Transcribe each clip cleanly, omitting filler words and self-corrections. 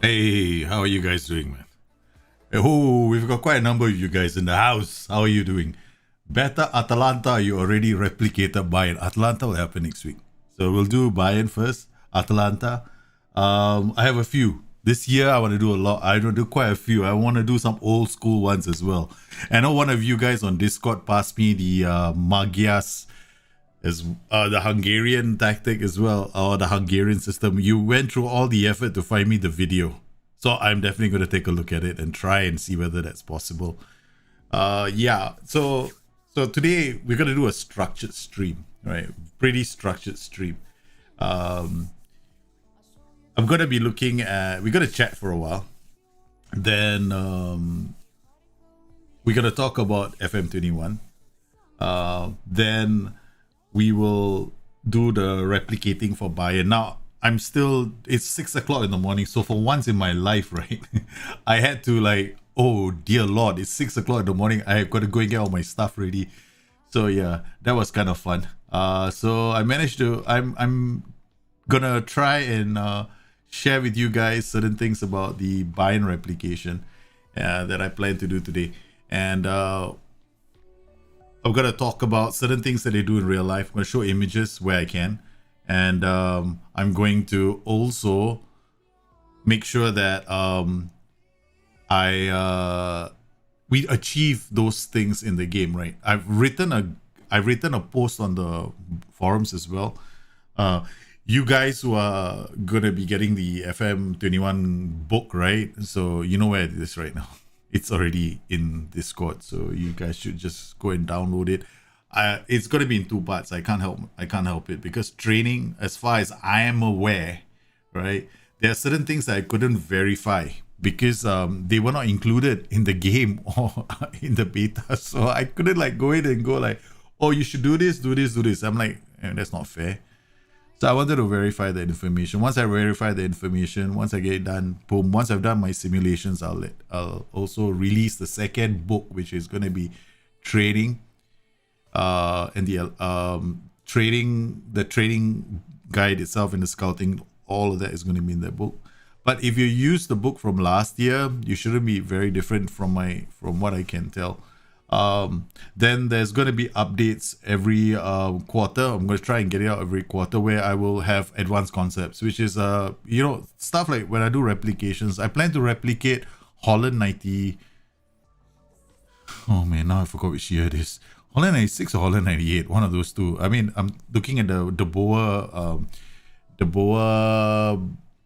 Hey, how are you guys doing, man? Oh, we've got quite a number of you guys in the house. How are you doing? Beta Atalanta, you already replicated Bayern. Atalanta will happen next week. So we'll do Bayern first, Atalanta. I have a few. This year, I want to do a lot. I don't do quite a few. I want to do some old school ones as well. I know one of you guys on Discord passed me the Magyas, as the Hungarian tactic as well, or the Hungarian system. You went through all the effort to find me the video. So I'm definitely going to take a look at it and try and see whether that's possible. Yeah, so today we're going to do a structured stream, right? Pretty structured stream. I'm going to be looking at, we're going to chat for a while. Then we're going to talk about FM21. Then we will do the replicating for Bayern. Now, it's 6 o'clock in the morning. So for once in my life, right, I had to like, oh dear Lord, it's 6 o'clock in the morning. I've got to go and get all my stuff ready. So yeah, that was kind of fun. So I managed to, I'm gonna try and share with you guys certain things about the Bayern replication that I plan to do today. And I'm going to talk about certain things that they do in real life. I'm going to show images where I can. And I'm going to also make sure that we achieve those things in the game, right? I've written a post on the forums as well. You guys who are gonna be getting the FM21 book, right? So you know where it is right now. It's already in Discord, so you guys should just go and download it. It's gonna be in 2 parts. I can't help it, because training, as far as I am aware, right, there are certain things that I couldn't verify because they were not included in the game or in the beta. So I couldn't like go in and go like, oh, you should do this. I'm like, that's not fair. So I wanted to verify the information. Once I verify the information, once I get it done, boom. Once I've done my simulations, I'll also release the second book, which is going to be training, and the training guide itself and the scouting. All of that is going to be in that book. But if you use the book from last year, you shouldn't be very different from what I can tell. Then there's going to be updates every quarter. I'm going to try and get it out every quarter, where I will have advanced concepts, which is stuff like when I do replications. I plan to replicate Holland 90. Oh man, now I forgot which year it is. Holland 96 or Holland 98, one of those two. I mean, I'm looking at the Boa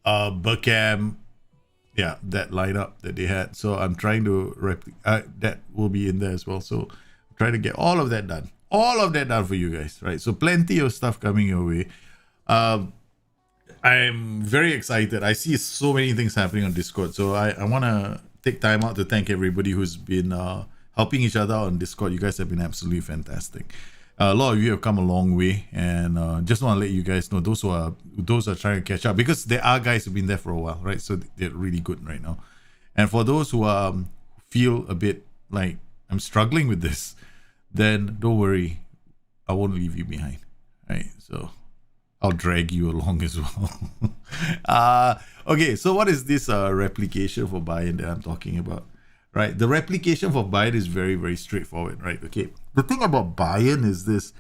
Burkham. Yeah, that lineup that they had. So I'm trying to that will be in there as well. So I'm trying to get all of that done. All of that done for you guys, right? So plenty of stuff coming your way. I'm very excited. I see so many things happening on Discord. So I want to take time out to thank everybody who's been helping each other on Discord. You guys have been absolutely fantastic. A lot of you have come a long way, and just want to let you guys know, those are trying to catch up, because there are guys who've been there for a while, right? So they're really good right now. And for those who feel a bit like I'm struggling with this, then don't worry, I won't leave you behind, right? So I'll drag you along as well. Okay, so what is this replication for Bayern that I'm talking about? Right, the replication for Bayern is very, very straightforward, right? Okay, the thing about Bayern is this: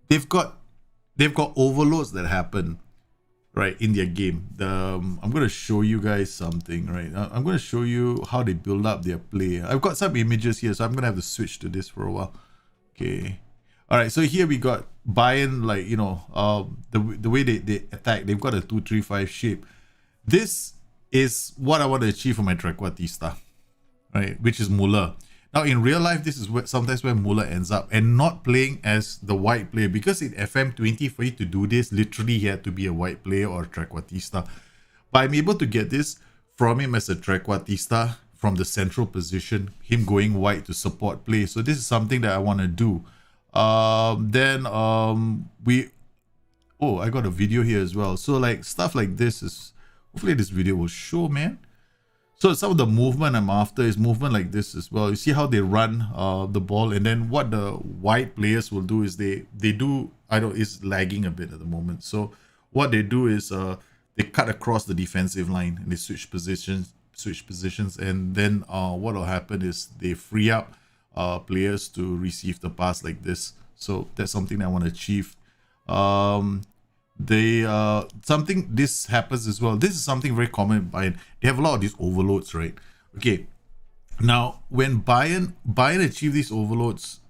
they've got overloads that happen, right, in their game. I'm going to show you guys something, right? I'm going to show you how they build up their play. I've got some images here, so I'm going to have to switch to this for a while. Okay, all right. So here we got Bayern, like the way they attack. They've got a 2-3-5 shape. This is what I want to achieve for my trequartista, right, which is Muller. Now in real life, this is sometimes where Muller ends up, and not playing as the white player, because in FM20, for you to do this, literally he had to be a white player or a trequartista. But I'm able to get this from him as a trequartista from the central position, him going white to support play. So this is something that I want to do. Then we I got a video here as well. So like stuff like this is, hopefully this video will show, man. So some of the movement I'm after is movement like this as well. You see how they run the ball, and then what the white players will do is they do, I don't, it's lagging a bit at the moment. So what they do is they cut across the defensive line and they switch positions, and then what will happen is they free up players to receive the pass like this. So that's something I want to achieve. Something this happens as well. This is something very common in Bayern. They have a lot of these overloads, right? Okay. Now, when Bayern achieve these overloads,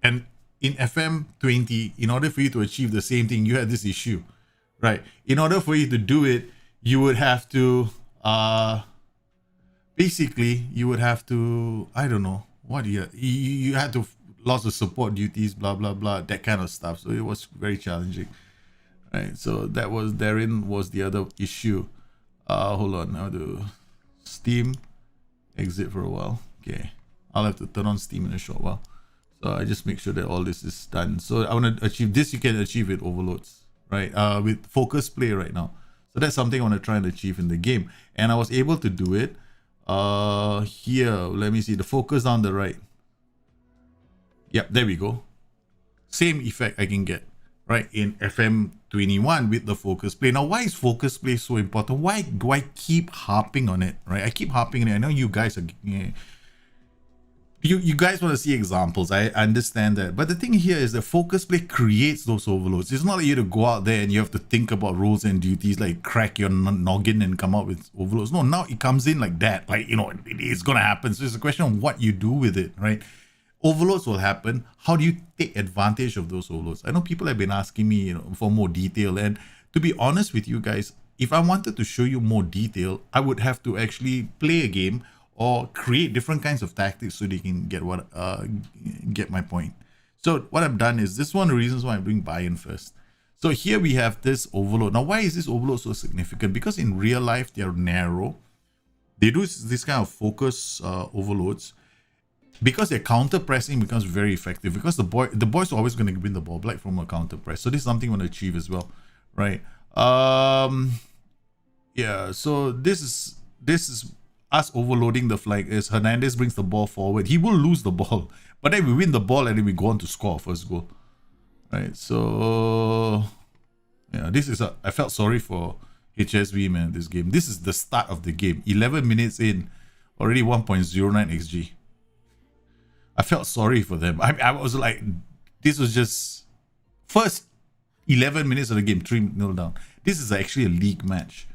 and in FM20, in order for you to achieve the same thing, you had this issue, right? In order for you to do it, you would have to basically you would have to, I don't know, what you had to lots of support duties, blah blah blah, that kind of stuff. So it was very challenging. Right, so therein was the other issue. Hold on, now to Steam, exit for a while. Okay, I'll have to turn on Steam in a short while. So I just make sure that all this is done. So I want to achieve this. You can achieve with overloads, right? With focus play right now. So that's something I want to try and achieve in the game, and I was able to do it. Here, let me see the focus on the right. Yep, there we go. Same effect I can get. Right, in FM21 with the focus play. Now, why is focus play so important? Why do I keep harping on it? Right, I keep harping on it. I know you guys are, you guys want to see examples. I understand that, but the thing here is the focus play creates those overloads. It's not like you to go out there and you have to think about roles and duties, like crack your noggin and come up with overloads. No, now it comes in like that. Like, it's gonna happen. So it's a question of what you do with it, right? Overloads will happen. How do you take advantage of those overloads? I know people have been asking me, for more detail. And to be honest with you guys, if I wanted to show you more detail, I would have to actually play a game or create different kinds of tactics so they can get my point. So what I've done is, this is one of the reasons why I'm doing Bayern first. So here we have this overload. Now, why is this overload so significant? Because in real life, they're narrow. They do this kind of focus overloads. Because their counter pressing becomes very effective, because the boys are always going to win the ball back from a counter press. So this is something I want to achieve as well, right? Yeah. So this is us overloading the flank. As Hernandez brings the ball forward, he will lose the ball, but then we win the ball and then we go on to score first goal, right? So yeah, I felt sorry for HSV, man. This game. This is the start of the game. 11 minutes in, already 1.09 xg. I felt sorry for them. I was like, this was just first 11 minutes of the game, 3-0 down. This is actually a league match,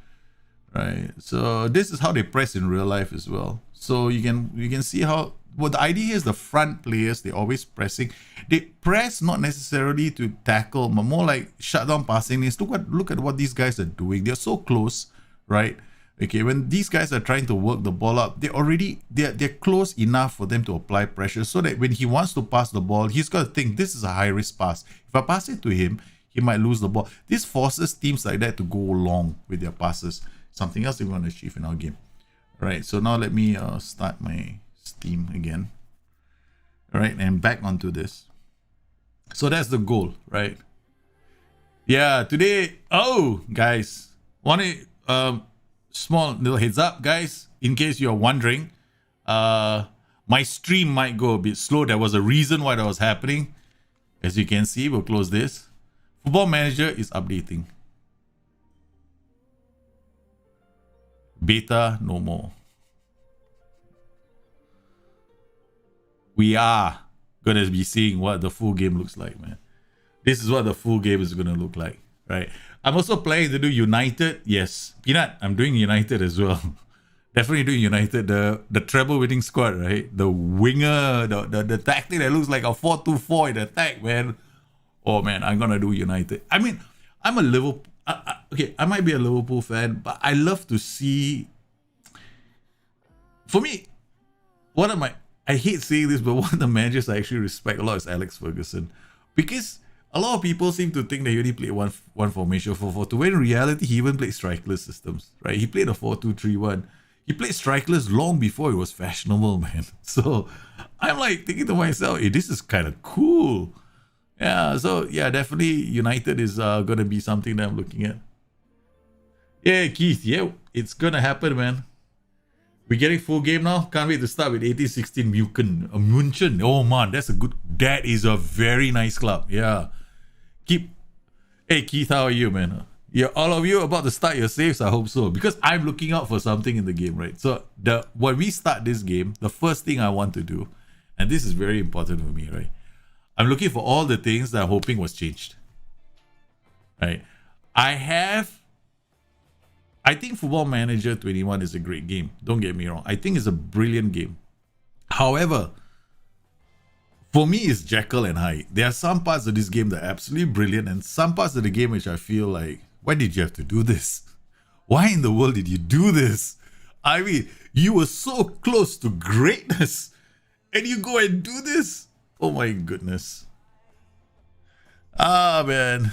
right? So this is how they press in real life as well. So you can see how, well, the idea is the front players, they're always pressing. They press not necessarily to tackle, but more like shut down passing lanes. Look at what these guys are doing. They're so close, right? Okay, when these guys are trying to work the ball up, they're close enough for them to apply pressure, so that when he wants to pass the ball, he's got to think, this is a high risk pass. If I pass it to him, he might lose the ball. This forces teams like that to go long with their passes. Something else they want to achieve in our game. All right, so now let me start my Steam again. All right, and back onto this. So that's the goal, right? Yeah, today, guys, want to small little heads up, guys, in case you're wondering, my stream might go a bit slow. There was a reason why that was happening. As you can see, we'll close this. Football Manager is updating. Beta no more. We are gonna be seeing what the full game looks like, man. This is what the full game is gonna look like, right? I'm also planning to do United. Yes, Peanut, I'm doing United as well. Definitely doing United. The treble winning squad, right? The winger, the tactic that looks like a 4-2-4 in attack, man. Oh man, I'm gonna do United. I mean, I'm a Liverpool. Okay, I might be a Liverpool fan, but I love to see. For me, I hate saying this, but one of the managers I actually respect a lot is Alex Ferguson, because a lot of people seem to think that he only played one formation, 4-4-2. When in reality, he even played strikerless systems, right? He played a 4-2-3-1. He played strikerless long before it was fashionable, man. So I'm like thinking to myself, hey, this is kind of cool. Yeah, so yeah, definitely United is gonna be something that I'm looking at. Yeah, Keith, yeah, it's gonna happen, man. We're getting full game now. Can't wait to start with 1816 München. Oh man, that is a very nice club. Yeah. Hey Keith, how are you, man? Yeah, all of you about to start your saves? I hope so. Because I'm looking out for something in the game, right? So when we start this game, the first thing I want to do, and this is very important for me, right? I'm looking for all the things that I'm hoping was changed. Right? I think Football Manager 21 is a great game. Don't get me wrong. I think it's a brilliant game. However, for me, it's Jekyll and Hyde. There are some parts of this game that are absolutely brilliant, and some parts of the game which I feel like, why did you have to do this? Why in the world did you do this? I mean, you were so close to greatness, and you go and do this? Oh my goodness. Ah, man.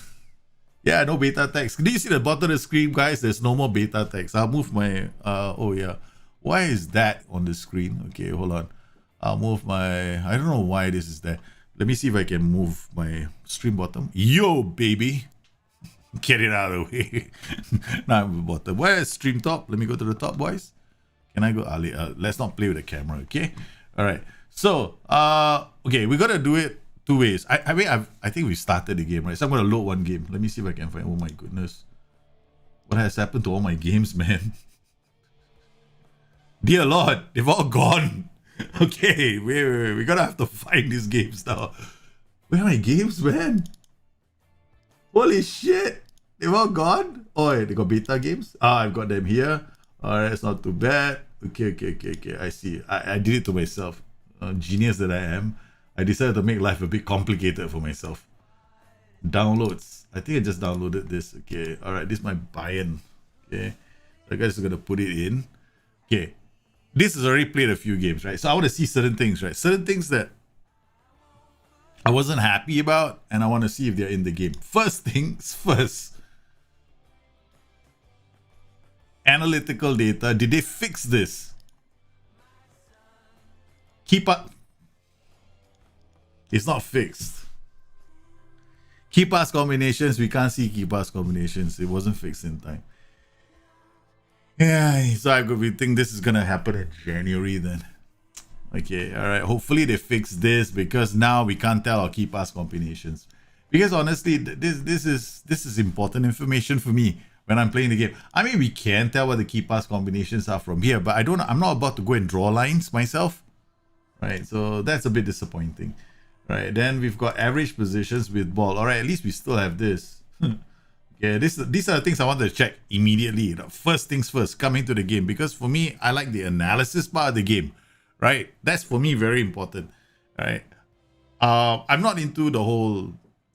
Yeah, no beta text. Do you see the bottom of the screen, guys? There's no more beta text. I'll move my... oh, yeah. Why is that on the screen? Okay, hold on. I'll move my... I don't know why this is there. Let me see if I can move my stream bottom. Yo, baby. Get it out of the way. Now I'm the bottom. Where's stream top? Let me go to the top, boys. Can I go? Let's not play with the camera, okay? All right. So, okay, we're going to do it two ways. I think we started the game, right? So I'm going to load one game. Let me see if I can find... Oh, my goodness. What has happened to all my games, man? Dear Lord, they've all gone. Okay, wait. We're gonna have to find these games now. Where are my games, man? Holy shit. They've all gone? Oh, they got beta games? I've got them here. Alright, it's not too bad. Okay. I see. I did it to myself. Genius that I am. I decided to make life a bit complicated for myself. Downloads. I think I just downloaded this. Okay, alright, this is my Bayern. Okay, so I guess I'm gonna put it in. Okay. This has already played a few games, right? So I want to see certain things, right? Certain things that I wasn't happy about, and I want to see if they're in the game. First things first. Analytical data. Did they fix this? Keep up. It's not fixed. Key pass combinations. We can't see key pass combinations. It wasn't fixed in time. Yeah, so I think this is gonna happen in January then. Okay, all right. Hopefully they fix this, because now we can't tell our key pass combinations. Because honestly, this is important information for me when I'm playing the game. I mean, we can tell what the key pass combinations are from here, but I'm not about to go and draw lines myself, right? So that's a bit disappointing, right? Then we've got average positions with ball. All right, at least we still have this. Yeah, these are the things I wanted to check immediately. First things first, coming to the game. Because for me, I like the analysis part of the game, right? That's for me very important, right? I'm not into the whole...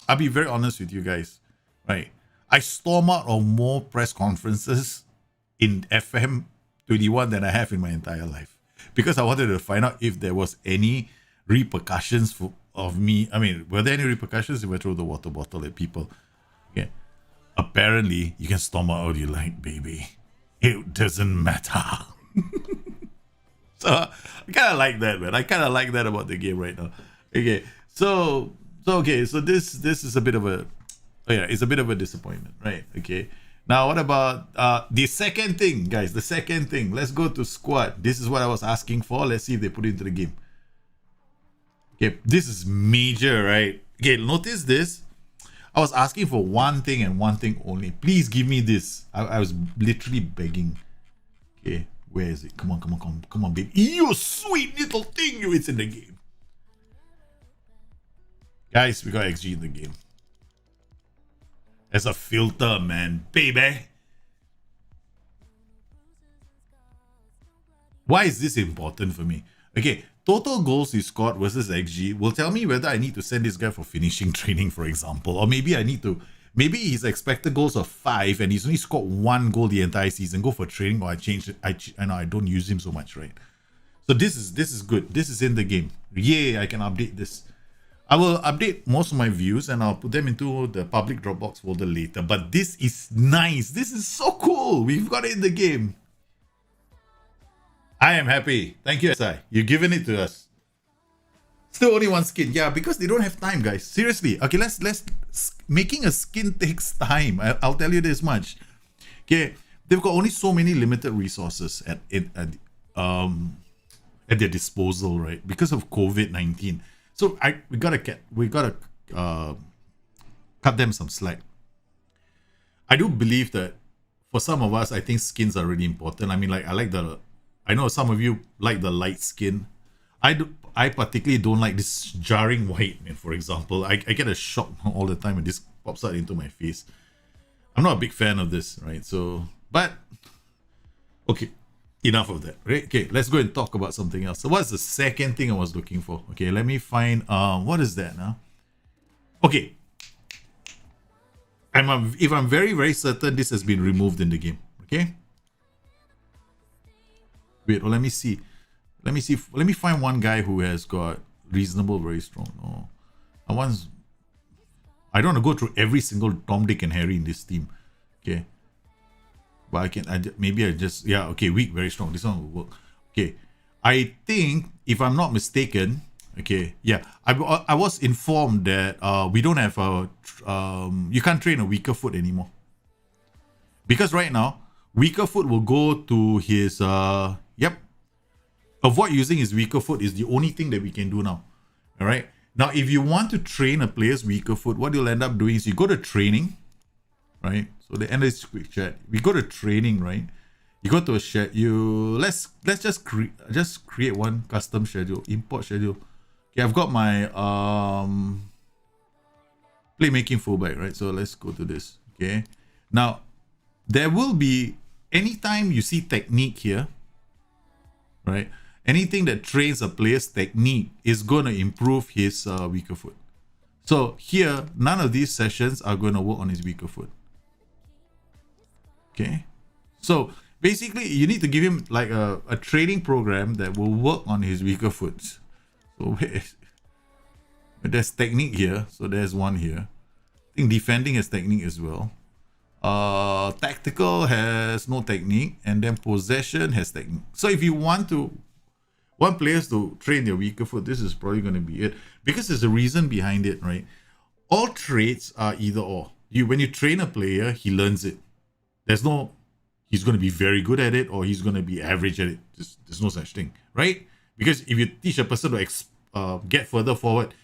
I'll be very honest with you guys, right? I storm out on more press conferences in FM21 than I have in my entire life. Because I wanted to find out if there was any repercussions of me. I mean, were there any repercussions if I throw the water bottle at people? Yeah. Apparently, you can storm out all you like, baby. It doesn't matter. So, I kind of like that, man. I kind of like that about the game right now. Okay, so this is a bit of a... Oh yeah, it's a bit of a disappointment, right? Okay. Now, what about the second thing, guys? The second thing. Let's go to squad. This is what I was asking for. Let's see if they put it into the game. Okay, this is major, right? Okay, notice this. I was asking for one thing and one thing only. Please give me this. I was literally begging. Okay, where is it? Come on, baby. You sweet little thing. It's in the game. Guys, we got XG in the game. As a filter, man. Baby. Why is this important for me? Okay, total goals he scored versus XG will tell me whether I need to send this guy for finishing training, for example. Or maybe I need to... Maybe he's expected goals of 5 and he's only scored 1 goal the entire season. Go for training, or I change it. I know I don't use him so much, right? So this is good. This is in the game. Yay, I can update this. I will update most of my views and I'll put them into the public Dropbox folder later. But this is nice. This is so cool. We've got it in the game. I am happy. Thank you, SI. You're giving it to us. Still only one skin. Yeah, because they don't have time, guys. Seriously. Okay, let's making a skin takes time. I'll tell you this much. Okay, they've got only so many limited resources at their disposal, right? Because of COVID-19. So we gotta cut them some slack. I do believe that for some of us, I think skins are really important. I mean, like I know some of you like the light skin. I particularly don't like this jarring white, man, for example. I get a shock all the time when this pops out into my face. I'm not a big fan of this, right? So, but, okay, enough of that, right? Okay, let's go and talk about something else. So what's the second thing I was looking for? Okay, let me find, what is that now? Okay. If I'm very, very certain this has been removed in the game, okay? Wait, well, let me see. Let me find one guy who has got reasonable, very strong. No, I don't want to go through every single Tom, Dick, and Harry in this team. Okay, but okay, weak, very strong. This one will work. Okay, I think if I'm not mistaken, okay, yeah, I was informed that we don't have you can't train a weaker foot anymore, because right now weaker foot will go to his avoid using his weaker foot is the only thing that we can do now. All right. Now, if you want to train a player's weaker foot, what you'll end up doing is you go to training, right? So the end of this quick chat. We go to training, right? You go to a schedule. Let's just create one custom schedule, import schedule. Okay, I've got my playmaking fullback, right? So let's go to this. Okay. Now, there will be anytime you see technique here, right? Anything that trains a player's technique is going to improve his weaker foot. So here, none of these sessions are going to work on his weaker foot. Okay. So basically, you need to give him like a training program that will work on his weaker foot. So there's technique here. So there's one here. I think defending has technique as well. Tactical has no technique, and then possession has technique. So if you want players to train their weaker foot, this is probably going to be it, because there's a reason behind it, right? All traits are either or. When you train a player, he learns it. He's going to be very good at it, or he's going to be average at it. There's no such thing, right? Because if you teach a person to get further forward,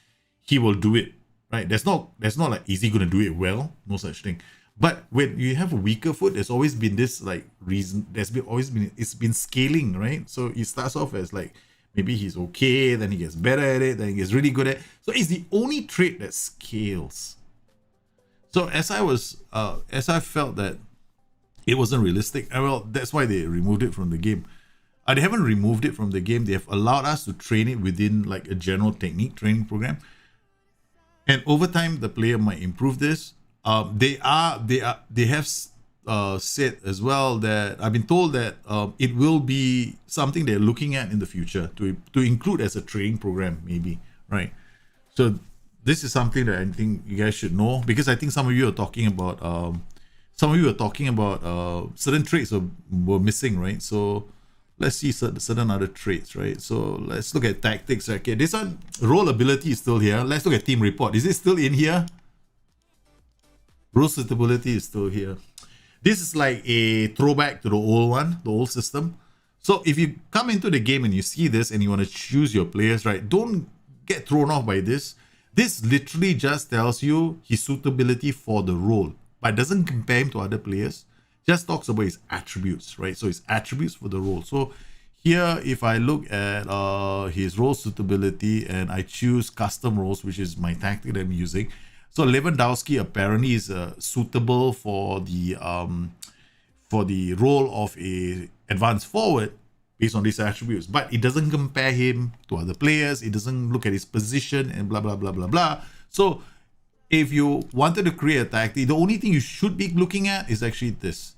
he will do it, right? There's not like, is he going to do it well? No such thing. But when you have a weaker foot, there's always been this like reason. It's been scaling, right? So it starts off as like maybe he's okay, then he gets better at it, then he gets really good at it. So it's the only trait that scales. So as I felt that it wasn't realistic, well, that's why they removed it from the game. They haven't removed it from the game. They have allowed us to train it within like a general technique training program. And over time, the player might improve this. They have said as well that I've been told that it will be something they're looking at in the future to include as a training program, maybe, right? So this is something that I think you guys should know, because I think some of you are talking about certain traits were missing, right? So let's see certain other traits, right? So let's look at tactics. Okay, this one, role ability is still here. Let's look at team report. Is it still in here? Role suitability is still here. This is like a throwback to the old one, the old system. So if you come into the game and you see this and you want to choose your players, right, don't get thrown off by this. This literally just tells you his suitability for the role, but doesn't compare him to other players. Just talks about his attributes, right? So his attributes for the role. So here, if I look at his role suitability and I choose custom roles, which is my tactic that I'm using. So Lewandowski apparently is suitable for the role of a advanced forward based on these attributes, but it doesn't compare him to other players. It doesn't look at his position and blah blah blah blah blah. So if you wanted to create a tactic, the only thing you should be looking at is actually this,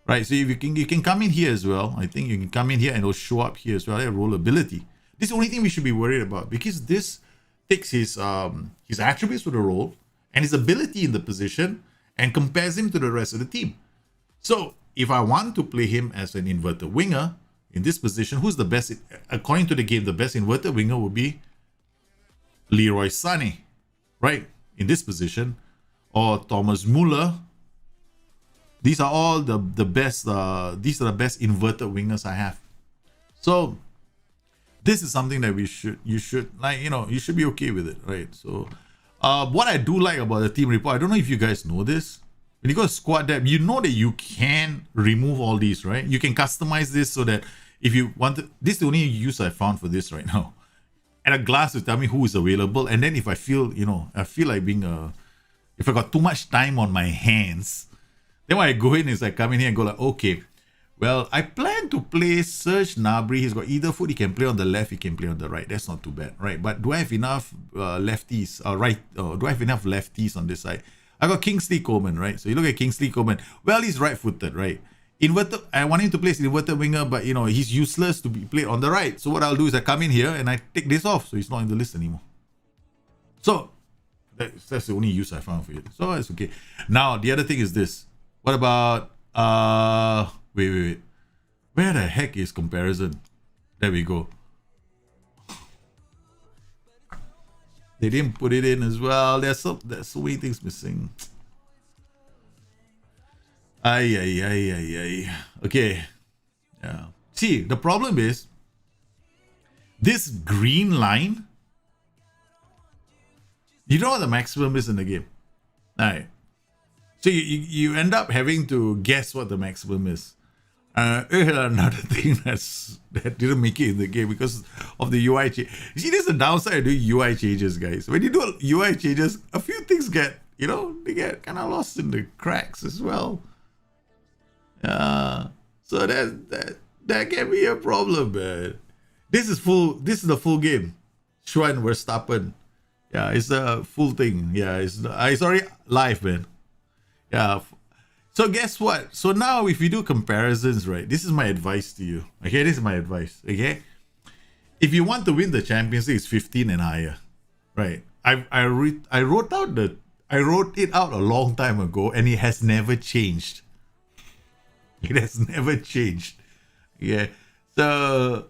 right? So if you can come in here as well. I think you can come in here and it'll show up here as well. Role ability. This is the only thing we should be worried about, because this takes his attributes for the role and his ability in the position and compares him to the rest of the team. So if I want to play him as an inverted winger in this position, who's the best? According to the game, the best inverted winger would be Leroy Sané, right, in this position, or Thomas Muller. These are all the best. These are the best inverted wingers I have. So this is something that you should like, you should be okay with it, right? So what I do like about the team report, I don't know if you guys know this. When you go to squad depth, you know that you can remove all these, right? You can customize this so that if you want to, this is the only use I found for this right now. And a glass to tell me who is available. And then if I feel, like being if I got too much time on my hands, then when I go in, is I come in here and go like, okay, well, I plan to play Serge Gnabry. He's got either foot. He can play on the left. He can play on the right. That's not too bad, right? But do I have enough lefties? Do I have enough lefties on this side? I got Kingsley Coman, right? So you look at Kingsley Coman. Well, he's right-footed, right? Inverted. I want him to play as inverted winger, but he's useless to be played on the right. So what I'll do is I come in here and I take this off, so he's not in the list anymore. So that's the only use I found for it. So it's okay. Now the other thing is this. What about wait. Where the heck is comparison? There we go. They didn't put it in as well. There's so many things missing. Ay. Okay. Yeah. See, the problem is this green line. You know what the maximum is in the game. Alright. So you end up having to guess what the maximum is. Another thing that didn't make it in the game because of the UI change. You see, there's the downside of doing UI changes, guys. When you do UI changes, a few things get, they get kind of lost in the cracks as well. So that can be a problem, man. This is the full game. Schwan Verstappen. Yeah, it's a full thing. Yeah, it's already live, man. Yeah. So guess what? So now if you do comparisons, right? This is my advice to you. Okay, this is my advice. Okay, if you want to win the Champions League, it's 15 and higher, right? I wrote it out a long time ago, and it has never changed. It has never changed. Yeah. So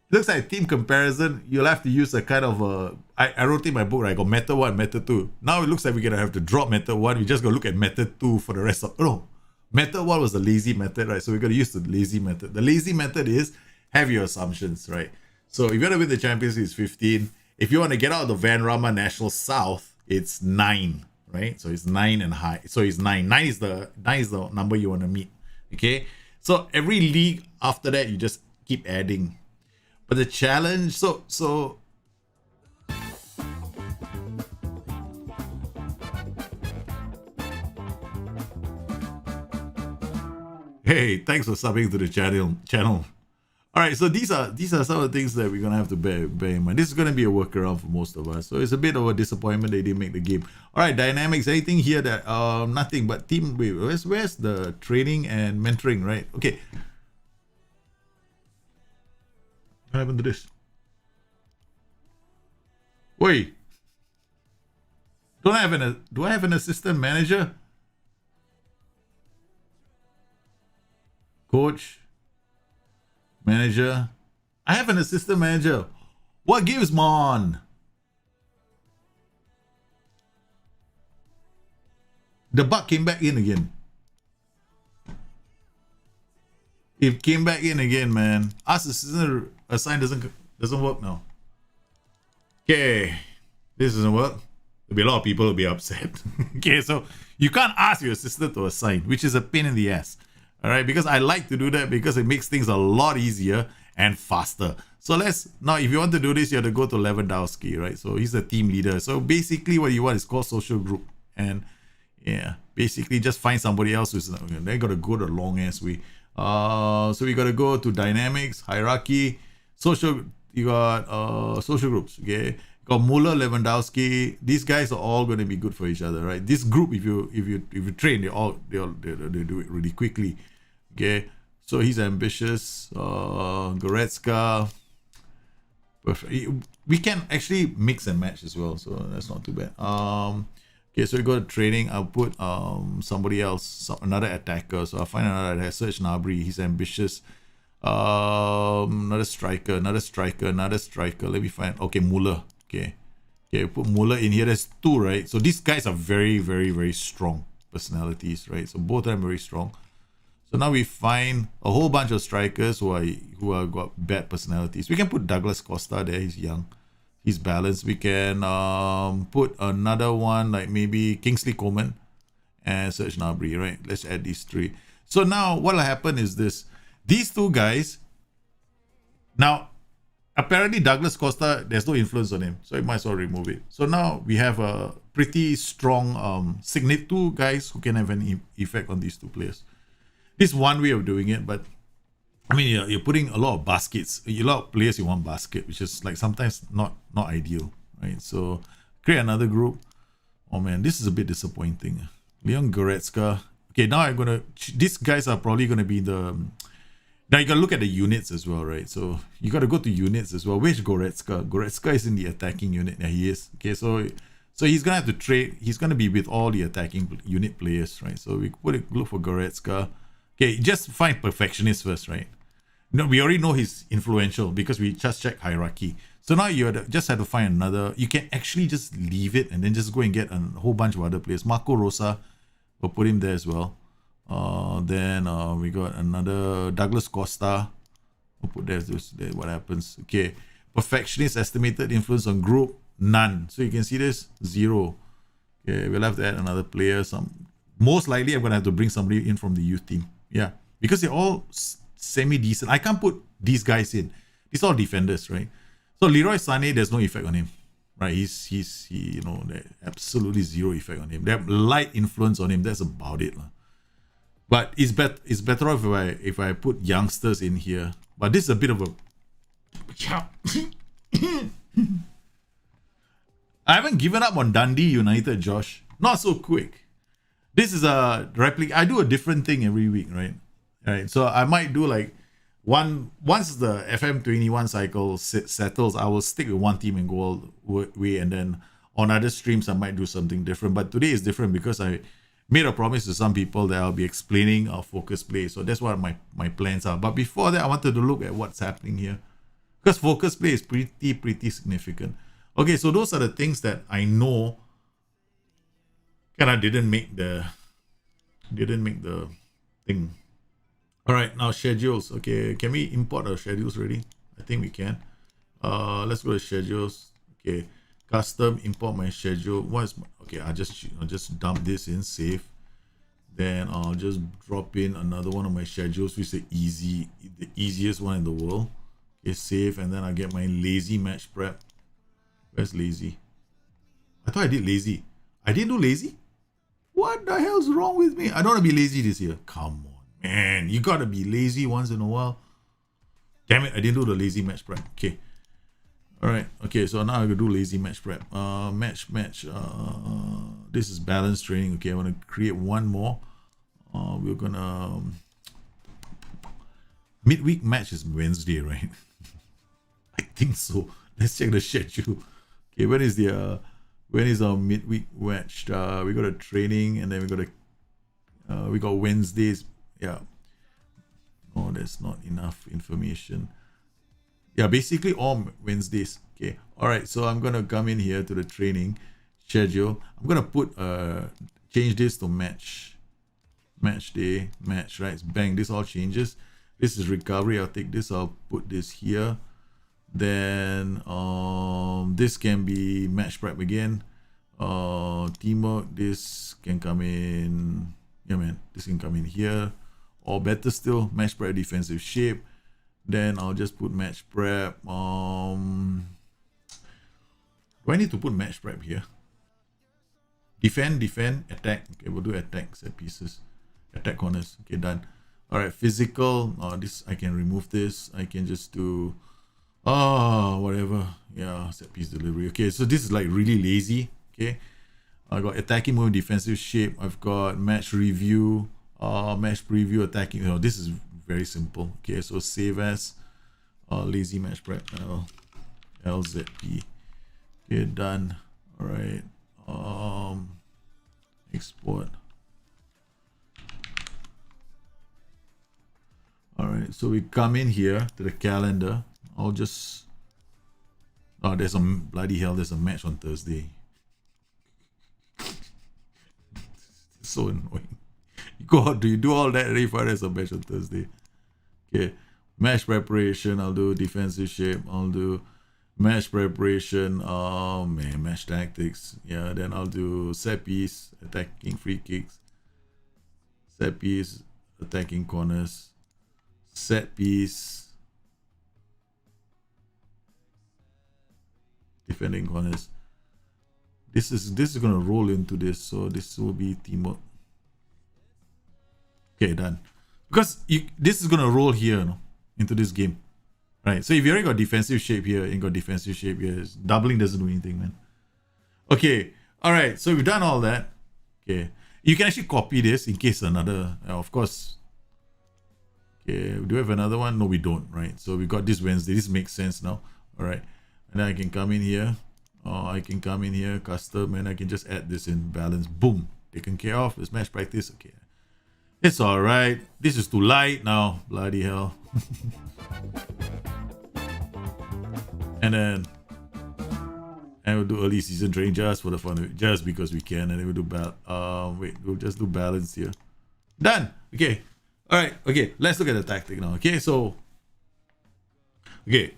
looks like team comparison. You'll have to use a kind of I wrote in my book, right? I got method 1, method 2. Now it looks like we're gonna have to drop method 1. We just gonna look at method 2 for the rest of. No, method 1 was the lazy method, right? So we're gonna use the lazy method. The lazy method is have your assumptions, right? So if you want to win the Champions League, it's 15. If you want to get out of the Van Rama National South, it's 9, right? So it's 9 and high. So it's 9. 9 is the number you want to meet. Okay. So every league after that, you just keep adding. But the challenge, so hey, thanks for subbing to the channel. All right, so these are some of the things that we're gonna have to bear in mind. This is gonna be a workaround for most of us, so it's a bit of a disappointment they didn't make the game. All right, dynamics. Anything here that nothing but team. Wait, where's the training and mentoring? Right. Okay. What happened to this? Wait. Do I have an assistant manager? Coach. Manager. I have an assistant manager. What gives, man? The bug came back in again. It came back in again, man. Ask assistant assign doesn't work now. Okay. This doesn't work. There'll be a lot of people who'll be upset. Okay, so you can't ask your assistant to assign, which is a pain in the ass. All right, because I like to do that because it makes things a lot easier and faster. So now if you want to do this, you have to go to Lewandowski, right? So he's the team leader. So basically what you want is called social group. And yeah, basically just find somebody else who's, they got to go the long ass way. So we got to go to dynamics, hierarchy, social, you got social groups, okay? Got Muller, Lewandowski. These guys are all going to be good for each other, right? This group, if you train, they do it really quickly. Okay, so he's ambitious. Goretzka. We can actually mix and match as well, so that's not too bad. Okay, so we go to training. I'll put somebody else, another attacker. So I'll find another attacker. Serge Gnabry. He's ambitious. Another striker. Let me find. Okay, Muller. Okay, Okay, put Muller in here. There's 2, right? So these guys are very, very, very strong personalities, right? So both of them are very strong. So now we find a whole bunch of strikers who are got bad personalities. We can put Douglas Costa there. He's young, he's balanced. We can put another one like maybe Kingsley Coman and Serge Gnabry, right? Let's add these 3. So now what will happen is this: these 2 guys. Now, apparently Douglas Costa, there's no influence on him, so you might as well remove it. So now we have a pretty strong signet 2 guys who can have an effect on these 2 players. This is one way of doing it, but I mean, you're putting a lot of baskets, a lot of players in one basket, which is like sometimes not ideal, right? So create another group. Oh man, this is a bit disappointing. Leon Goretzka. Okay, now these guys are probably gonna be the. Now you gotta look at the units as well, right? So you gotta go to units as well. Where's Goretzka? Goretzka is in the attacking unit. Yeah, he is. Okay, so he's gonna have to trade. He's gonna be with all the attacking unit players, right? So we look for Goretzka. Okay, just find perfectionist first, right? No, we already know he's influential because we just checked hierarchy. So now you just have to find another. You can actually just leave it and then just go and get a whole bunch of other players. Marco Rosa, we'll put him there as well. Then we got another Douglas Costa. We'll put there. What happens? Okay, perfectionist estimated influence on group, none. So you can see this 0. Okay, we'll have to add another player. Most likely I'm gonna have to bring somebody in from the youth team. Yeah, because they're all semi-decent. I can't put these guys in. These are all defenders, right? So Leroy Sané, there's no effect on him, right? He absolutely 0 effect on him. They have light influence on him. That's about it, but it's better off if I put youngsters in here. But this is a bit of a. I haven't given up on Dundee United, Josh. Not so quick. This is a replica. I do a different thing every week, right? Right. So I might do like once the FM21 cycle settles, I will stick with one team and go all the way, and then on other streams I might do something different. But today is different because I made a promise to some people that I'll be explaining our focus play. So that's what my plans are. But before that, I wanted to look at what's happening here, because focus play is pretty significant. Okay, so those are the things that I know kind of didn't make the thing. All right, now schedules. Okay, can we import our schedules already? I think we can. Let's go to schedules. Okay, custom import my schedule. Okay, I'll just dump this in, save. Then I'll just drop in another one of my schedules, which is the easiest one in the world. Okay, save, and then I get my lazy match prep. Where's lazy? I thought I did lazy. I didn't do lazy? What the hell's wrong with me? I don't want to be lazy this year. Come on, man. You gotta be lazy once in a while. Damn it, I didn't do the lazy match prep. Okay. Alright, okay, so now I'm gonna do lazy match prep. Match. This is balance training. Okay, I want to create one more. We're gonna midweek match is Wednesday, right? I think so. Let's check the schedule. Okay, when is our midweek match? We got a training, and then we got Wednesdays. Yeah. No, that's not enough information. Yeah, basically all Wednesdays. Okay. All right. So I'm gonna come in here to the training schedule. I'm gonna put change this to match day, match, right? Bang, this all changes. This is recovery. I'll take this, I'll put this here. Then this can be match prep again. Teamwork, this can come in. Yeah, man, this can come in here. Or better still, match prep defensive shape. Then I'll just put match prep. Do I need to put match prep here? Defend, attack. Okay, we'll do attack set pieces. Attack corners. Okay, done. Alright, physical. This I can remove this. I can just do whatever. Yeah, set piece delivery. Okay, so this is like really lazy. Okay. I got attacking move, defensive shape. I've got match review, match preview, attacking. This is very simple. Okay, so save as lazy match prep LZP. Okay, done. All right. Export. All right, so we come in here to the calendar. Oh, there's a bloody hell. There's a match on Thursday. It's so annoying. You go out, do you do all that ready for there's a match on Thursday? Okay. Match preparation. I'll do defensive shape. I'll do match preparation. Oh man, match tactics. Yeah. Then I'll do set piece, attacking free kicks. Set piece, attacking corners. Set piece, defending corners. This is gonna roll into this, so this will be teamwork. Okay, done. Because this is gonna roll here, no, into this game, right? So if you already got defensive shape here and got defensive shape here, doubling doesn't do anything, man. Okay, all right. So we've done all that. Okay, you can actually copy this in case another, of course. Okay, do we have another one? No, we don't, right? So we got this Wednesday. This makes sense now. All right. And then I can come in here. Oh, I can come in here, custom, and I can just add this in balance. Boom. Taken care of. It's match practice. Okay. It's all right. This is too light now. Bloody hell. And then we'll do early season training just for the fun of it, just because we can. And then we'll do we'll just do balance here. Done. Okay. All right, okay, let's look at the tactic now. Okay, so, okay.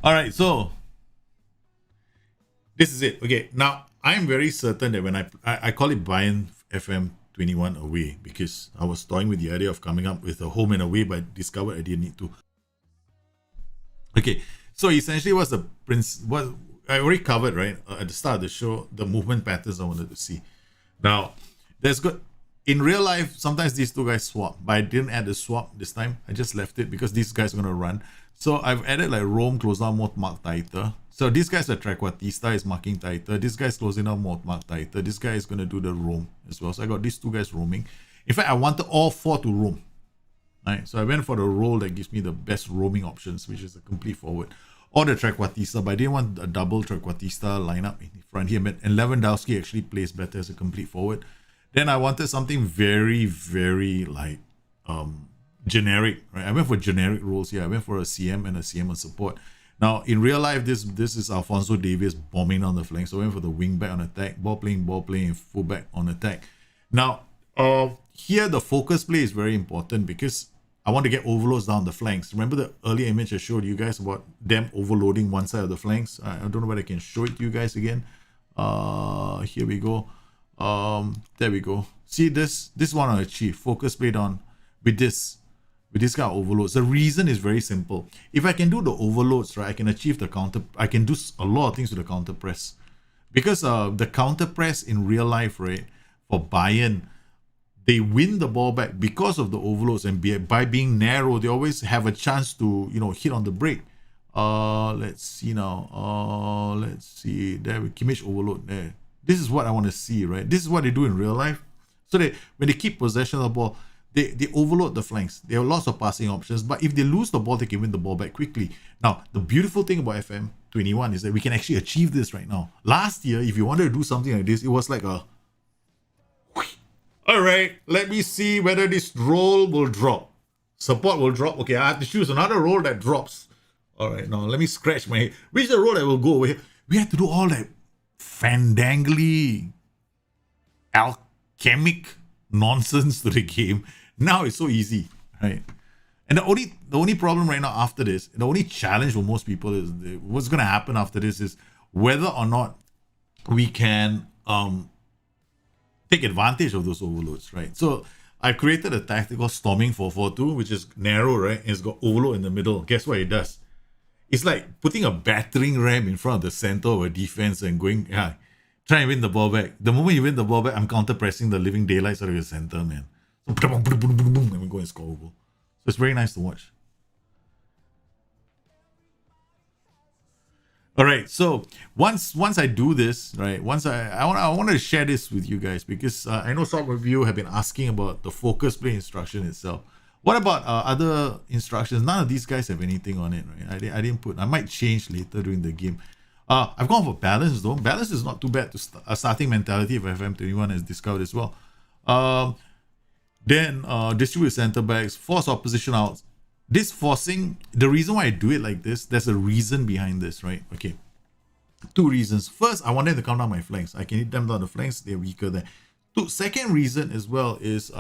All right, so, this is it. Okay, now, I'm very certain that when I call it Bayern FM21 away, because I was toying with the idea of coming up with a home and away, but I discovered I didn't need to. Okay, so essentially what's the what I already covered, right, at the start of the show, the movement patterns I wanted to see. Now, there's good. In real life, sometimes these two guys swap, but I didn't add the swap this time. I just left it because these guys are going to run. So I've added like roam, close down, mode, mark tighter. So this guy's a trequartista, is marking tighter. This guy's closing down, mode, mark tighter. This guy is going to do the roam as well. So I got these two guys roaming. In fact, I wanted all four to roam. Right? So I went for the role that gives me the best roaming options, which is a complete forward. Or the trequartista, but I didn't want a double trequartista lineup in front here. And Lewandowski actually plays better as a complete forward. Then I wanted something very, very like generic, right? I went for generic roles here. I went for a CM and a CM on support. Now, in real life, this is Alphonso Davies bombing on the flank. So I went for the wing back on attack, ball playing, fullback on attack. Now, here the focus play is very important because I want to get overloads down the flanks. Remember the earlier image I showed you guys about them overloading one side of the flanks? I don't know whether I can show it to you guys again. Here we go. There we go. See this one I achieve. Focus played on with this kind of overloads. The reason is very simple. If I can do the overloads, right, I can achieve the counter. I can do a lot of things with the counter press, because the counter press in real life, right, for Bayern, they win the ball back because of the overloads, and by being narrow, they always have a chance to hit on the break. Let's see now. Let's see. There, Kimmich overload there. This is what I want to see, right? This is what they do in real life. So when they keep possession of the ball, they overload the flanks. They have lots of passing options, but if they lose the ball, they can win the ball back quickly. Now, the beautiful thing about FM21 is that we can actually achieve this right now. Last year, if you wanted to do something like this, it was like a... All right, let me see whether this roll will drop. Support will drop. Okay, I have to choose another roll that drops. All right, now let me scratch my head. Which is the roll that will go away? We have to do all that fandangly alchemic nonsense to the game. Now it's so easy, right? And the only problem right now after this, the only challenge for most people is what's going to happen after this is whether or not we can take advantage of those overloads, right? So I created a tactical storming 4-4-2, which is narrow, right? And it's got overload in the middle. Guess what it does? It's like putting a battering ram in front of the center of a defense and going, try and win the ball back. The moment you win the ball back, I'm counter-pressing the living daylights out of your center, man. So, and we go and score a goal. So it's very nice to watch. All right, so once I do this, right, I want to share this with you guys because I know some of you have been asking about the focus play instruction itself. What about other instructions? None of these guys have anything on it, right? I didn't put. I might change later during the game. I've gone for balance though. Balance is not too bad to a starting mentality if FM21 has discovered as well. Then distribute center backs, force opposition out. this forcing, the reason why I do it like this, there's a reason behind this, right? Okay. Two reasons. First, I wanted to come down my flanks. I can hit them down the flanks, they're weaker there. Second reason as well is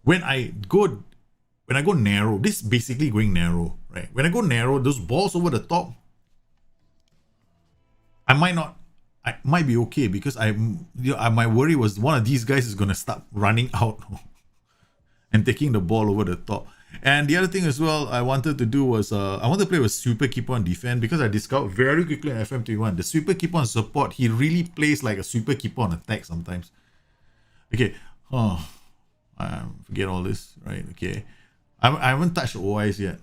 when I go narrow, this is basically going narrow, right? When I go narrow, those balls over the top, I might be okay because my worry was one of these guys is gonna start running out and taking the ball over the top. And the other thing as well I wanted to do was I want to play with Super Keeper on defense because I discovered very quickly in FM21 the Super Keeper on support, he really plays like a Super Keeper on attack sometimes. Okay, forget all this, right? Okay, I haven't touched the OIs yet.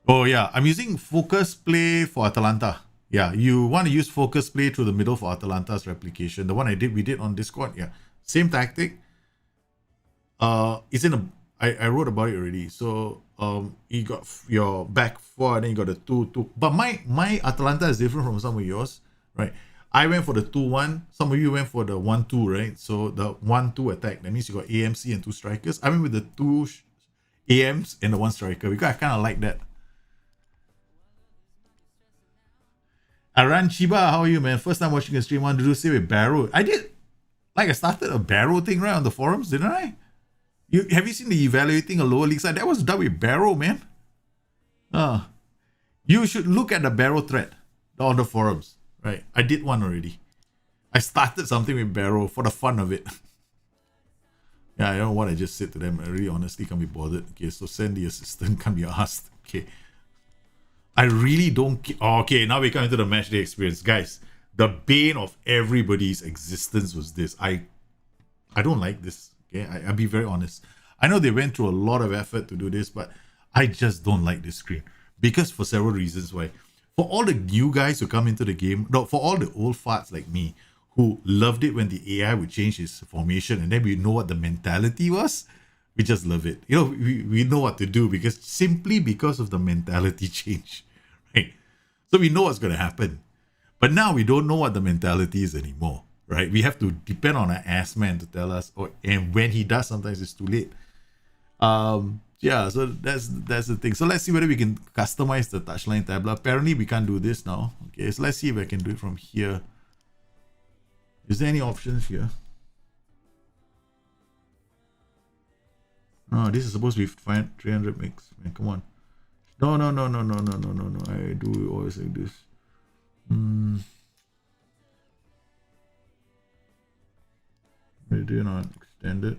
Oh yeah, I'm using focus play for Atalanta. Yeah, you want to use focus play through the middle for Atalanta's replication. The one we did on Discord. Yeah, same tactic. It's in a. I wrote about it already. So you got your back four, and then you got the 2-2. But my Atalanta is different from some of yours, right? I went for the 2-1. Some of you went for the 1-2, right? So the 1-2 attack. That means you got AMC and 2 strikers. I went with the 2 AMs and the 1 striker because I kind of like that. Aran Chiba, how are you, man? First time watching a stream, wanted to do say with Barrow. I did. Like I started a Barrow thing right on the forums, didn't I? Have you seen the evaluating a lower league side? That was done with Barrow, man. You should look at the Barrow thread on the forums. Right, I did one already. I started something with Barrow for the fun of it. Yeah, I don't know what I just said to them. I really honestly can't be bothered. Okay, so send the assistant, can't be asked. Okay. I really don't okay, now we come into the match day experience. Guys, the bane of everybody's existence was this. I don't like this. Okay, I'll be very honest. I know they went through a lot of effort to do this, but I just don't like this screen. Because for several reasons why. For all the new guys who come into the game, no, for all the old farts like me who loved it when the AI would change its formation and then we know what the mentality was, we just love it. You know, we know what to do simply because of the mentality change, right? So we know what's going to happen. But now we don't know what the mentality is anymore, right? We have to depend on an ass man to tell us, and when he does, sometimes it's too late. Yeah, so that's the thing. So let's see whether we can customize the touchline tablet. Apparently we can't do this now. Okay, so let's see if I can do it from here. Is there any options here? No, this is supposed to be 300 mix. Man, come on. No. I do always like this. Why do you not extend it?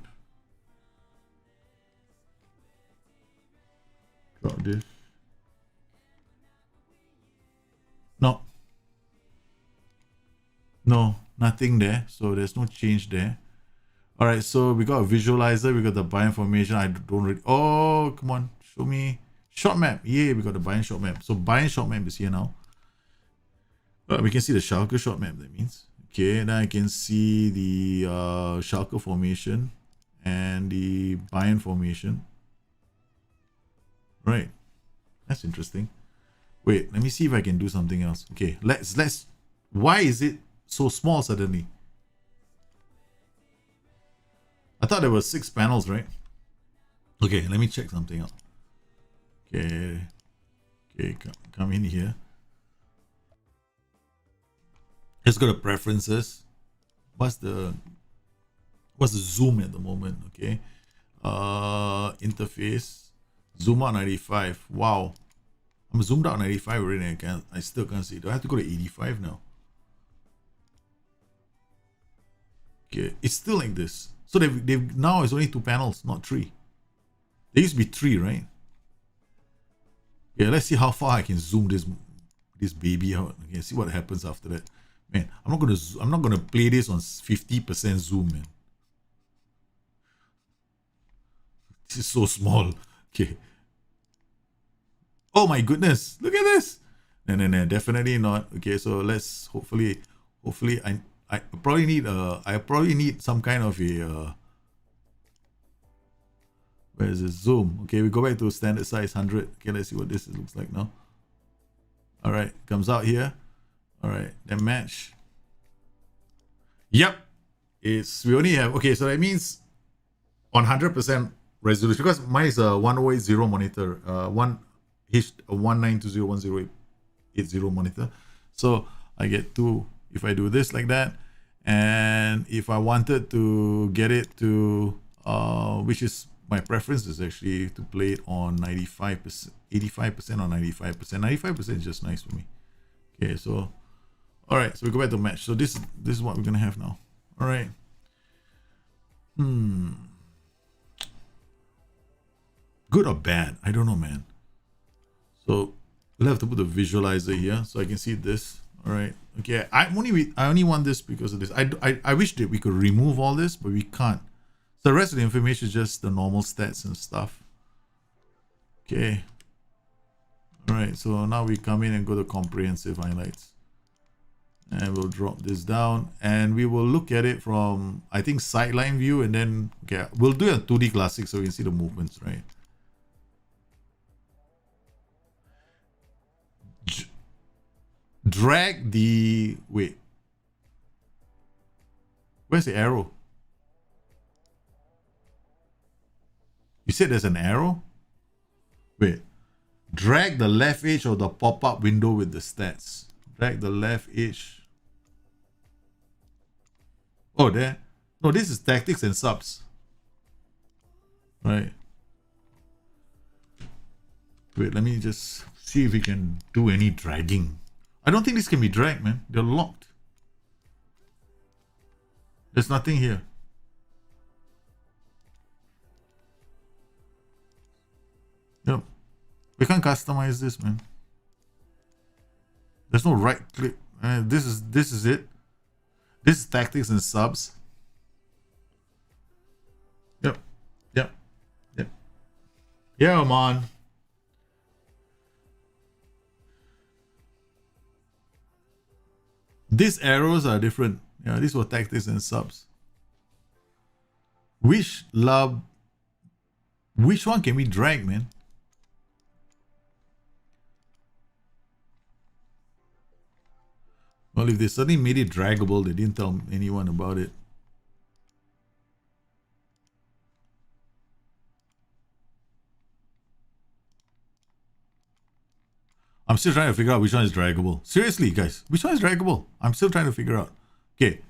Drop this. No, nothing there. So there's no change there. All right, so we got a visualizer. We got the Bayern formation. I don't really. Oh, come on, show me short map. Yeah, we got the Bayern short map. So Bayern short map is here now. We can see the Schalke short map. That means okay. Then I can see the Schalke formation and the Bayern formation. Right, that's interesting. Wait, let me see if I can do something else. Okay, let's. Why is it so small suddenly? I thought there were 6 panels, right? Okay, let me check something out. Okay, come in here. Let's go to preferences. What's the zoom at the moment? Okay, interface. Zoom out 95. Wow, I'm zoomed out 95 already. I still can't see. Do I have to go to 85 now? Okay, it's still like this. So they've now it's only 2 panels, not 3. There used to be 3, right? Yeah, let's see how far I can zoom this baby out. Okay, see what happens after that. Man, I'm not gonna play this on 50% zoom, man. This is so small. Okay. Oh my goodness! Look at this. No, definitely not. Okay, so let's hopefully I probably need some kind of a where is the zoom? Okay, we go back to standard size 100. Okay, let's see what this looks like now. All right, comes out here. All right, then match. Yep, we only have, okay, so that means on 100% resolution, because mine is a 1080 monitor, 19201080 monitor. So I get two. If I do this like that, and if I wanted to get it to, which is my preference is actually to play it on 95%, 85% or 95%. 95% is just nice for me. Okay, so all right, so we go back to match. So this is what we're gonna have now. All right. Good or bad? I don't know, man. So we'll have to put the visualizer here so I can see this. All right. Okay. I only want this because of this. I wish that we could remove all this, but we can't. So the rest of the information is just the normal stats and stuff. Okay. All right. So now we come in and go to comprehensive highlights. And we'll drop this down and we will look at it from, I think, sideline view, and then, okay, we'll do a 2D classic so we can see the movements, right? Drag the, wait, where's the arrow? You said there's an arrow? Wait, drag the left edge of the pop-up window with the stats. Drag the left edge. Oh, there. No, this is tactics and subs. Right. Wait, let me just see if we can do any dragging. I don't think this can be dragged, man. They're locked. There's nothing here. Yep. We can't customize this, man. There's no right click. This is it. This is tactics and subs. Yep. Yeah, man. These arrows are different. Yeah, these were tactics and subs. Which one can we drag, man? Well, if they suddenly made it draggable, they didn't tell anyone about it. I'm still trying to figure out which one is draggable. Seriously, guys, which one is draggable? I'm still trying to figure out. Okay.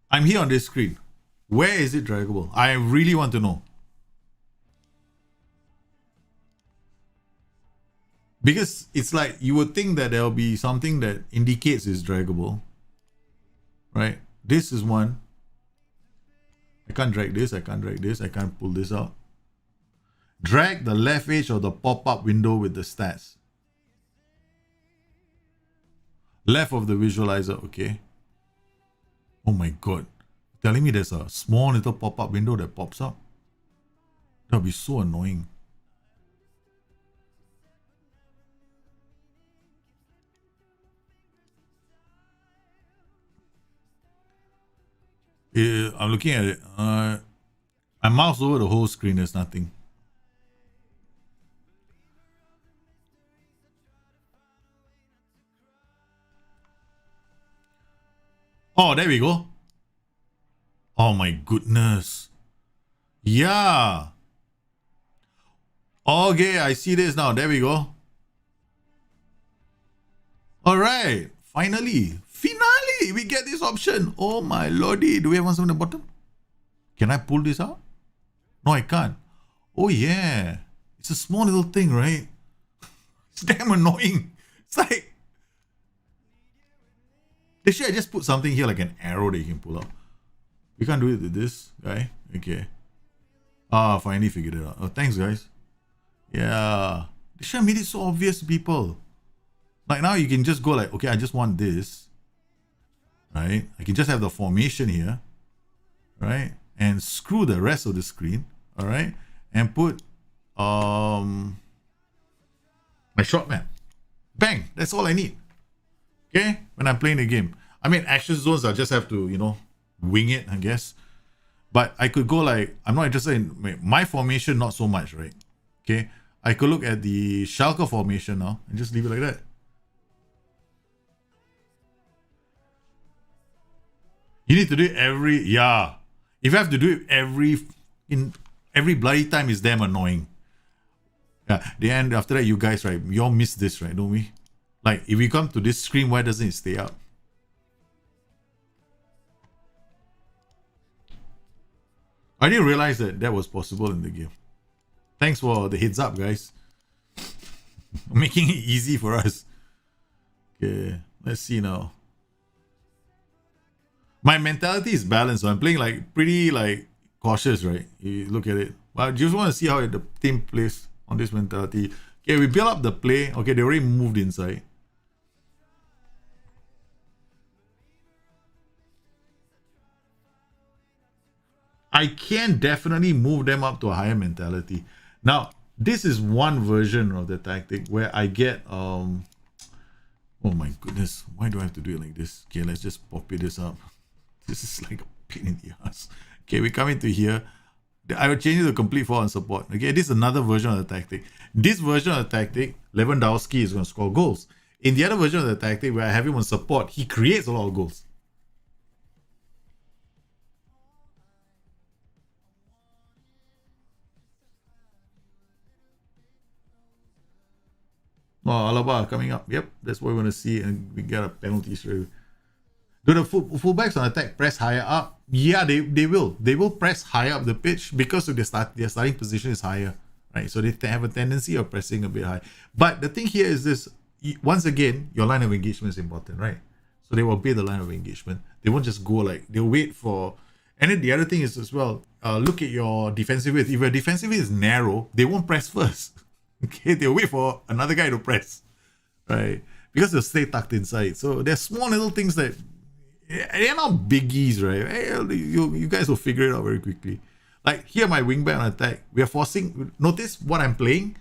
I'm here on this screen. Where is it draggable? I really want to know. Because it's like you would think that there'll be something that indicates it's draggable. Right? This is one. I can't drag this. I can't drag this. I can't pull this out. Drag the left edge of the pop-up window with the stats. Left of the visualizer. Okay. Oh my god. Telling me there's a small little pop-up window that pops up. That'll be so annoying. I'm looking at it. I mouse over the whole screen. There's nothing. Oh, there we go. Oh my goodness. Yeah. Okay, I see this now. There we go. All right. Finally, we get this option. Oh my lordy. Do we have one on the bottom? Can I pull this out? No, I can't. Oh yeah. It's a small little thing, right? It's damn annoying. It's like, actually, I just put something here like an arrow that you can pull out. We can't do it with this guy. Okay. Finally figured it out. Oh, thanks, guys. Yeah. They should have made it so obvious to people. Like now you can just go like, okay, I just want this. Right? I can just have the formation here. Right? And screw the rest of the screen. Alright? And put my short map. Bang! That's all I need. Okay? When I'm playing the game. I mean, action zones, I just have to, you know, wing it, I guess. But I could go like, I'm not interested in my formation, not so much, right? Okay? I could look at the Schalke formation now and just leave it like that. You need to do it every, yeah. If you have to do it every every bloody time is damn annoying. Yeah, the end after that, you guys, right? You all miss this, right? Don't we? Like, if we come to this screen, why doesn't it stay up? I didn't realize that that was possible in the game. Thanks for the heads up, guys. Making it easy for us. Okay, let's see now. My mentality is balanced. So I'm playing like pretty like cautious, right? You look at it. But I just want to see how the team plays on this mentality. Okay, we build up the play. Okay, they already moved inside. I can definitely move them up to a higher mentality. Now, this is one version of the tactic where I get oh my goodness, why do I have to do it like this? Okay, let's just copy this up. This is like a pain in the ass. Okay, we come into here. I will change it to complete for on support. Okay, this is another version of the tactic. This version of the tactic, Lewandowski is going to score goals. In the other version of the tactic where I have him on support, he creates a lot of goals. Oh, Alaba coming up. Yep, that's what we want to see, and we get a penalty straight. Do the fullbacks on attack press higher up? Yeah, they will. They will press higher up the pitch because of their starting position is higher, right? So they have a tendency of pressing a bit high. But the thing here is this: once again, your line of engagement is important, right? So they will obey the line of engagement. They won't just go like they'll wait for. And then the other thing is as well, look at your defensive width. If your defensive width is narrow, they won't press first. Okay, they'll wait for another guy to press, right? Because they'll stay tucked inside. So there's small little things that they're not biggies, right? You guys will figure it out very quickly. Like here, my wingback on attack, we are forcing. Notice what I'm playing.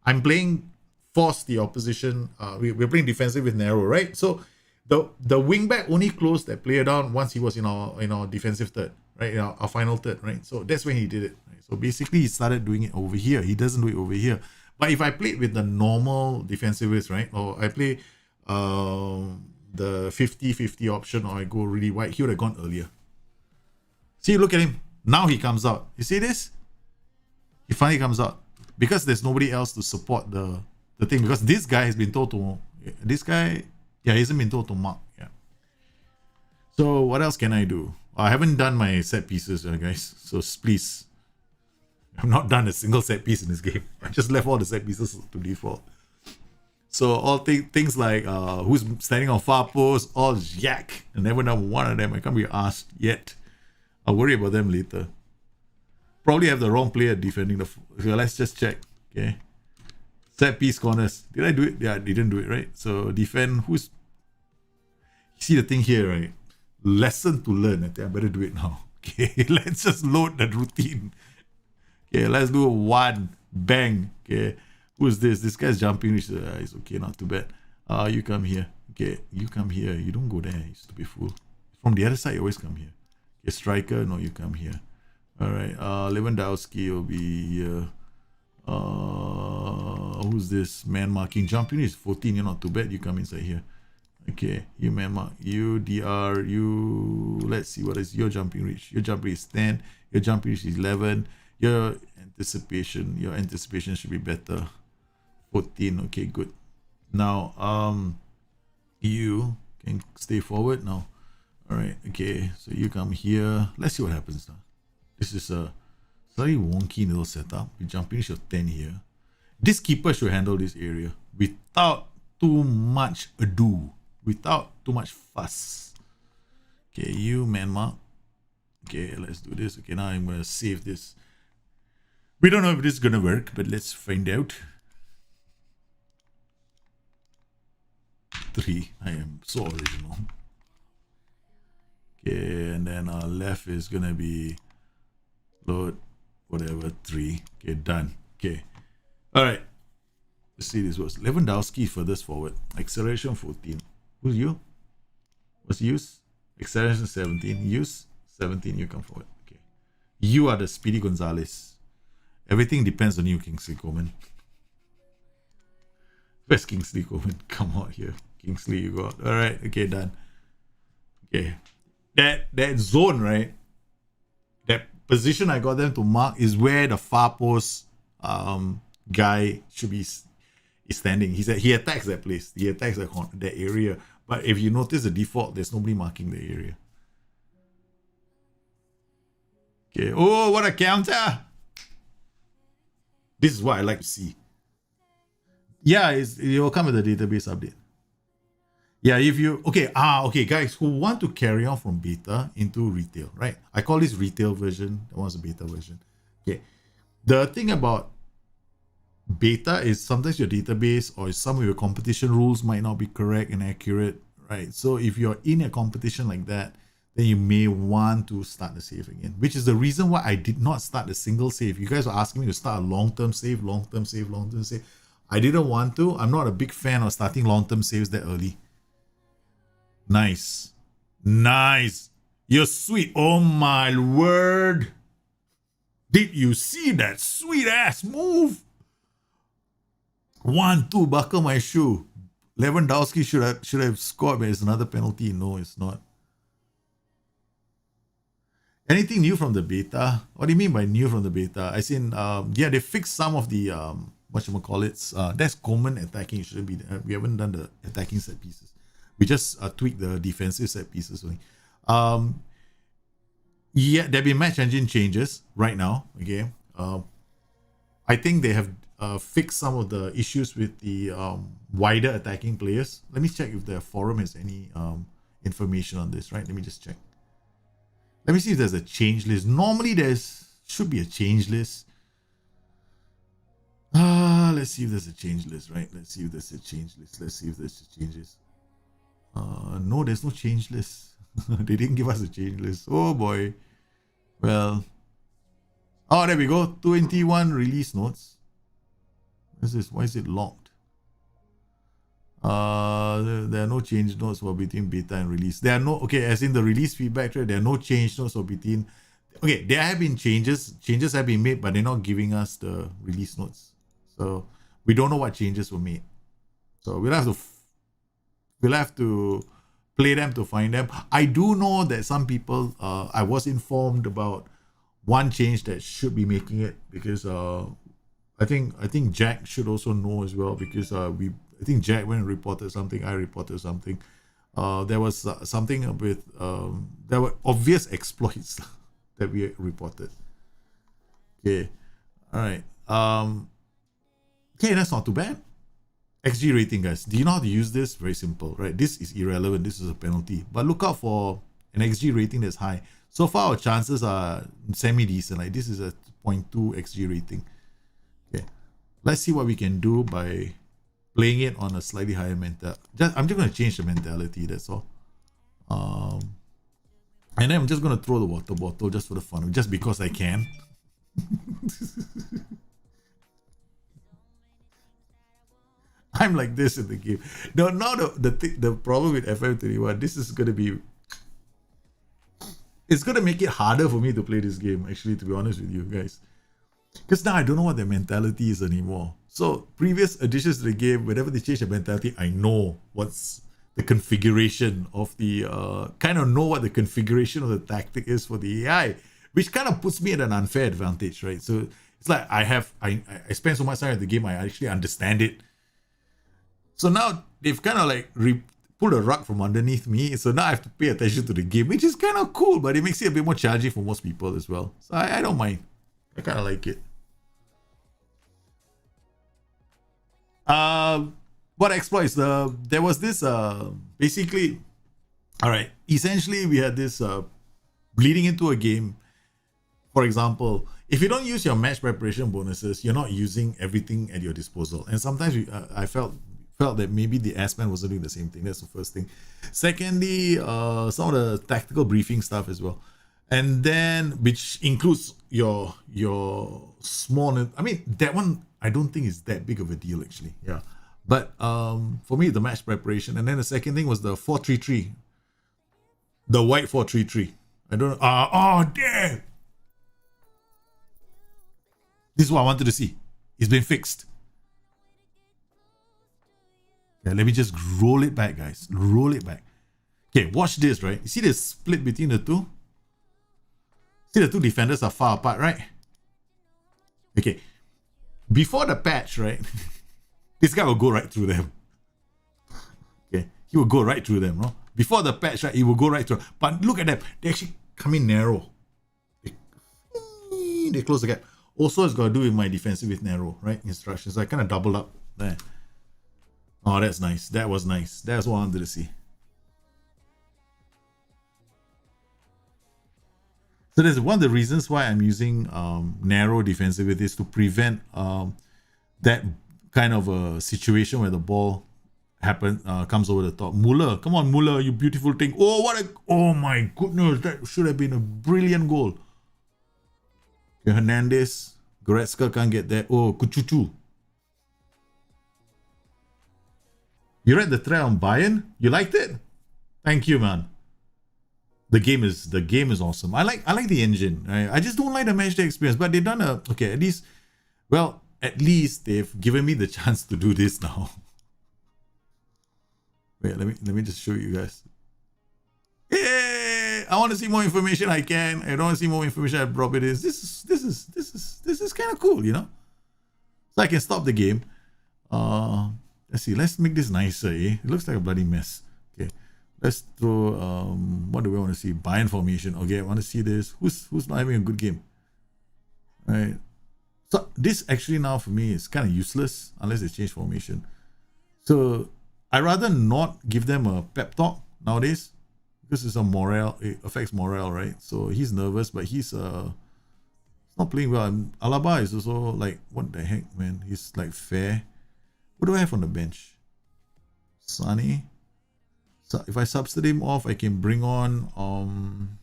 I'm playing force the opposition. We're playing defensive with narrow, right? So the wingback only closed that player down once he was in our defensive third, right? In our final third, right? So that's when he did it. Right? So basically, he started doing it over here. He doesn't do it over here. But if I played with the normal defensive width, right? Or I play the 50-50 option, or I go really wide, he would have gone earlier. See, look at him. Now he comes out. You see this? He finally comes out. Because there's nobody else to support the thing. Because this guy has been told to... This guy... Yeah, he hasn't been told to mark. Yeah. So what else can I do? I haven't done my set pieces, guys. So please... I've not done a single set piece in this game. I just left all the set pieces to default. So all things like who's standing on far post, all yak. I never done one of them. I can't be asked yet. I'll worry about them later. Probably have the wrong player defending the... So let's just check. Okay. Set piece corners. Did I do it? Yeah, I didn't do it, right? So defend who's... You see the thing here, right? Lesson to learn. I think I better do it now. Okay, let's just load that routine. Okay, let's do one. Bang. Okay. Who's this? This guy's jumping. Which is okay, not too bad. You come here. Okay, you come here. You don't go there, you stupid fool. From the other side, you always come here. Okay, striker, no, you come here. Alright, Lewandowski will be here. Who's this? Man marking. Jumping is 14, you're not too bad. You come inside here. Okay, you man mark. You DR, you... Let's see, what is your jumping reach? Your jumping reach is 10. Your jumping reach is 11. Your anticipation should be better. 14. Okay, good. Now you can stay forward now. All right, okay, so you come here. Let's see what happens now. This is a slightly wonky little setup. We jump in your 10 here. This keeper should handle this area without too much ado, without too much fuss. Okay, you man mark. Okay, let's do this. Okay, now I'm gonna save this. We don't know if this is gonna work, but let's find out. 3. I am so original. Okay, and then our left is gonna be load whatever 3. Okay, done. Okay, all right. Let's see this was Lewandowski furthest forward. Acceleration 14. Who's you? What's use? Acceleration 17. Use 17. You come forward. Okay, you are the Speedy Gonzalez. Everything depends on you, Kingsley Coleman. Where's Kingsley Coleman? Come out here. Kingsley, you go out. Alright, okay, done. Okay. That zone, right? That position I got them to mark is where the far post guy should be is standing. He attacks that place. He attacks that area. But if you notice the default, there's nobody marking the area. Okay. Oh, what a counter! This is what I like to see. Yeah, it will come with a database update. Yeah, if you okay, guys who want to carry on from beta into retail, right? I call this retail version. That one's a beta version. Okay. The thing about beta is sometimes your database or some of your competition rules might not be correct and accurate, right? So if you're in a competition like that, then you may want to start the save again, which is the reason why I did not start a single save. You guys were asking me to start a long-term save. I didn't want to. I'm not a big fan of starting long-term saves that early. Nice. You're sweet. Oh my word. Did you see that sweet ass move? 1-2, buckle my shoe. Lewandowski should have scored, but it's another penalty. No, it's not. Anything new from the beta? What do you mean by new from the beta? I seen yeah, they fixed some of the whatchamacallits. That's common attacking. It shouldn't be there. We haven't done the attacking set pieces. We just tweaked the defensive set pieces only. Yeah, there'll be match engine changes right now. Okay. I think they have fixed some of the issues with the wider attacking players. Let me check if the forum has any information on this, right? Let me just check. Let me see if there's a change list. Normally should be a change list. Let's see if there's a change list, right? Let's see if there's a change changes. No, there's no change list. They didn't give us a change list. Oh boy. Well. Oh, there we go. 21 release notes. What is this? Why is it locked? There are no change notes for between beta and release. There are no, okay, as in the release feedback, right? There are no change notes for between. Okay, there have been changes. Changes have been made, but they're not giving us the release notes. So we don't know what changes were made. So we'll have to play them to find them. I do know that some people, I was informed about one change that should be making it, because I think Jack should also know as well, because I think Jack went and reported something. I reported something. There was something with there were obvious exploits that we reported. Okay, all right. Okay, that's not too bad. XG rating, guys. Do you know how to use this? Very simple, right? This is irrelevant. This is a penalty. But look out for an XG rating that's high. So far, our chances are semi-decent. Like this is a 0.2 XG rating. Okay, let's see what we can do by playing it on a slightly higher mentality. I'm just going to change the mentality, that's all. And then I'm just going to throw the water bottle just for the fun, just because I can. I'm like this in the game. No, the problem with FM21, this is going to be... It's going to make it harder for me to play this game, actually, to be honest with you guys. Because now I don't know what their mentality is anymore. So previous additions to the game, whenever they change the mentality, I know what's the configuration of the kind of know what the configuration of the tactic is for the AI, which kind of puts me at an unfair advantage, right? So it's like I spend so much time at the game, I actually understand it. So now they've kind of like pulled a rug from underneath me. So now I have to pay attention to the game, which is kind of cool, but it makes it a bit more challenging for most people as well. So I don't mind. I kind of like it. What exploits? There was this basically, all right, essentially we had this bleeding into a game. For example, if you don't use your match preparation bonuses, you're not using everything at your disposal. And sometimes I felt that maybe the S-Man wasn't doing the same thing. That's the first thing. Secondly, some of the tactical briefing stuff as well. And then, which includes your small, I mean, that one, I don't think is that big of a deal, actually. Yeah. But for me, the match preparation. And then the second thing was the 4-3-3. The white 4-3-3. I don't know. Oh, damn! This is what I wanted to see. It's been fixed. Yeah, let me just roll it back, guys. Roll it back. Okay, watch this, right? You see the split between the two? See, the two defenders are far apart, right? Okay. Before the patch, right? This guy will go right through them. Okay. He will go right through them, no? Before the patch, right? He will go right through. But look at them. They actually come in narrow. They close the gap. Also, it's got to do with my defensive with narrow, right? Instructions. So I kind of doubled up there. Oh, that's nice. That was nice. That's what I wanted to see. So that's one of the reasons why I'm using narrow defensivity is to prevent that kind of a situation where the ball comes over the top. Muller, come on, Muller, you beautiful thing. Oh my goodness, that should have been a brilliant goal. Okay, Hernandez, Goretzka can't get that. Oh, Kuchuchu. You read the thread on Bayern? You liked it? Thank you, man. The game is awesome. I like the engine. Right? I just don't like the matchday experience. But they've done at least they've given me the chance to do this now. Wait, let me just show you guys. Hey, I want to see more information. I can. I don't want to see more information. I drop it is. This is kind of cool, you know. So I can stop the game. Let's see. Let's make this nicer. It looks like a bloody mess. Okay. Let's throw, what do we want to see? Bayern formation. Okay, I want to see this. Who's not having a good game? Right. So this actually now for me is kind of useless unless they change formation. So I rather not give them a pep talk nowadays because it's it affects morale, right? So he's nervous, but he's not playing well. And Alaba is also like, what the heck, man? He's like fair. What do I have on the bench? Sunny. So if I substitute him off, I can bring on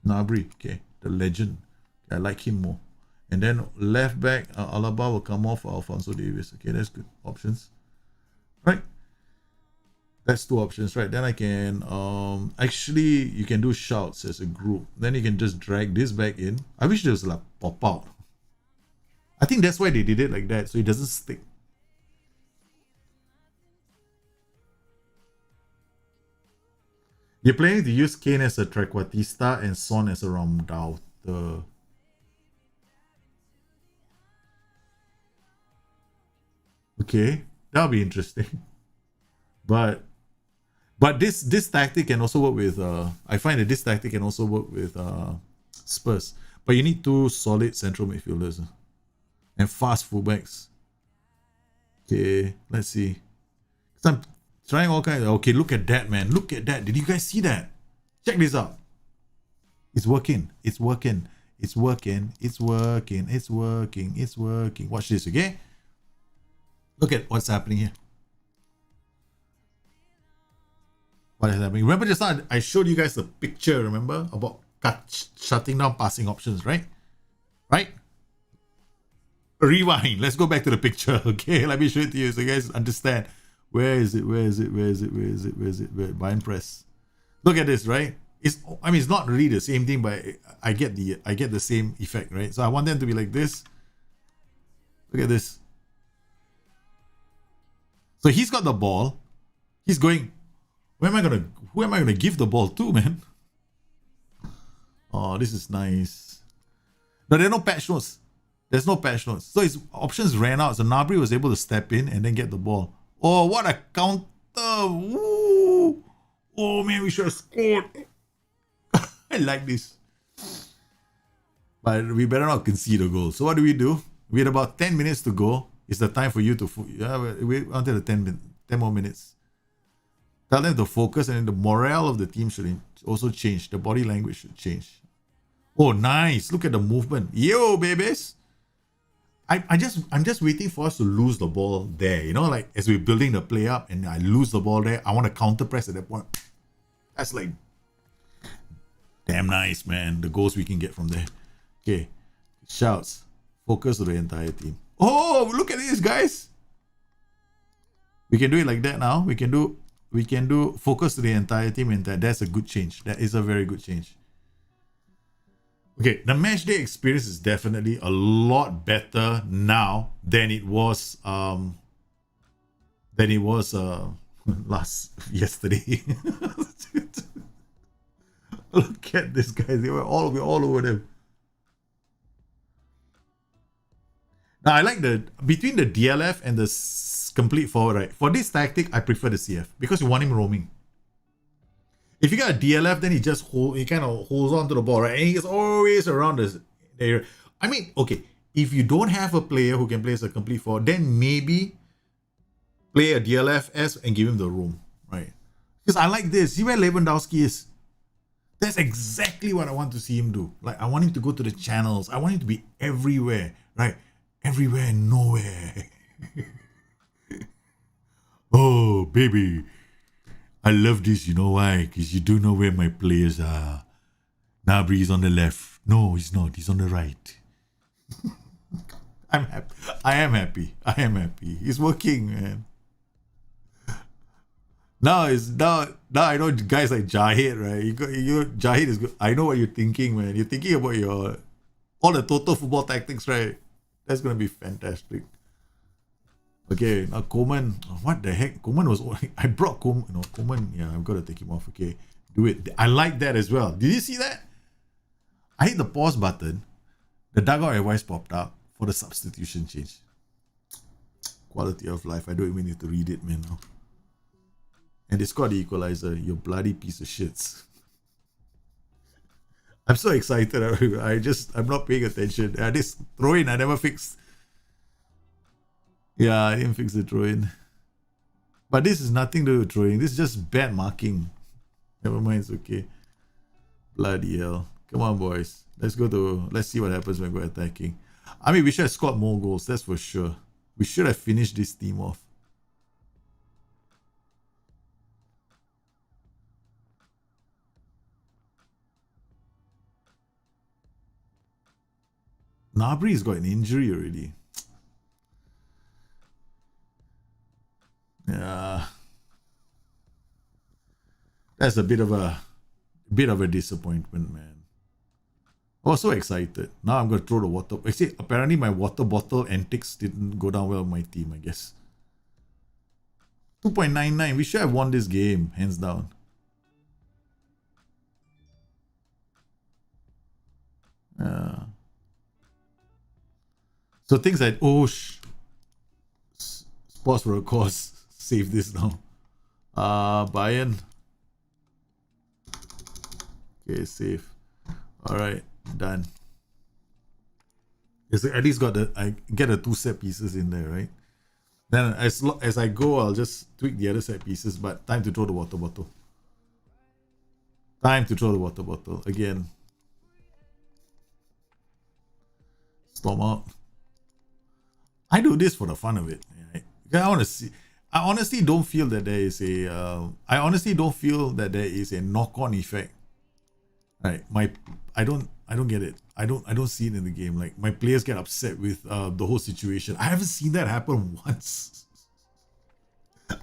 Nabri, okay, the legend. I like him more. And then left back, Alaba will come off for Alphonso Davies. Okay, that's good options. Right? That's two options, right? Then I can actually you can do shouts as a group. Then you can just drag this back in. I wish there was like pop out. I think that's why they did it like that, so it doesn't stick. You're planning to use Kane as a trequartista and Son as a Raumdauter. Okay, that'll be interesting. But this tactic can also work with I find that this tactic can also work with Spurs. But you need two solid central midfielders and fast fullbacks. Okay, let's see. I'm trying all kinds of, okay, look at that, man. Look at that. Did you guys see that? Check this out. It's working. It's working. It's working. It's working. It's working. It's working. Watch this, okay? Look at what's happening here. What is happening? Remember just now I showed you guys the picture, remember? About shutting down passing options, right? Right? Rewind. Let's go back to the picture, okay? Let me show it to you so you guys understand. Where is it? Where is it? Where is it? Where is it? Where is it? Bayern press. Look at this, right? It's not really the same thing, but I get the same effect, right? So I want them to be like this. Look at this. So he's got the ball. He's going. Who am I gonna give the ball to, man? Oh, this is nice. No, there are no patch notes. There's no patch notes. So his options ran out. So Nabri was able to step in and then get the ball. Oh, what a counter. Woo. Oh, man, we should have scored. I like this. But we better not concede a goal. So what do? We had about 10 minutes to go. It's the time for you to... wait until the 10 more minutes. Tell them to focus, and then the morale of the team should also change. The body language should change. Oh, nice. Look at the movement. Yo, babies. I'm just waiting for us to lose the ball there. You know, like as we're building the play up and I lose the ball there, I want to counter press at that point. That's like damn nice, man. The goals we can get from there. Okay. Shouts. Focus to the entire team. Oh, look at this, guys. We can do it like that now. We can do focus to the entire team, and that's a good change. That is a very good change. Okay, the match day experience is definitely a lot better now than it was yesterday. Look at this guy. We're all over them. Now I like the between the DLF and the complete forward, right? For this tactic, I prefer the CF because you want him roaming. If you got a DLF, then he kind of holds on to the ball, right? And he's always around the area. I mean, okay, if you don't have a player who can play as a complete forward, then maybe play a DLFS and give him the room, right? Because I like this. See where Lewandowski is? That's exactly what I want to see him do. Like, I want him to go to the channels. I want him to be everywhere, right? Everywhere and nowhere. Oh, baby. I love this. You know why? Because you do know where my players are. Nabri is on the left. No, he's not. He's on the right. I'm happy. I am happy. I am happy. It's working, man. Now I know guys like Jahid, right? Jahid is good. I know what you're thinking, man. You're thinking about all the total football tactics, right? That's gonna be fantastic. Okay, now Coleman. What the heck? Coleman was. I brought Coleman. No, Coleman. Yeah, I've got to take him off. Okay, do it. I like that as well. Did you see that? I hit the pause button. The dugout advice popped up for the substitution change. Quality of life. I don't even need to read it, man. Now. And they scored the equalizer. You bloody piece of shits. I'm so excited. I'm not paying attention. This throw in, I never fixed. Yeah, I didn't fix the throw in. But this is nothing to do with throwing. This is just bad marking. Never mind, it's okay. Bloody hell. Come on, boys. Let's see what happens when we're attacking. I mean, we should have scored more goals, that's for sure. We should have finished this team off. Nabri's got an injury already. Yeah. That's a bit of a disappointment, man. I was so excited. Now I'm going to throw the water. Actually, apparently my water bottle antics didn't go down well with my team, I guess. 2.99. We should have won this game, hands down. So things like, sports for a cause. Save this now. Bayern. Okay, save. Alright, done. It's at least I get the 2 set pieces in there, right? Then as I go, I'll just tweak the other set pieces, but time to throw the water bottle. Time to throw the water bottle again. Storm out. I do this for the fun of it. Right? I want to see. I honestly don't feel that there is a knock-on effect. Right? I don't get it. I don't see it in the game. Like my players get upset with the whole situation. I haven't seen that happen once.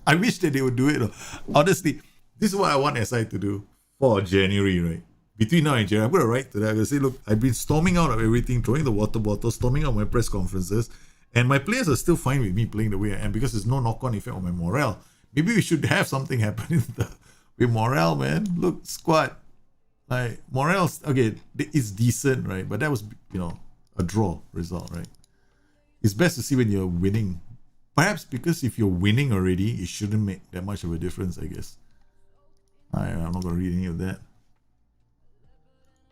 I wish that they would do it. Honestly, this is what I want SI to do for January, right? Between now and January, I'm gonna write to them. I'm gonna say, look, I've been storming out of everything, throwing the water bottle, storming out my press conferences. And my players are still fine with me playing the way I am because there's no knock-on effect on my morale. Maybe we should have something happen with morale, man. Look, squad. Like, morale's, okay, it's decent, right? But that was, a draw result, right? It's best to see when you're winning. Perhaps because if you're winning already, it shouldn't make that much of a difference, I guess. I'm not going to read any of that.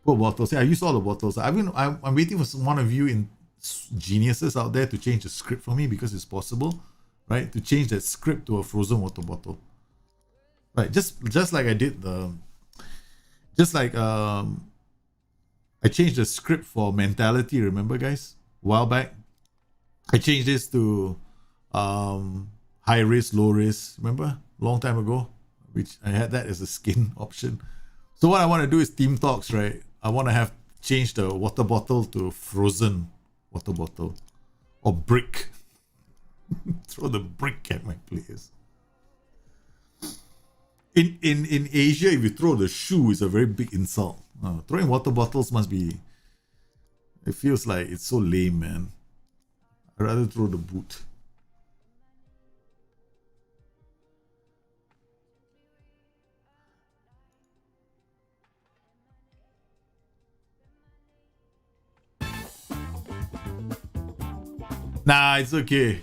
Poor bottles. Yeah, I used all the bottles. I'm waiting for one of you geniuses out there to change the script for me because it's possible, right? To change that script to a frozen water bottle, right? Just like I did I changed the script for mentality. Remember, guys, a while back, I changed this to high risk, low risk. Remember, long time ago, which I had that as a skin option. So what I want to do is team talks, right? I want to have changed the water bottle to frozen water bottle or brick. Throw the brick at my players. In Asia, if you throw the shoe, it's a very big insult. Throwing water bottles must be. It feels like it's so lame, man. I'd rather throw the boot. Nah, it's okay.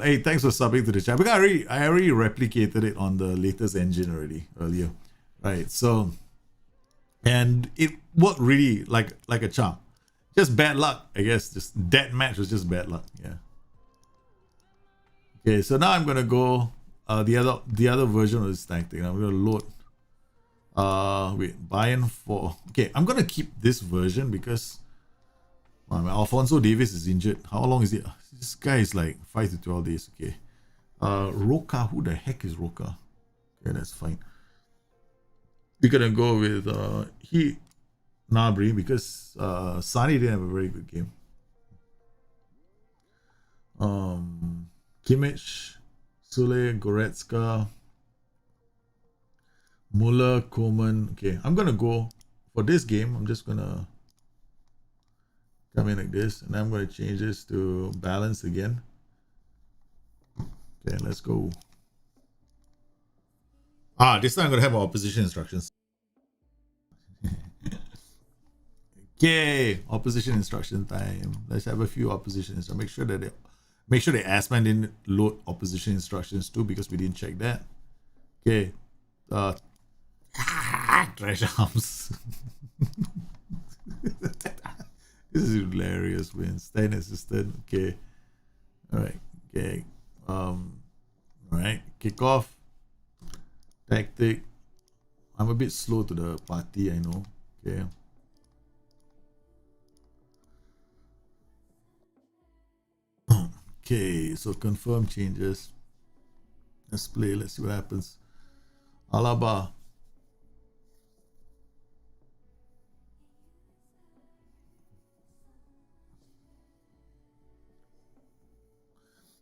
Hey, thanks for subbing to the chat. Because I already replicated it on the latest engine earlier, right? So, and it worked really like a charm. Just bad luck, I guess. Just that match was just bad luck. Yeah. Okay, so now I'm gonna go the other version of this tactic. I'm gonna load wait, Bayern for okay, I'm gonna keep this version because Alfonso Davis is injured. How long is it? This guy is like 5 to 12 days. Okay. Roca, who the heck is Roca? Okay, that's fine. We're gonna go with Nabri because Sani didn't have a very good game. Kimmich, Sule, Goretzka, Muller, Koeman. Okay, I'm gonna go for this game. I'm just gonna come in like this, and I'm gonna change this to balance again. Okay, let's go. This time I'm gonna have my opposition instructions. Okay, opposition instruction time. Let's have a few opposition instructions. Make sure the Assman didn't load opposition instructions too because we didn't check that. Okay. Trash arms. This is hilarious, man. Stand assistant. Okay. Alright. Okay. Alright. Kickoff. Tactic. I'm a bit slow to the party, I know. Okay. Okay, so confirm changes. Let's play. Let's see what happens. Alaba.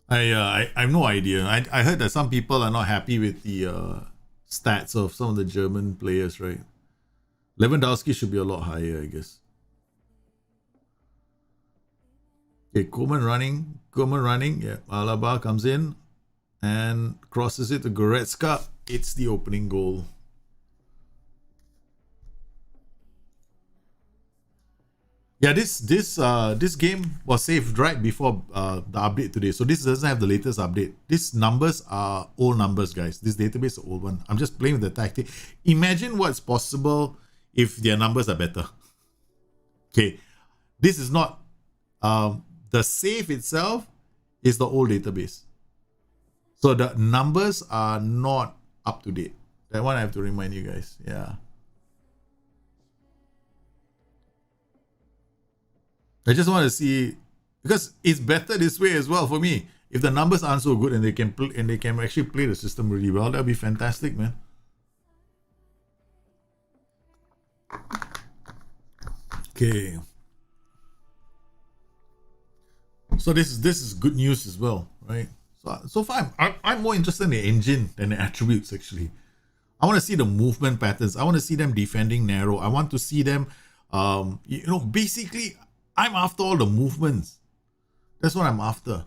I have no idea. I heard that some people are not happy with the stats of some of the German players, right? Lewandowski should be a lot higher, I guess. Okay, Koeman running. Yeah, Alaba comes in and crosses it to Goretzka. It's the opening goal. Yeah, this game was saved right before the update today. So this doesn't have the latest update. These numbers are old numbers, guys. This database is an old one. I'm just playing with the tactic. Imagine what's possible if their numbers are better. Okay, this is not the save itself is the old database. So the numbers are not up to date. That one I have to remind you guys. Yeah. I just want to see because it's better this way as well for me. If the numbers aren't so good and they can actually play the system really well, that'd be fantastic, man. Okay. So this is good news as well, right? So far I'm more interested in the engine than the attributes actually. I want to see the movement patterns. I want to see them defending narrow. I want to see them basically I'm after all the movements. That's what I'm after.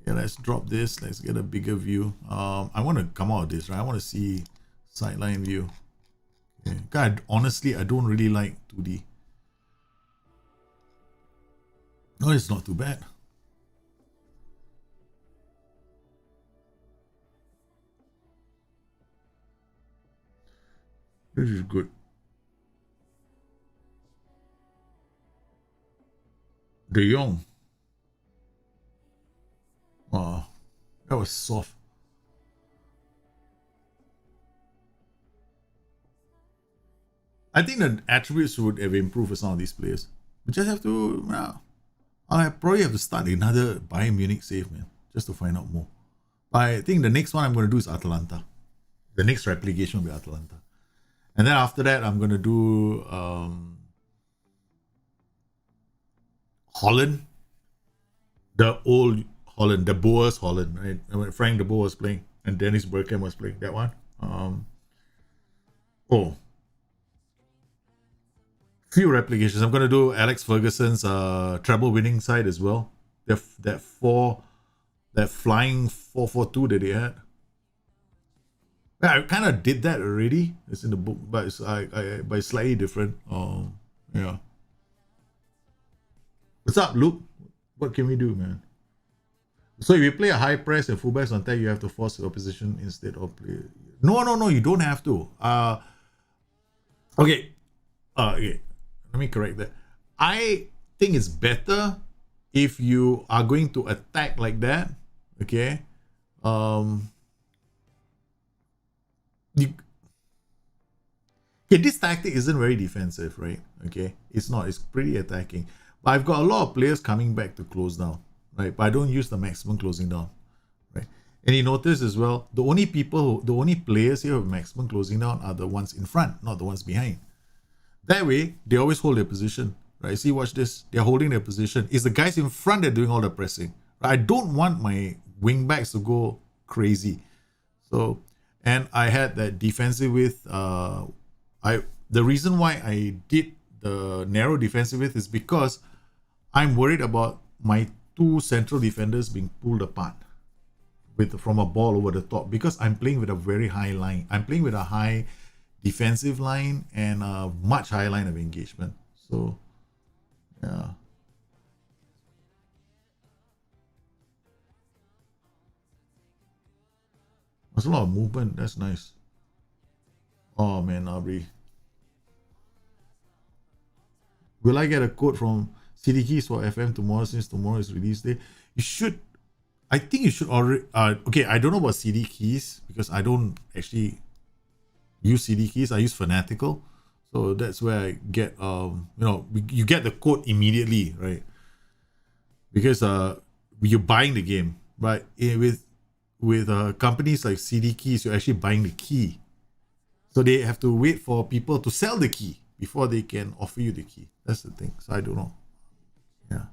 Okay, let's drop this. Let's get a bigger view. I want to come out of this, right? I want to see sideline view. Okay. God, honestly, I don't really like 2D. No, it's not too bad. This is good. De Jong. Oh, that was soft. I think the attributes would have improved for some of these players. We just have to. I'll probably have to start another Bayern Munich save, man, just to find out more. I think the next one I'm going to do is Atalanta. The next replication will be Atalanta. And then after that, I'm going to do Holland. The old Holland, the Boers Holland, right? When Frank de Boer was playing and Dennis Bergkamp was playing. That one. Few replications. I'm going to do Alex Ferguson's treble winning side as well. That flying 4-4-2 that they had. I kind of did that already. It's in the book, but but it's slightly different. Yeah. What's up, Luke? What can we do, man? So if you play a high press and fullbacks on tag, you have to force your opposition instead of play. No, you don't have to. Okay. Okay. Let me correct that. I think it's better if you are going to attack like that. Okay. You, okay, this tactic isn't very defensive, right? Okay, it's not. It's pretty attacking. But I've got a lot of players coming back to close down, right? But I don't use the maximum closing down, right? And you notice as well, the only players here with maximum closing down are the ones in front, not the ones behind. That way, they always hold their position, right? See, watch this. They're holding their position. It's the guys in front that are doing all the pressing. Right? I don't want my wing backs to go crazy. So, and I had that defensive width. The reason why I did the narrow defensive width is because I'm worried about my two central defenders being pulled apart from a ball over the top, because I'm playing with a very high line. I'm playing with a high defensive line and a much higher line of engagement. So, yeah. There's a lot of movement. That's nice. Oh man, Aubrey. Will I get a code from CD Keys for FM tomorrow, since tomorrow is release day? You should. I think you should already. Okay, I don't know about CD Keys because I don't actually use CD Keys. I use Fanatical, so that's where I get. You get the code immediately, right? Because you're buying the game, but with companies like CD Keys, you're actually buying the key, so they have to wait for people to sell the key before they can offer you the key. That's the thing. So I don't know. Yeah,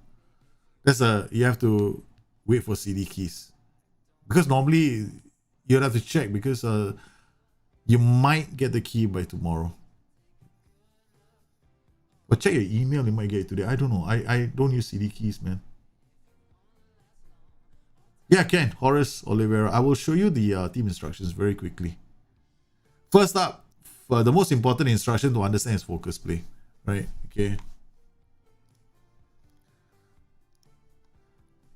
you have to wait for CD Keys, because normally you'd have to check, because you might get the key by tomorrow. But check your email, you might get it today. I don't know. I don't use CD Keys, man. Yeah, Ken, Horace Oliveira. I will show you the team instructions very quickly. First up, the most important instruction to understand is focus play, right? Okay.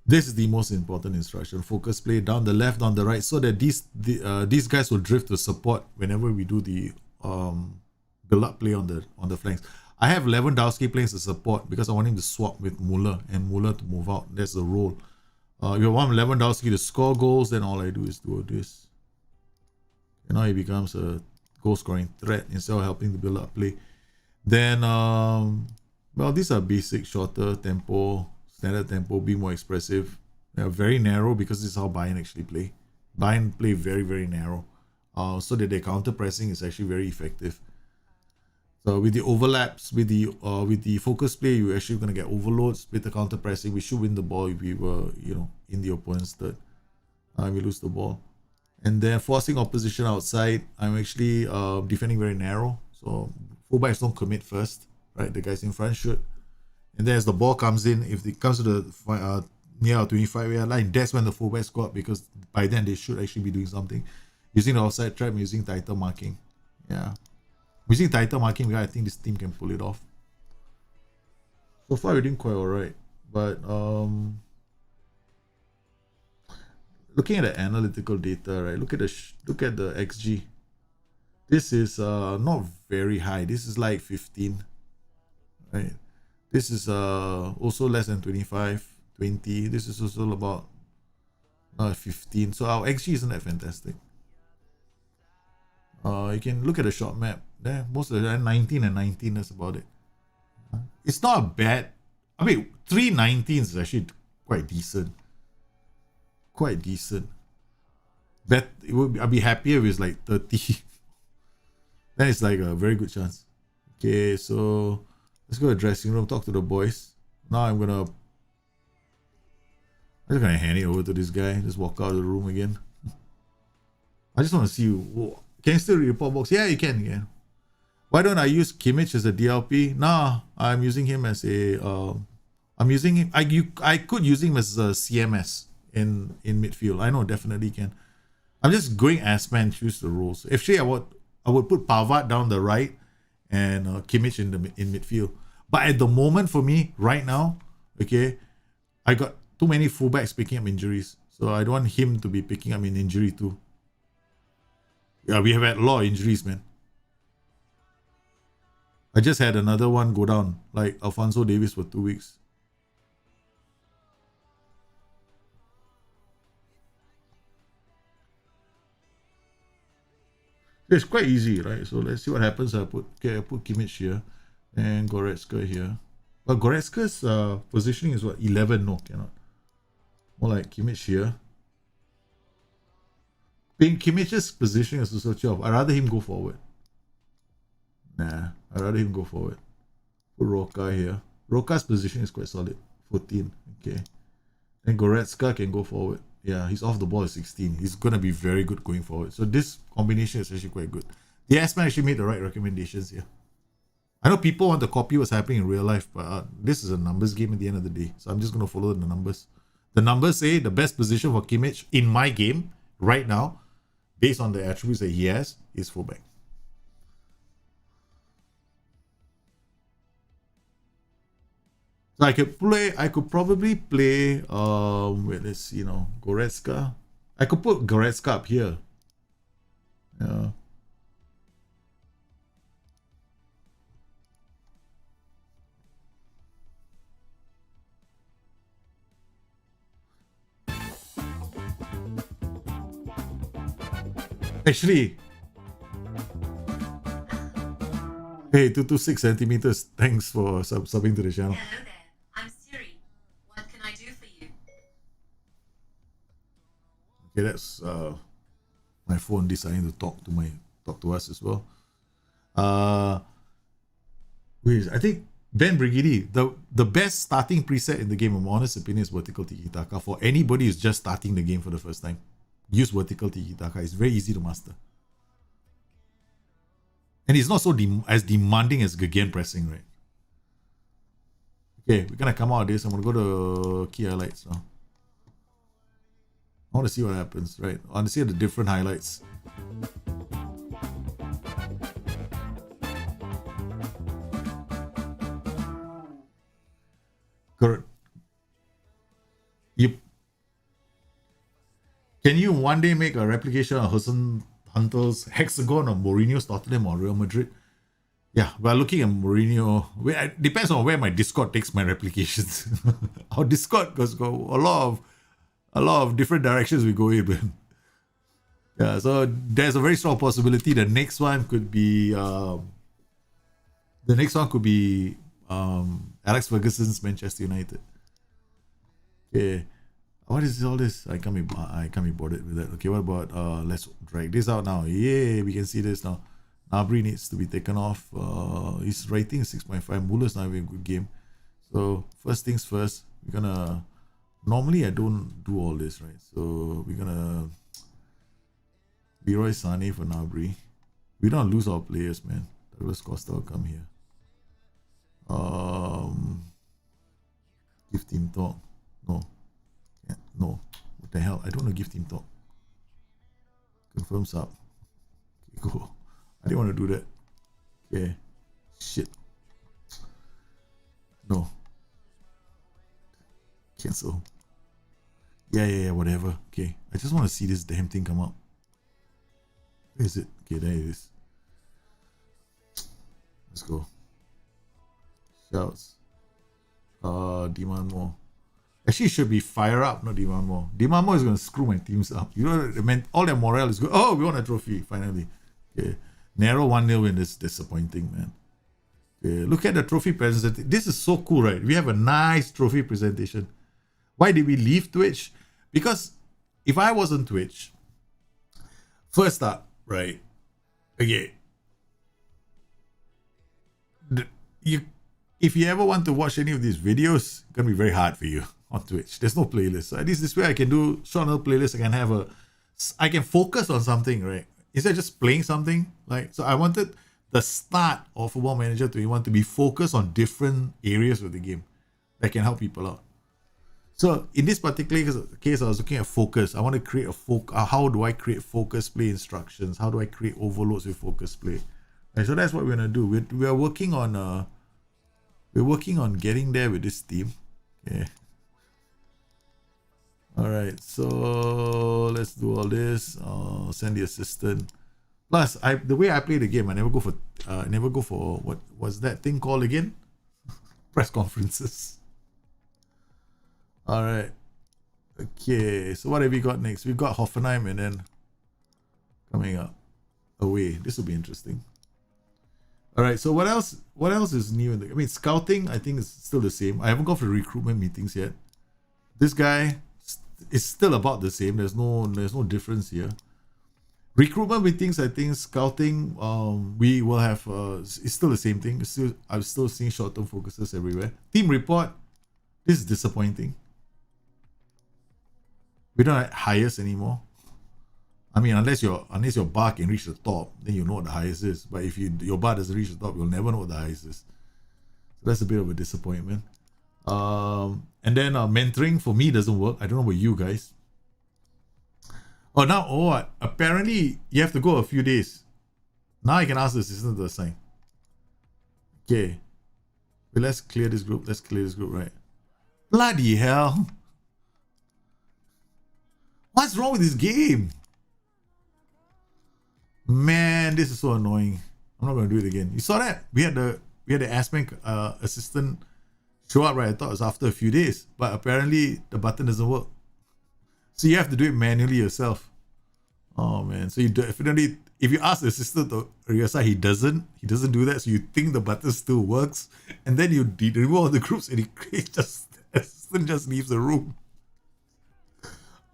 This is the most important instruction: focus play down the left, down the right, so that these guys will drift to support whenever we do the build-up play on the flanks. I have Lewandowski playing as a support because I want him to swap with Muller and Muller to move out. That's the role. If you want Lewandowski to score goals, then all I do is do this. And now he becomes a goal-scoring threat instead of helping to build up play. Then, well, these are basic, shorter tempo, standard tempo, be more expressive. They are very narrow because this is how Bayern actually play. Bayern play very, very narrow, so that their counter pressing is actually very effective. So with the overlaps, with the focus play, you're actually gonna get overloads. With the counter pressing, we should win the ball if we were, in the opponent's third. We lose the ball, and then forcing opposition outside. I'm actually defending very narrow, so fullbacks don't commit first, right? The guys in front should, and then as the ball comes in, if it comes to the near our 25-yard line, that's when the fullbacks go up, because by then they should actually be doing something, using the offside trap, using tighter marking. Yeah. Using tighter marking, I think this team can pull it off. So far, we're doing quite alright. But looking at the analytical data, right? Look at the XG. This is not very high. This is like 15, right? This is also less than 25, 20. This is also about 15. So our XG isn't that fantastic. You can look at the shot map. There, most of the time 19 and 19, that's about it. It's not bad. I mean, 3 19s is actually quite decent. Quite decent. I'd be happier if it's like 30. Then it's like a very good chance. Okay, so let's go to the dressing room, talk to the boys. Now I'm just gonna hand it over to this guy. Just walk out of the room again. I just want to see you. Can you still read report box? Yeah, you can. Yeah. Why don't I use Kimmich as a DLP? Nah, I'm using him as a. I'm using him. I could use him as a CMS in midfield. I know, definitely can. I'm just going as man, choose the roles. Actually, I would put Pavard down the right and Kimmich in midfield. But at the moment for me, right now, okay, I got too many fullbacks picking up injuries. So I don't want him to be picking up an injury too. Yeah, we have had a lot of injuries, man. I just had another one go down, like Alphonso Davies for 2 weeks. It's quite easy, right? So let's see what happens. I put Kimmich here and Goretzka here. But Goretzka's positioning is what? 11? No, cannot. More like Kimmich here. Kimmich's positioning is also 12. I'd rather him go forward. Nah, I'd rather him go forward. Put Roca here. Roca's position is quite solid. 14. Okay. And Goretzka can go forward. Yeah, he's off the ball at 16. He's going to be very good going forward. So this combination is actually quite good. The S-Man actually made the right recommendations here. I know people want to copy what's happening in real life, but this is a numbers game at the end of the day. So I'm just going to follow the numbers. The numbers say the best position for Kimmich in my game right now, based on the attributes that he has, is fullback. So I could probably play, wait, let's see, Goretzka. I could put Goretzka up here. Yeah. Actually, hey, 226 centimeters, thanks for subbing to the channel. Hello there, I'm Siri. What can I do for you? Okay, that's my phone deciding to talk to us as well. Wait, I think Ben Brigidi, the best starting preset in the game, in my honest opinion, is vertical tiki-taka. For anybody who's just starting the game for the first time, use vertical tiki-taka. It's very easy to master. And it's not so as demanding as Gegen pressing, right? Okay, we're going to come out of this. I'm going to go to key highlights now. I want to see what happens, right? I want to see the different highlights. Correct. Can you one day make a replication of Hudson Hunter's hexagon of Mourinho's Tottenham or Real Madrid? Yeah, we're looking at Mourinho. It depends on where my Discord takes my replications. Our Discord goes a lot of different directions we go in. Yeah, so there's a very strong possibility the next one could be Alex Ferguson's Manchester United. Okay. What is all this? I can't be bothered with that. Okay, what about let's drag this out now. Yay, we can see this now. Nabri needs to be taken off. His rating is 6.5. Muller's not having a good game. So first things first, we're gonna normally I don't do all this, right? So we're gonna Leroy Sané for Nabri. We don't lose our players, man. Douglas Costa will come here. Give team talk. No. Yeah, no. What the hell? I don't want to give team talk. Confirm sub. Okay, go. I didn't want to do that. Okay. Shit. No. Cancel. Yeah, whatever. Okay. I just want to see this damn thing come up. Where is it? Okay, there it is. Let's go. Shouts. Demand more. Actually, it should be fire up, not demand more. Demand more is going to screw my teams up. You know, all their morale is good. Oh, we won a trophy, finally. Okay. Narrow 1-0 win is disappointing, man. Okay. Look at the trophy presentation. This is so cool, right? We have a nice trophy presentation. Why did we leave Twitch? Because if I was on Twitch, first up, right? Okay. If you ever want to watch any of these videos, it's going to be very hard for you on Twitch. There's no playlist. So at least this way I can do short little playlist. I can focus on something, right? Instead of just playing something. So I wanted the start of Football Manager 21 to be focused on different areas of the game that can help people out. So in this particular case, I was looking at focus. I want to create a how do I create focus play instructions? How do I create overloads with focus play? Right, so that's what we're gonna do. We are working on getting there with this team. Okay. All right. So let's do all this. Send the assistant. Plus, the way I play the game, I never go for what was that thing called again? Press conferences. All right. Okay. So what have we got next? We've got Hoffenheim and then coming up away. This will be interesting. All right. So what else? What else is new? I mean, scouting. I think is still the same. I haven't gone for recruitment meetings yet. This guy is still about the same. There's no difference here. Recruitment meetings, I think scouting, we will have, it's still the same thing. I'm still seeing short-term focuses everywhere. Team report, this is disappointing. We don't have highest anymore. I mean, unless your bar can reach the top, then you know what the highest is. But if your bar doesn't reach the top, you'll never know what the highest is. So that's a bit of a disappointment. And then mentoring for me doesn't work. I don't know about you guys. Apparently you have to go a few days. Now I can ask the assistant to assign. Okay. Well, let's clear this group. Right? Bloody hell. What's wrong with this game? Man, this is so annoying. I'm not gonna do it again. You saw that? We had the Aspen assistant show up, right? I thought it was after a few days, but apparently the button doesn't work. So you have to do it manually yourself. Oh man! So you definitely, if you ask the assistant to reassign, he doesn't do that. So you think the button still works, and then you remove all the groups, and the assistant just leaves the room.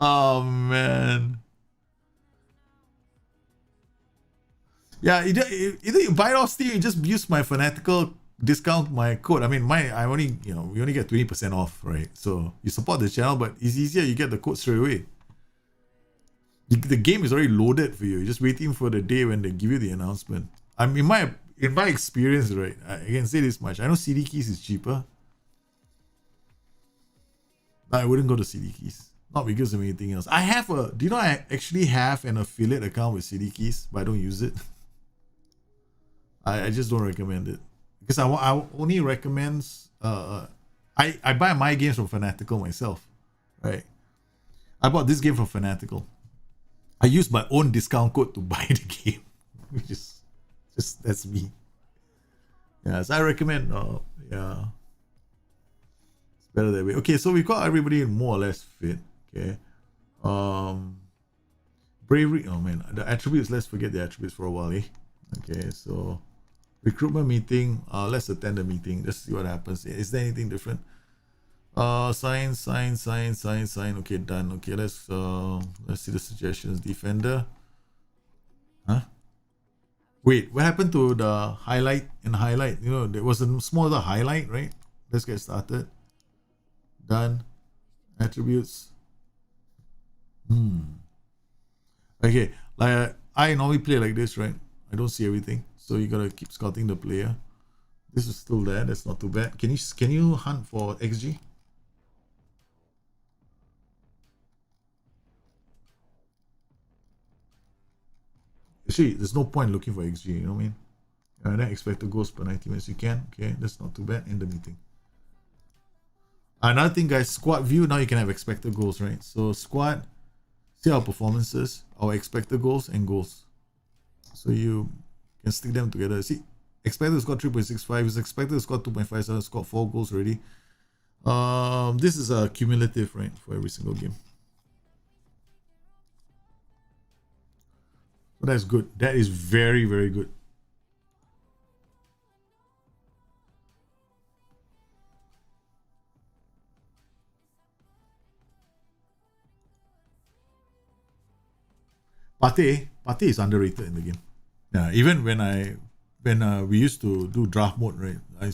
Oh man! Yeah, either you buy it off Steam, you just use my Fanatical discount my code. I mean, we only get 20% off, right? So you support the channel, but it's easier. You get the code straight away. The game is already loaded for you. You're just waiting for the day when they give you the announcement. I mean, in my experience, right, I can say this much. I know CD keys is cheaper, but I wouldn't go to CD keys. Not because of anything else. Do you know I actually have an affiliate account with CD keys, but I don't use it. I just don't recommend it. Because I only recommend, I buy my games from Fanatical myself, right? I bought this game from Fanatical. I use my own discount code to buy the game, which is just, that's me. Yeah, so I recommend, yeah, it's better that way. Okay, so we've got everybody more or less fit. Okay, bravery. Oh man, the attributes. Let's forget the attributes for a while, eh? Okay, so recruitment meeting. Let's attend the meeting. Let's see what happens. Is there anything different? Sign. Okay, done. Okay, let's see the suggestions. Defender. Huh? Wait, what happened to the highlight and highlight? You know, there was a smaller highlight, right? Let's get started. Done. Attributes. Okay, like I normally play like this, right? I don't see everything, so you gotta keep scouting the player. This is still there. That's not too bad. Can you hunt for XG? Actually, there's no point looking for XG. You know what I mean? Then expected goals per 90 minutes. You can. Okay, that's not too bad. In the meeting. Another thing, guys. Squad view. Now you can have expected goals, right? So squad. See our performances, our expected goals and goals. So you can stick them together. See, expected to score 3.65. Is expected to score 2.57. Scored 4 goals already. This is a cumulative, right, for every single game. So that's good. That is very, very good. Partey is underrated in the game. Yeah, even when we used to do draft mode, right? I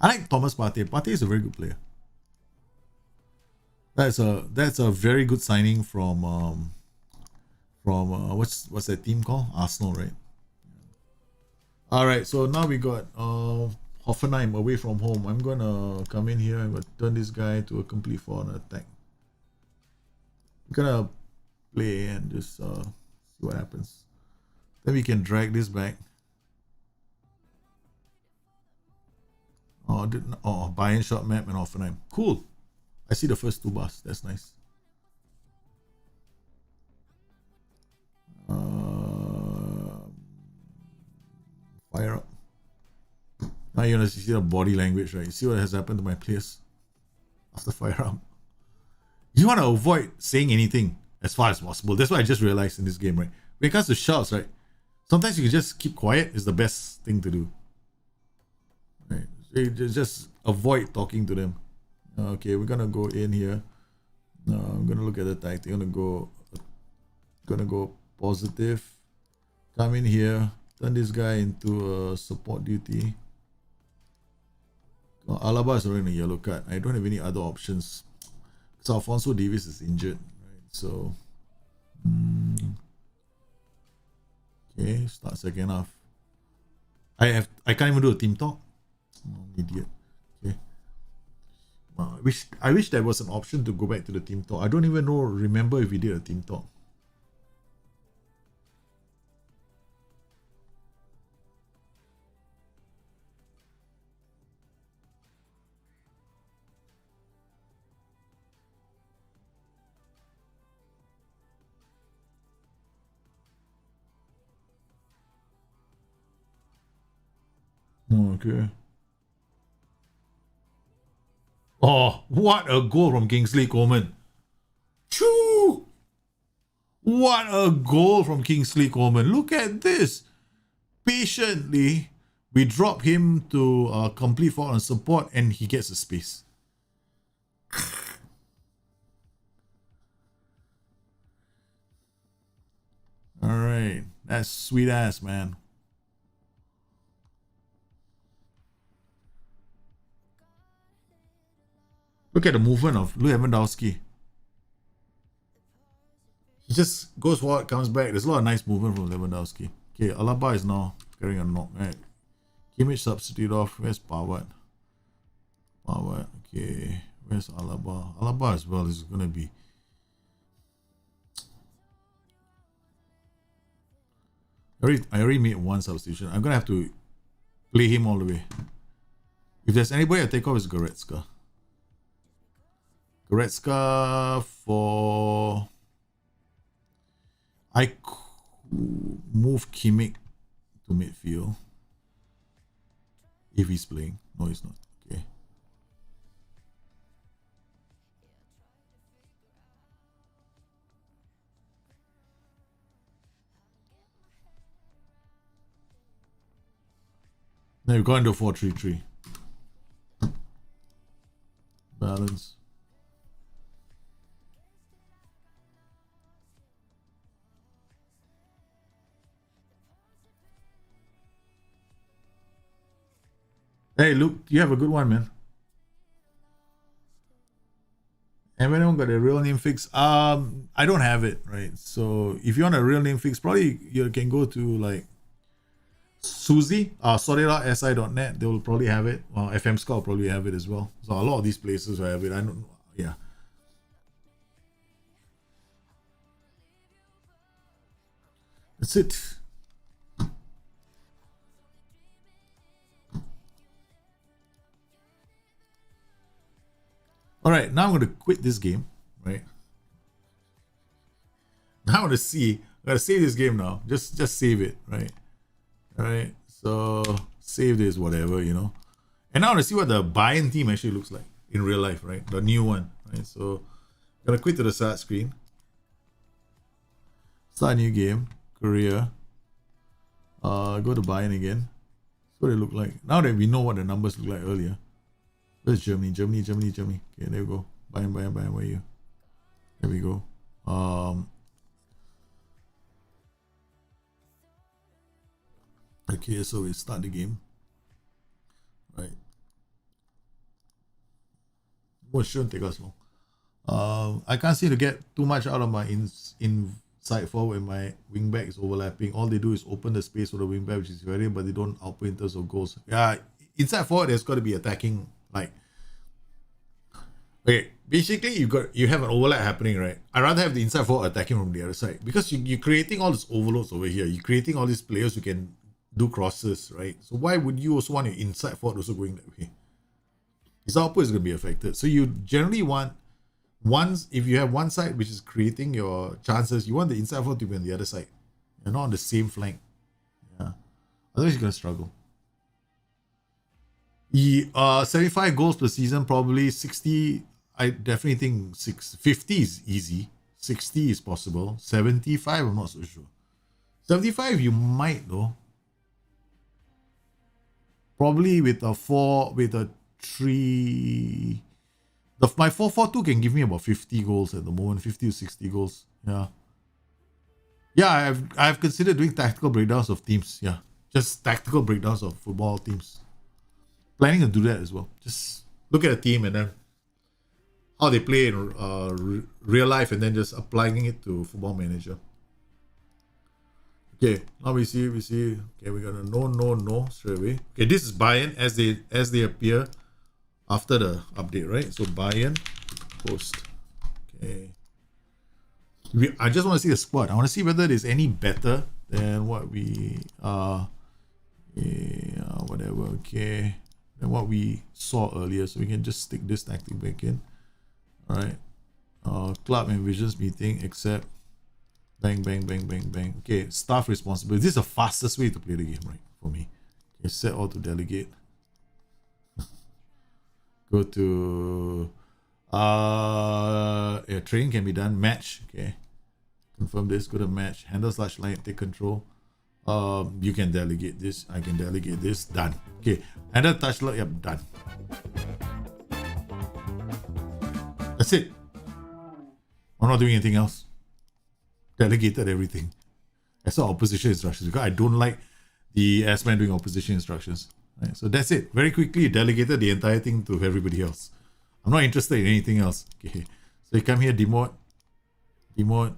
like Thomas Partey. Partey is a very good player. That's a very good signing from what's that team called? Arsenal, right? All right, so now we got Hoffenheim away from home. I'm gonna come in here and turn this guy to a complete for an attack. I'm gonna play and just see what happens. Then we can drag this back. Bayern shot map and Hoffenheim. Cool. I see the first two bars. That's nice. Fire up. Now you see the body language, right? You see what has happened to my players after fire up. You want to avoid saying anything as far as possible. That's what I just realized in this game, right? When it comes to shouts, right? Sometimes you can just keep quiet is the best thing to do. Right? So just avoid talking to them. Okay, we're gonna go in here. I'm gonna look at the tactic. Gonna go positive. Come in here. Turn this guy into a support duty. Alaba is already in a yellow card. I don't have any other options. So Alfonso Davies is injured, right? So okay, start second half. I can't even do a team talk. Oh, idiot. Okay. I wish there was an option to go back to the team talk. I don't even remember if we did a team talk. Okay. Oh, what a goal from Kingsley Coman. Choo! What a goal from Kingsley Coman. Look at this. Patiently, we drop him to complete forward and support and he gets a space. All right. That's sweet ass, man. Look at the movement of Lewandowski. He just goes forward, comes back. There's a lot of nice movement from Lewandowski. Okay, Alaba is now carrying a knock. Right. Kimmich substitute off. Where's Pavard? Okay. Where's Alaba? Alaba as well is going to be. I already made one substitution. I'm going to have to play him all the way. If there's anybody I take off, it's Goretzka. Goretzka for... I move Kimmich to midfield. If he's playing. No, he's not. Okay. Now you're going to 4-3-3. Balance. Hey, Luke, you have a good one, man. And anyone got a real name fix? I don't have it, right? So if you want a real name fix, probably you can go to like Suzy, sorry.si.net. They will probably have it. FM Scout will probably have it as well. So a lot of these places will have it. I don't know. Yeah. That's it. All right, now I'm going to quit this game, right? Now I want to see. I gotta save this game now. Just save it, right? All right. So save this, whatever, you know. And now I want to see what the Bayern team actually looks like in real life, right? The new one, right? So I'm gonna quit to the start screen. Start a new game, career. Go to Bayern again. That's what it looked like. Now that we know what the numbers look like earlier. Where's Germany? Germany. Okay, there we go. Bayern, where are you? There we go. Okay, so we start the game. Right. Well, shouldn't take us long. I can't seem to get too much out of my inside forward when my wingback is overlapping. All they do is open the space for the wingback, which is very, but they don't output in terms of goals. Yeah, inside forward has got to be attacking. Like, okay, basically you have an overlap happening, right? I rather have the inside forward attacking from the other side because you're creating all this overloads over here. You're creating all these players who can do crosses, right? So why would you also want your inside forward also going that way? His output is going to be affected. So you generally want if you have one side which is creating your chances, you want the inside forward to be on the other side. You're not on the same flank. Yeah. Otherwise you're going to struggle. 75 goals per season, probably 60. I definitely think 50 is easy. 60 is possible. 75, I'm not so sure. 75 you might though. Probably with a 3. My 4-4-2 can give me about 50 goals at the moment, 50 to 60 goals. Yeah. Yeah, I've considered doing tactical breakdowns of teams. Yeah. Just tactical breakdowns of football teams. Planning to do that as well. Just look at a team and then how they play in real life and then just applying it to Football Manager. Okay, now we see. Okay, we're gonna no straight away. Okay, this is Bayern as they appear after the update, right? So Bayern post. Okay. I just want to see the squad. I want to see whether it's any better than what we whatever. Okay, than what we saw earlier. So we can just stick this tactic back in. All right. Club and visions meeting except. Bang, bang, bang, bang, bang. Okay, staff responsibility. This is the fastest way to play the game, right? For me. Okay, set all to delegate. Go to training can be done. Match. Okay. Confirm this. Go to match. Handle / line. Take control. You can delegate this. I can delegate this. Done. Okay. Handle touch. Yep, done. That's it. I'm not doing anything else. Delegated everything. That's all opposition instructions because I don't like the S-man doing opposition instructions. Right? So that's it. Very quickly, delegated the entire thing to everybody else. I'm not interested in anything else. Okay. So you come here, demote. 1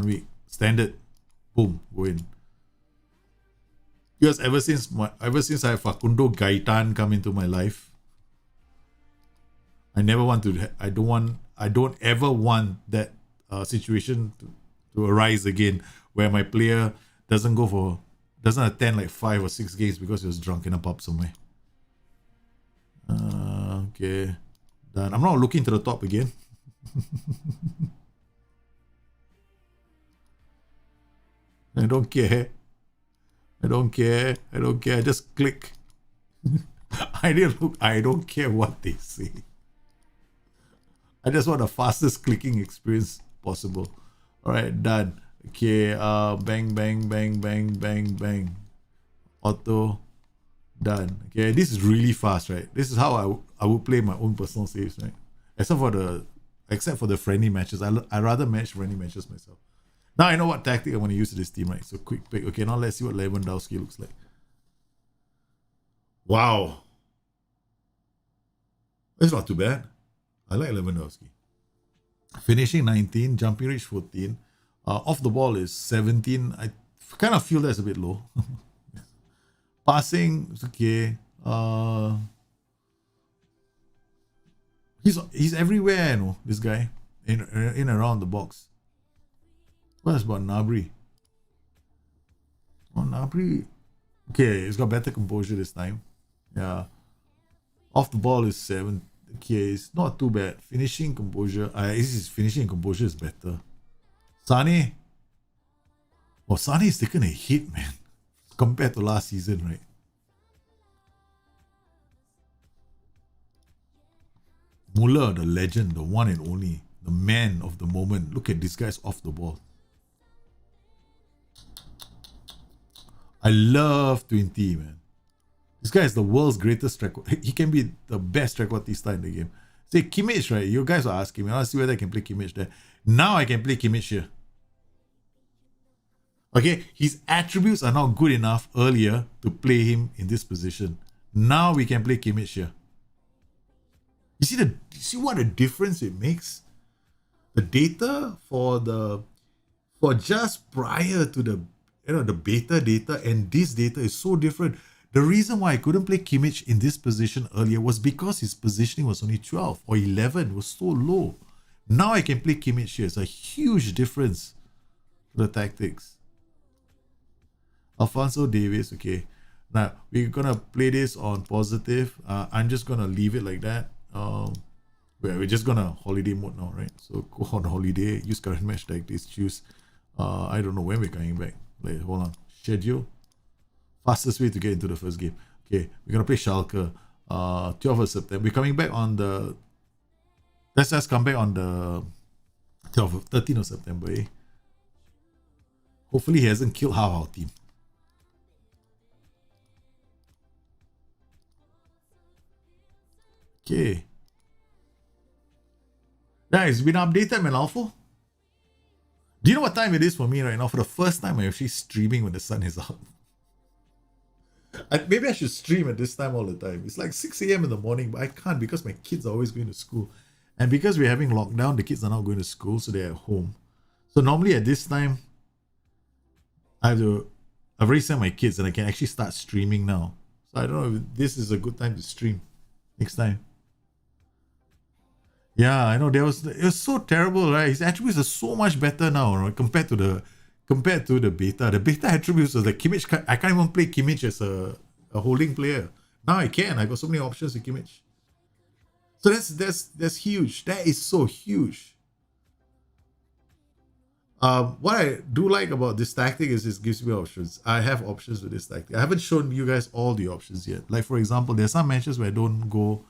week. Standard. Boom. Go in. Because ever since I have Facundo Gaitan come into my life, I don't ever want that situation to arise again where my player doesn't attend like 5 or 6 games because he was drunk in a pub somewhere. Okay, done. I'm not looking to the top again. I don't care. I just click. I didn't look. I don't care what they say. I just want the fastest clicking experience possible. All right, done. Okay, bang, bang, bang, bang, bang, bang. Auto, done. Okay, this is really fast, right? This is how I would play my own personal saves, right? Except for the friendly matches. I rather match friendly matches myself. Now I know what tactic I want to use to this team, right? So quick pick. Okay, now let's see what Lewandowski looks like. Wow. It's not too bad. I like Lewandowski. Finishing 19, jumping reach 14. Off the ball is 17. I kind of feel that's a bit low. Passing is okay. He's everywhere, you know, this guy. In around the box. What about Nabri? Oh, Nabri. Okay, he's got better composure this time. Yeah. Off the ball is 7. Okay, it's not too bad. Finishing composure. Finishing composure is better. Sane. Oh, Sane is taken a hit, man. Compared to last season, right? Muller, the legend, the one and only, the man of the moment. Look at this guy's off the ball. I love 20, man. This guy is the world's greatest record. He can be the best recordista in the game. Say Kimmich, right? You guys are asking me. I want to see whether I can play Kimmich there. Now I can play Kimmich here. Okay, his attributes are not good enough earlier to play him in this position. Now we can play Kimmich here. You see what a difference it makes? The data for just prior to the beta data and this data is so different. The reason why I couldn't play Kimmich in this position earlier was because his positioning was only 12 or 11. It was so low. Now I can play Kimmich here. It's a huge difference to the tactics. Alfonso Davies, okay. Now, we're going to play this on positive. I'm just going to leave it like that. We're just going to holiday mode now, right? So go on holiday, use current match tactics, choose. I don't know when we're coming back. Wait, hold on. Schedule. Fastest way to get into the first game. Okay, we're going to play Schalke. 12th of September. We're coming back on the... Let's just come back on the 13th of September, eh? Hopefully he hasn't killed half our team. Okay. Yeah, it's been updated, man, Alpha. Do you know what time it is for me right now? For the first time, I'm actually streaming when the sun is out. Maybe I should stream at this time all the time. It's like 6 a.m. in the morning, but I can't because my kids are always going to school. And because we're having lockdown, the kids are not going to school, so they're at home. So normally at this time, I've already sent my kids and I can actually start streaming now. So I don't know if this is a good time to stream next time. Yeah, I know it was so terrible, right? His attributes are so much better now, right? Compared to the beta. The beta attributes was like Kimmich. I can't even play Kimmich as a holding player. Now I can. I got so many options with Kimmich. So that's huge. That is so huge. What I do like about this tactic is it gives me options. I have options with this tactic. I haven't shown you guys all the options yet. Like for example, there's some matches where I don't go.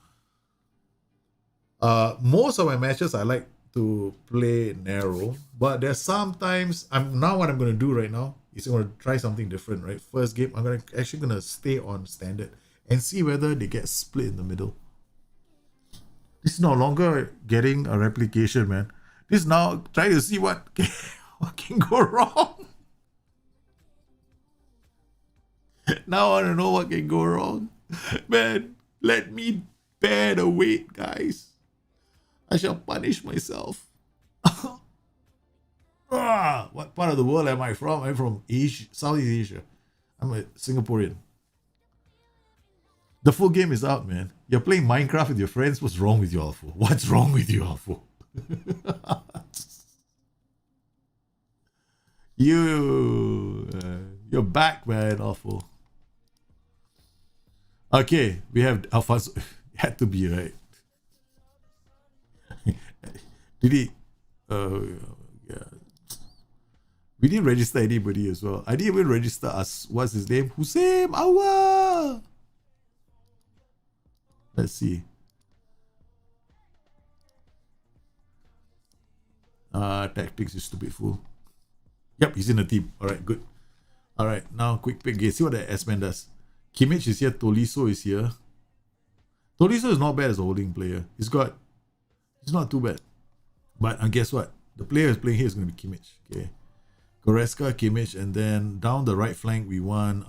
Most of my matches I like to play narrow, but there's sometimes what I'm gonna do right now is I'm gonna try something different, right? First game, I'm actually gonna stay on standard and see whether they get split in the middle. This is no longer getting a replication, man. This is now trying to see what can go wrong. Now I want to know what can go wrong. Man, let me bear the weight, guys. I shall punish myself. What part of the world am I from? I'm from Asia, Southeast Asia. I'm a Singaporean. The full game is out, man. You're playing Minecraft with your friends. What's wrong with you, Alpha? What's wrong with you, Alpha? You're back, man, Alpha. Okay, we have Alfonso. Had to be, right? Did he? Yeah. We didn't register anybody as well. I didn't even register us. What's his name? Hussein Awa. Let's see. Tactics, you stupid fool. Yep, he's in the team. Alright, good. Alright, now quick pick. Okay, see what the S-Man does. Kimmich is here. Tolisso is here. Tolisso is not bad as a holding player. He's not too bad. But guess what? The player who's playing here is going to be Kimmich. Okay. Goretzka, Kimmich, and then down the right flank we want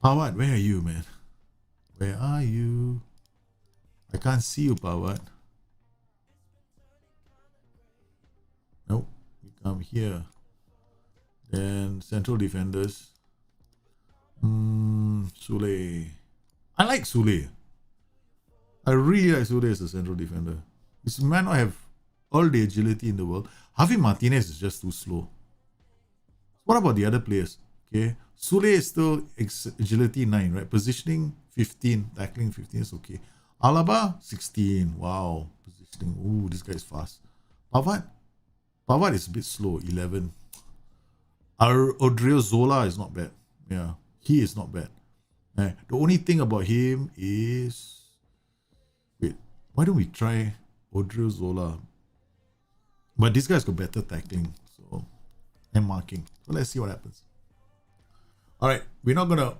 Pawat. Where are you, man? Where are you? I can't see you, Pawat. Nope. We come here. Then central defenders. Sule. I like Sule. I really like Sule as a central defender. This man might not have all the agility in the world. Javi Martinez is just too slow. What about the other players? Okay. Sule is still agility 9, right? Positioning 15, tackling 15 is okay. Alaba 16. Wow. Positioning. Ooh, this guy is fast. Pavard is a bit slow, 11. Odriozola is not bad. Yeah, he is not bad. The only thing about him is... Wait, why don't we try Odriozola? But this guy's got better tackling and marking. So let's see what happens. All right, we're not gonna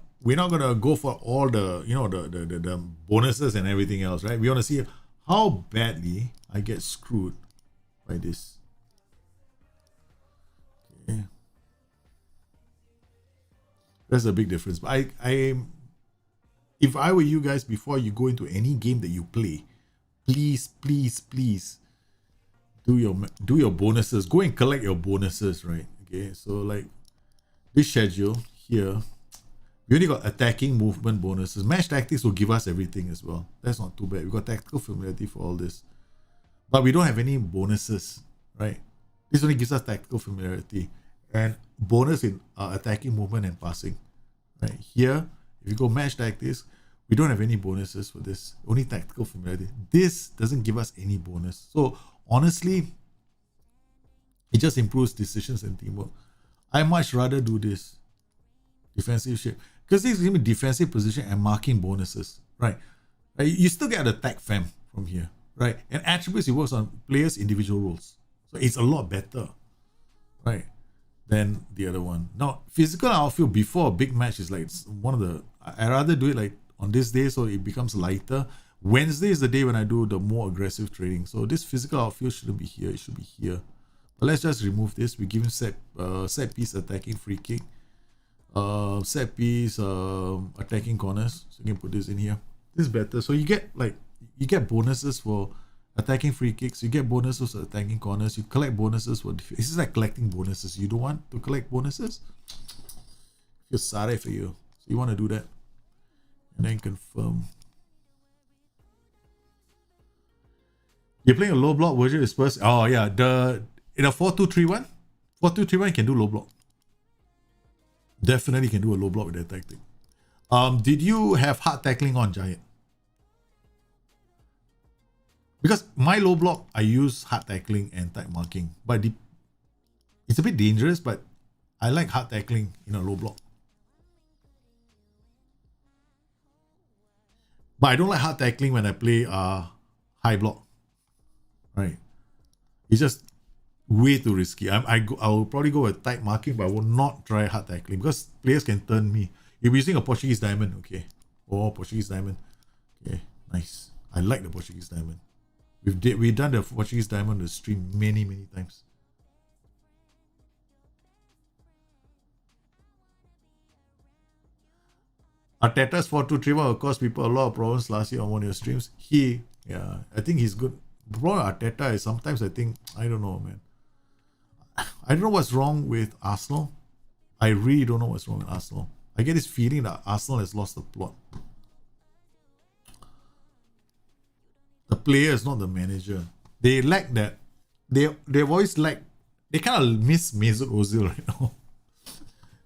go for all the the bonuses and everything else, right? We want to see how badly I get screwed by this. Okay. That's a big difference. But if I were you guys, before you go into any game that you play, please do your bonuses. Go and collect your bonuses, right? Okay, so like this schedule here, We only got attacking movement bonuses. Match tactics will give us everything as well. That's not too bad. We got tactical familiarity for all this. But we don't have any bonuses, right? This only gives us tactical familiarity and bonus in attacking movement and passing. Right here, if you go match tactics, we don't have any bonuses for this. Only tactical familiarity. This doesn't give us any bonus. So honestly, it just improves decisions and teamwork. I much rather do this defensive shape because this gives me defensive position and marking bonuses, right? You still get the tag fam from here, right? And attributes, it works on players' individual roles, so it's a lot better, right, than the other one. Now, physical outfield before a big match is like one of the. I rather do it like on this day so it becomes lighter. Wednesday is the day when I do the more aggressive training. So this physical outfield shouldn't be here. It should be here. But let's just remove this. We give him set piece attacking free kick. Set piece attacking corners. So you can put this in here. This is better. So you get bonuses for attacking free kicks. You get bonuses for attacking corners. You collect bonuses for defense. This is like collecting bonuses. You don't want to collect bonuses? Feel sorry for you. So you want to do that. And then confirm. You're playing a low block version of Spurs. Oh yeah, in a 4-2-3-1, 4-2-3-1 you can do low block. Definitely can do a low block with that tactic. Did you have hard tackling on Giant? Because my low block, I use hard tackling and tight marking, but it's a bit dangerous. But I like hard tackling in a low block. But I don't like hard tackling when I play high block. Right? It's just way too risky. I will probably go with tight marking, but I will not try hard tackling because players can turn me. You're using a Portuguese diamond, okay? Oh, Portuguese diamond. Okay, nice. I like the Portuguese diamond. We've done the Portuguese diamond on the stream many times. Arteta's 4-2-3-1 will cause people a lot of problems last year on one of your streams. I think he's good. The problem with Arteta is sometimes I don't know, man. I don't know what's wrong with Arsenal. I really don't know what's wrong with Arsenal. I get this feeling that Arsenal has lost the plot. The player is not the manager. They lack that. They've always lacked. They kind of miss Mesut Ozil right now.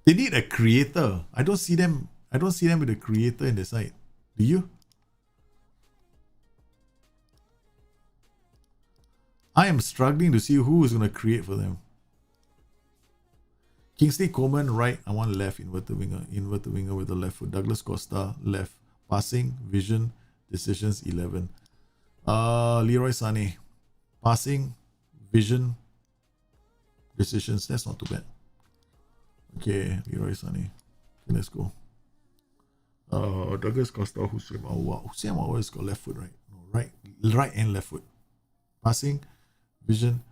They need a creator. I don't see them with a creator in the side. Do you? I am struggling to see who is going to create for them. Kingsley Coman, right. I want left inverted winger with the left foot. Douglas Costa, left. Passing, vision, decisions, 11. Leroy Sané. Passing, vision, decisions. That's not too bad. Okay, Leroy Sané. Okay, let's go. Douglas Costa, Hussein Aouar. Hussein Aouar has got left foot, right? No, right and left foot. Passing, vision,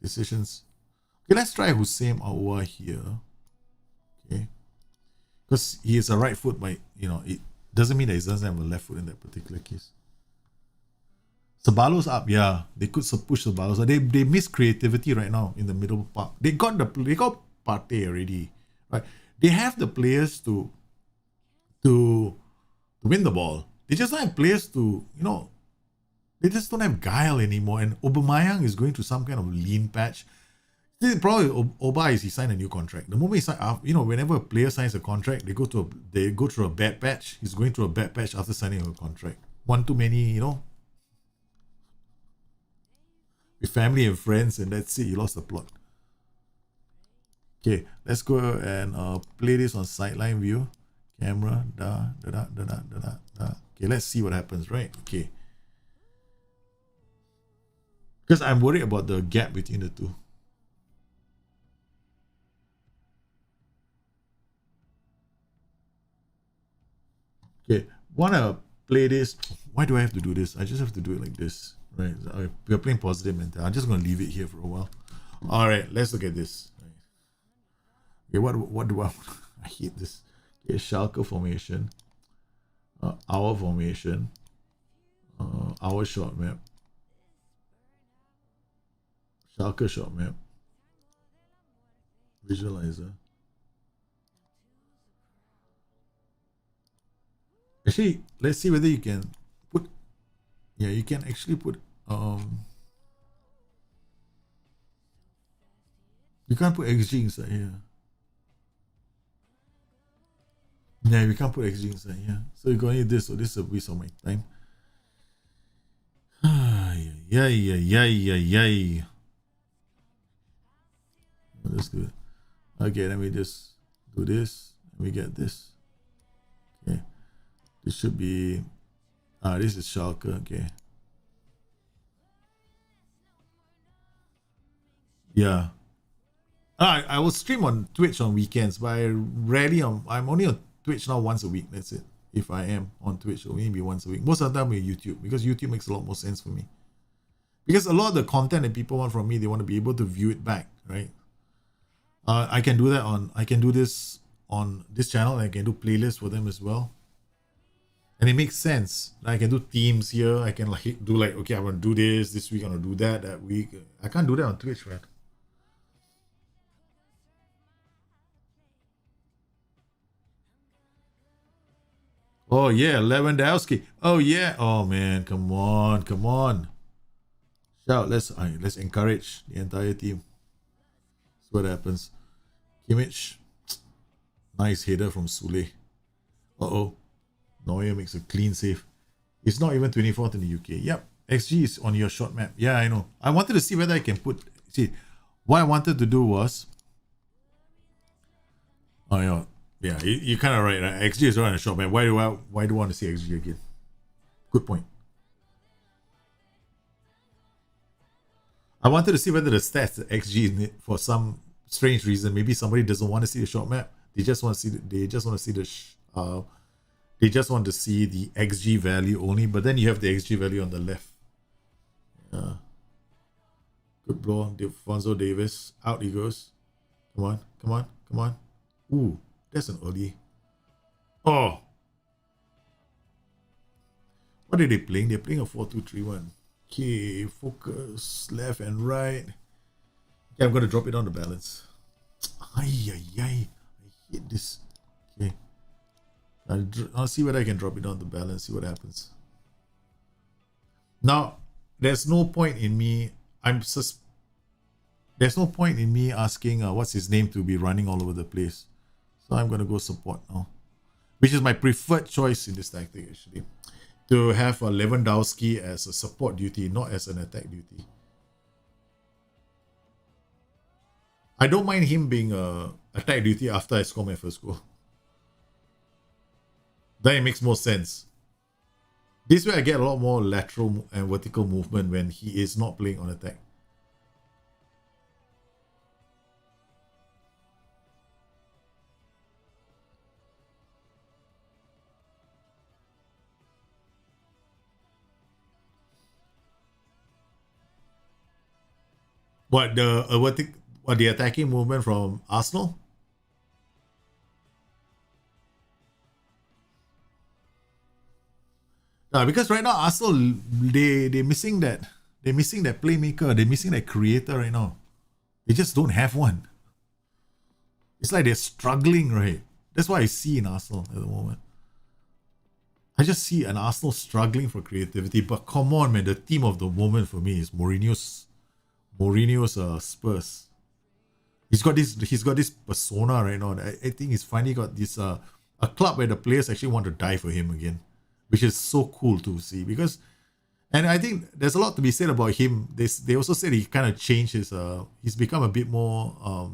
decisions. Okay, let's try Hussein Aouar here. Okay. Because he is a right foot, but it doesn't mean that he doesn't have a left foot in that particular case. Sabalo's up, yeah. They could push Sabalos. They miss creativity right now in the middle part. They got Partey already, right? They have the players to win the ball. They just don't have players to, they just don't have guile anymore. And Aubameyang is going through some kind of lean patch. The problem with Oba is he signed a new contract. The moment he signed, whenever a player signs a contract, they go through a bad patch. He's going through a bad patch after signing a contract. One too many, with family and friends, and that's it. He lost the plot. Okay, let's go and play this on sideline view. Camera, Okay, let's see what happens, right? Okay. Because I'm worried about the gap between the two. Okay, wanna play this? Why do I have to do this? I just have to do it like this, right? We're playing positive mental. I'm just gonna leave it here for a while. All right, let's look at this. Okay, what do I? I hate this. Okay, Schalke formation, our formation, our short map, Schalke short map, visualizer. Actually, let's see whether you can put. Yeah, you can actually put. You can't put XG inside here. Yeah, we can't put XG inside here. So you're going to need this. So this is a waste of my time. Yay. Let's do it. Okay, let me just do this. Let me get this. Okay. This should be. This is Schalke. Okay. Yeah. I will stream on Twitch on weekends, but I'm only on Twitch now once a week. That's it. If I am on Twitch, or maybe once a week. Most of the time with YouTube, because YouTube makes a lot more sense for me. Because a lot of the content that people want from me, they want to be able to view it back, right? I can do this on this channel, and I can do playlists for them as well. And it makes sense. I can do themes here. I can do okay, I'm gonna do this week, I'm gonna do that week. I can't do that on Twitch, right? Oh yeah, Lewandowski. Oh yeah. Oh man, come on. Shout, let's encourage the entire team. That's what happens. Kimmich. Nice header from Sule. Uh-oh. Neuer makes a clean save. It's not even 24th in the UK. Yep. XG is on your short map. Yeah, I know. I wanted to see whether I can see, what I wanted to do was. Oh yeah. Yeah, you're kind of right. XG is right on the short map. Why do I want to see XG again? Good point. I wanted to see whether the stats XG in it for some strange reason. Maybe somebody doesn't want to see the short map. They just want to see the XG value only. But then you have the XG value on the left. Yeah. Good blow, Defonso Davis. Out he goes. Come on. Ooh, that's an early. Oh. What are they playing? They're playing a 4-2-3-1. Okay, focus left and right. Okay, I'm gonna drop it on the balance. I hate this. Okay, I'll see whether I can drop it on the balance. See what happens. Now, there's no point in me. There's no point in me asking what's his name to be running all over the place. So I'm gonna go support now, which is my preferred choice in this tactic actually. To have a Lewandowski as a support duty, not as an attack duty. I don't mind him being a attack duty after I score my first goal. Then it makes more sense. This way I get a lot more lateral and vertical movement when he is not playing on attack. What the attacking movement from Arsenal? Because right now Arsenal they're missing that playmaker, they're missing that creator right now. They just don't have one. It's like they're struggling, right? That's what I see in Arsenal at the moment. I just see an Arsenal struggling for creativity. But come on, man, the team of the moment for me is Mourinho's Spurs. He's got this persona right now. I think he's finally got this a club where the players actually want to die for him again, which is so cool to see. Because, and I think there's a lot to be said about him. They also said he kind of changed his he's become a bit more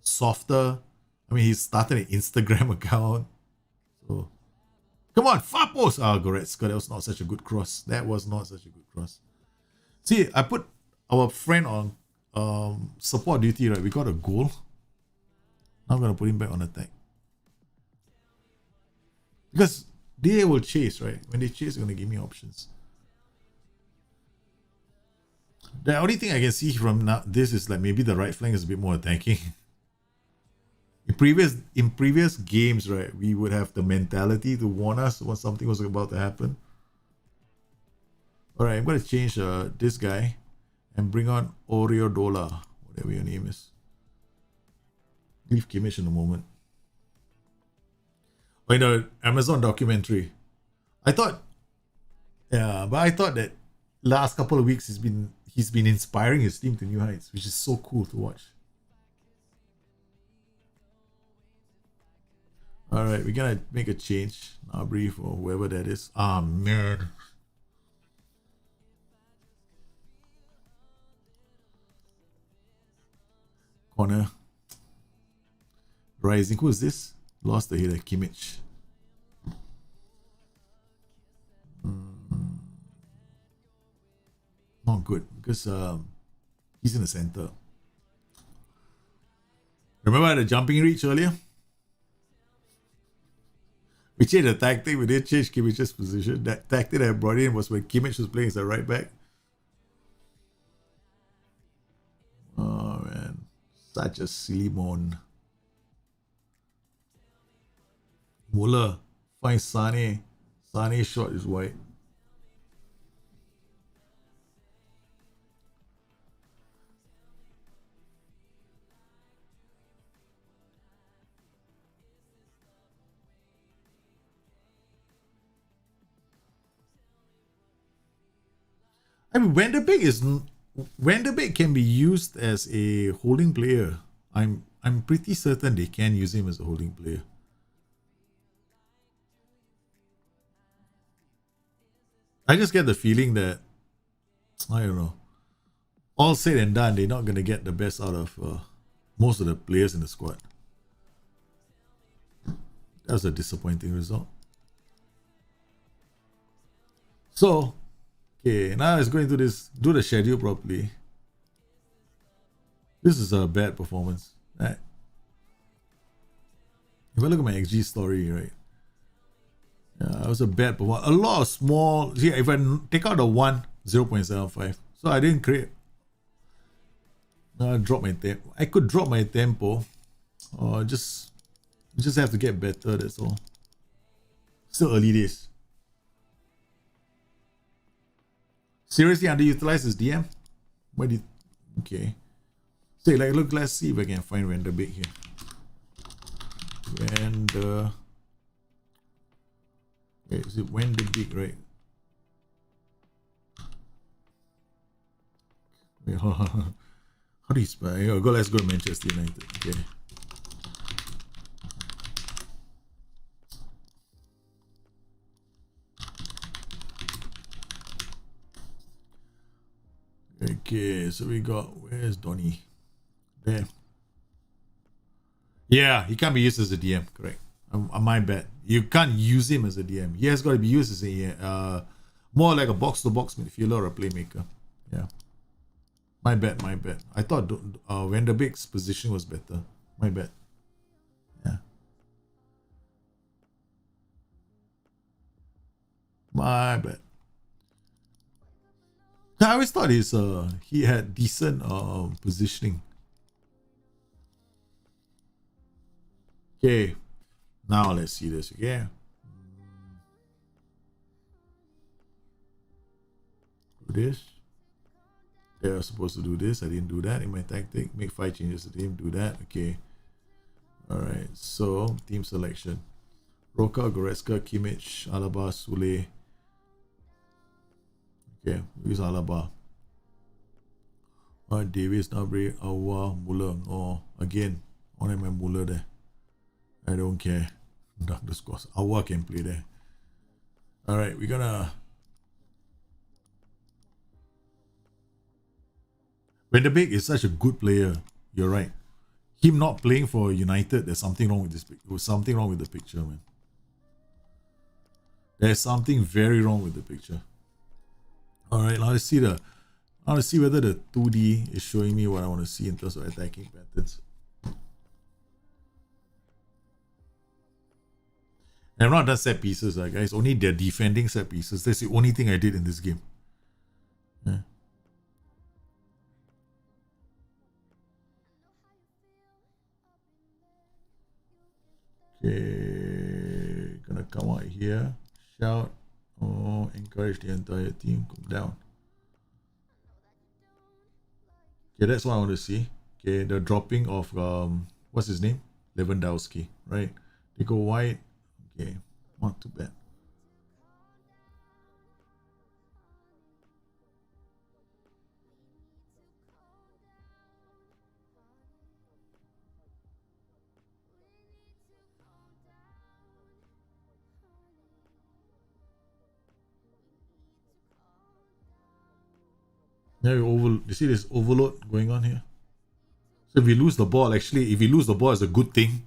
softer. I mean, he started an Instagram account. So come on, far post. Goretzka, that was not such a good cross. See, I put our friend on support duty, right? We got a goal. Now I'm gonna put him back on attack. Because they will chase, right? When they chase, they're gonna give me options. The only thing I can see from now this is like maybe the right flank is a bit more attacking. In previous games, right, we would have the mentality to warn us when something was about to happen. Alright, I'm gonna change this guy and bring on Oriodola, whatever your name is. Leave Kimmich in a moment. Oh, in the Amazon documentary, I thought, yeah, but I thought that last couple of weeks he's been inspiring his team to new heights, which is so cool to watch. All right, we're gonna make a change. Brief or whoever that is. Ah, man. Corner. Rising. Who is this? Lost the header. Kimmich. Not good because he's in the center. Remember I had a jumping reach earlier? We changed the tactic. We didn't change Kimmich's position. That tactic that I brought in was when Kimmich was playing as a right back. Oh man, such a silly moan. Muller finds Sane. Sane's shot is wide. I mean, Van der Beek can be used as a holding player. I'm pretty certain they can use him as a holding player. I just get the feeling that I don't know. All said and done, they're not gonna get the best out of most of the players in the squad. That was a disappointing result. So, okay, now let's go into this. Do the schedule properly. This is a bad performance. Right? If I look at my XG story, right? Yeah, it was a bad performance. A lot of small. Yeah, if I take out the 0.75. So I didn't create. Drop my tempo. I could drop my tempo. Or just have to get better, that's all. Still early days. Seriously underutilized as DM? Why did... Okay. So like, look, let's see if I can find Van der Beek here. Wait, is it Van der Beek, right? Wait, how do you spell? Let's go to Manchester United. Okay. Okay, so we got, where's Donny? There. Yeah, he can't be used as a DM, correct. My bad. You can't use him as a DM. He has got to be used as a more like a box-to-box midfielder or a playmaker. Yeah. My bad. I thought Van der Beek's position was better. My bad. Yeah. My bad. I always thought he had decent positioning. Okay, now let's see this again. Do this. They are supposed to do this. I didn't do that in my tactic. Make 5 changes to team. Do that. Okay. All right. So team selection: Roca, Goretzka, Kimmich, Alaba, Sule. Okay, who's Alaba? Davis, Nabri, Awa, Muller. Oh, again, only my Muller there. I don't care. Dark the scores. Awa can play there. Alright, we're gonna... Van der Beek is such a good player. You're right. Him not playing for United, there's something wrong with this. There's something wrong with the picture, man. There's something very wrong with the picture. Alright, now let's see whether the 2D is showing me what I want to see in terms of attacking patterns. And I've not done set pieces, guys. Only they're defending set pieces. That's the only thing I did in this game. Yeah. Okay, gonna come out here, shout, encourage the entire team, come down. Okay, that's what I want to see. Okay, the dropping of what's his name? Lewandowski, right? They go wide. Okay, not too bad. Now you see this overload going on here? So if we lose the ball, actually, if we lose the ball, it's a good thing.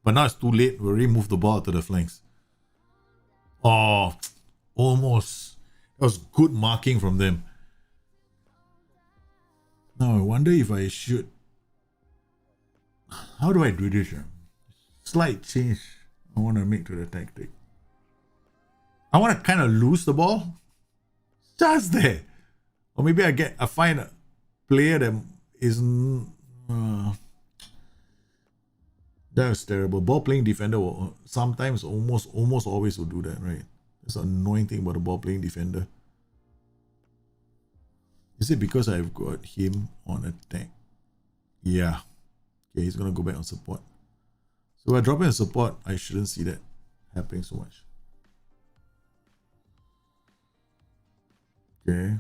But now it's too late. We already moved the ball to the flanks. Oh, almost. That was good marking from them. Now I wonder if I should. How do I do this? Slight change I want to make to the tactic. I want to kind of lose the ball. Just there. Or maybe I find a player that is. That was terrible. Ball playing defender will sometimes almost always will do that, right? It's an annoying thing about the ball playing defender. Is it because I've got him on attack? Yeah. Okay, he's gonna go back on support. So by dropping a support, I shouldn't see that happening so much. Okay.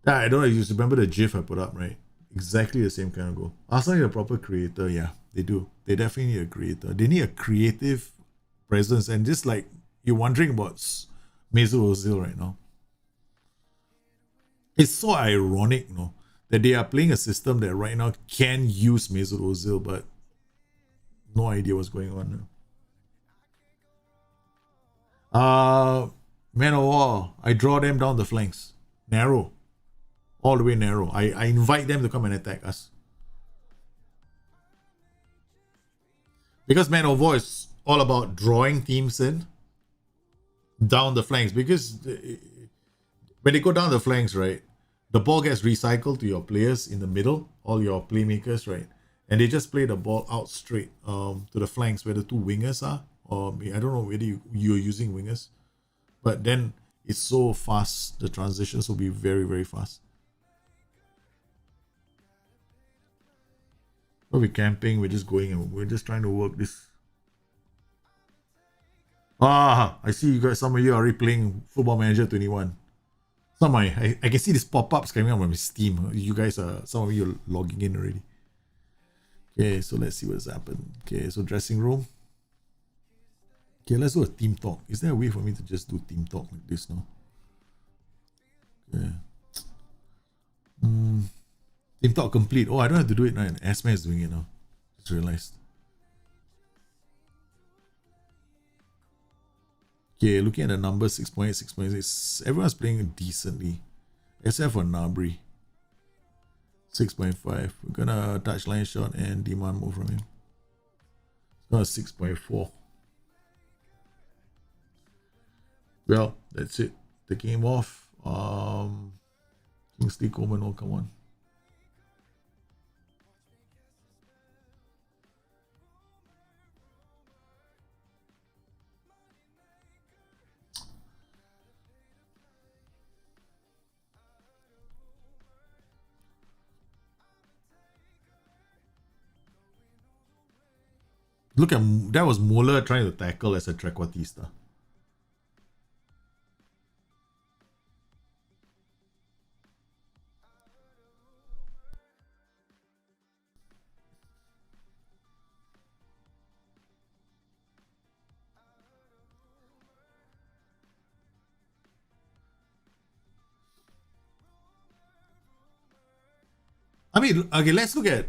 I don't know if you remember the GIF I put up, right? Exactly the same kind of goal. Arsenal need a proper creator, yeah, they do. They definitely need a creator. They need a creative presence, and just like you're wondering about Mesut Ozil right now. It's so ironic, that they are playing a system that right now can use Mesut Ozil, but no idea what's going on now. Man of war, I draw them down the flanks. Narrow. All the way narrow. I invite them to come and attack us. Because Man of War is all about drawing teams in down the flanks. Because when they go down the flanks, right, the ball gets recycled to your players in the middle, all your playmakers, right, and they just play the ball out straight to the flanks where the two wingers are. Or I don't know whether you're using wingers, but then it's so fast. The transitions will be very, very fast. We're camping, we're just going and we're just trying to work this. I see you guys, some of you are already playing Football Manager 21. I can see these pop-ups coming up on my Steam. You guys some of you are logging in already. Okay, so let's see what's happened. Okay, so dressing room. Okay, let's do a team talk. Is there a way for me to just do team talk like this now? Okay. Team talk complete. Oh, I don't have to do it now. Asma is doing it now. Just realized. Okay, looking at the numbers 6.8, 6.6. Everyone's playing decently. Except for Nabri. 6.5. We're gonna touch line shot and demand more from him. It's 6.4. Well, that's it. Taking him off. Kingsley Coleman will come on. Look at that was Muller trying to tackle as a trequartista. I mean, okay, let's look at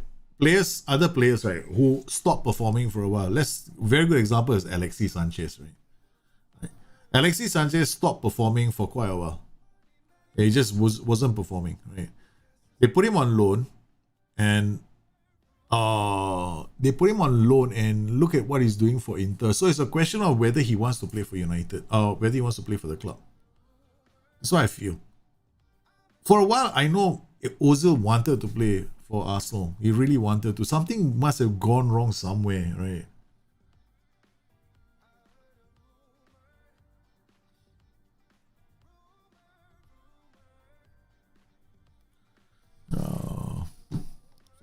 other players, right, who stopped performing for a while. Very good example is Alexis Sanchez, right? Alexis Sanchez stopped performing for quite a while. He just wasn't performing, right? They put him on loan, and look at what he's doing for Inter. So it's a question of whether he wants to play for United or whether he wants to play for the club. That's what I feel. For a while, I know Ozil wanted to play for Arsenal. He really wanted to. Something must have gone wrong somewhere, right?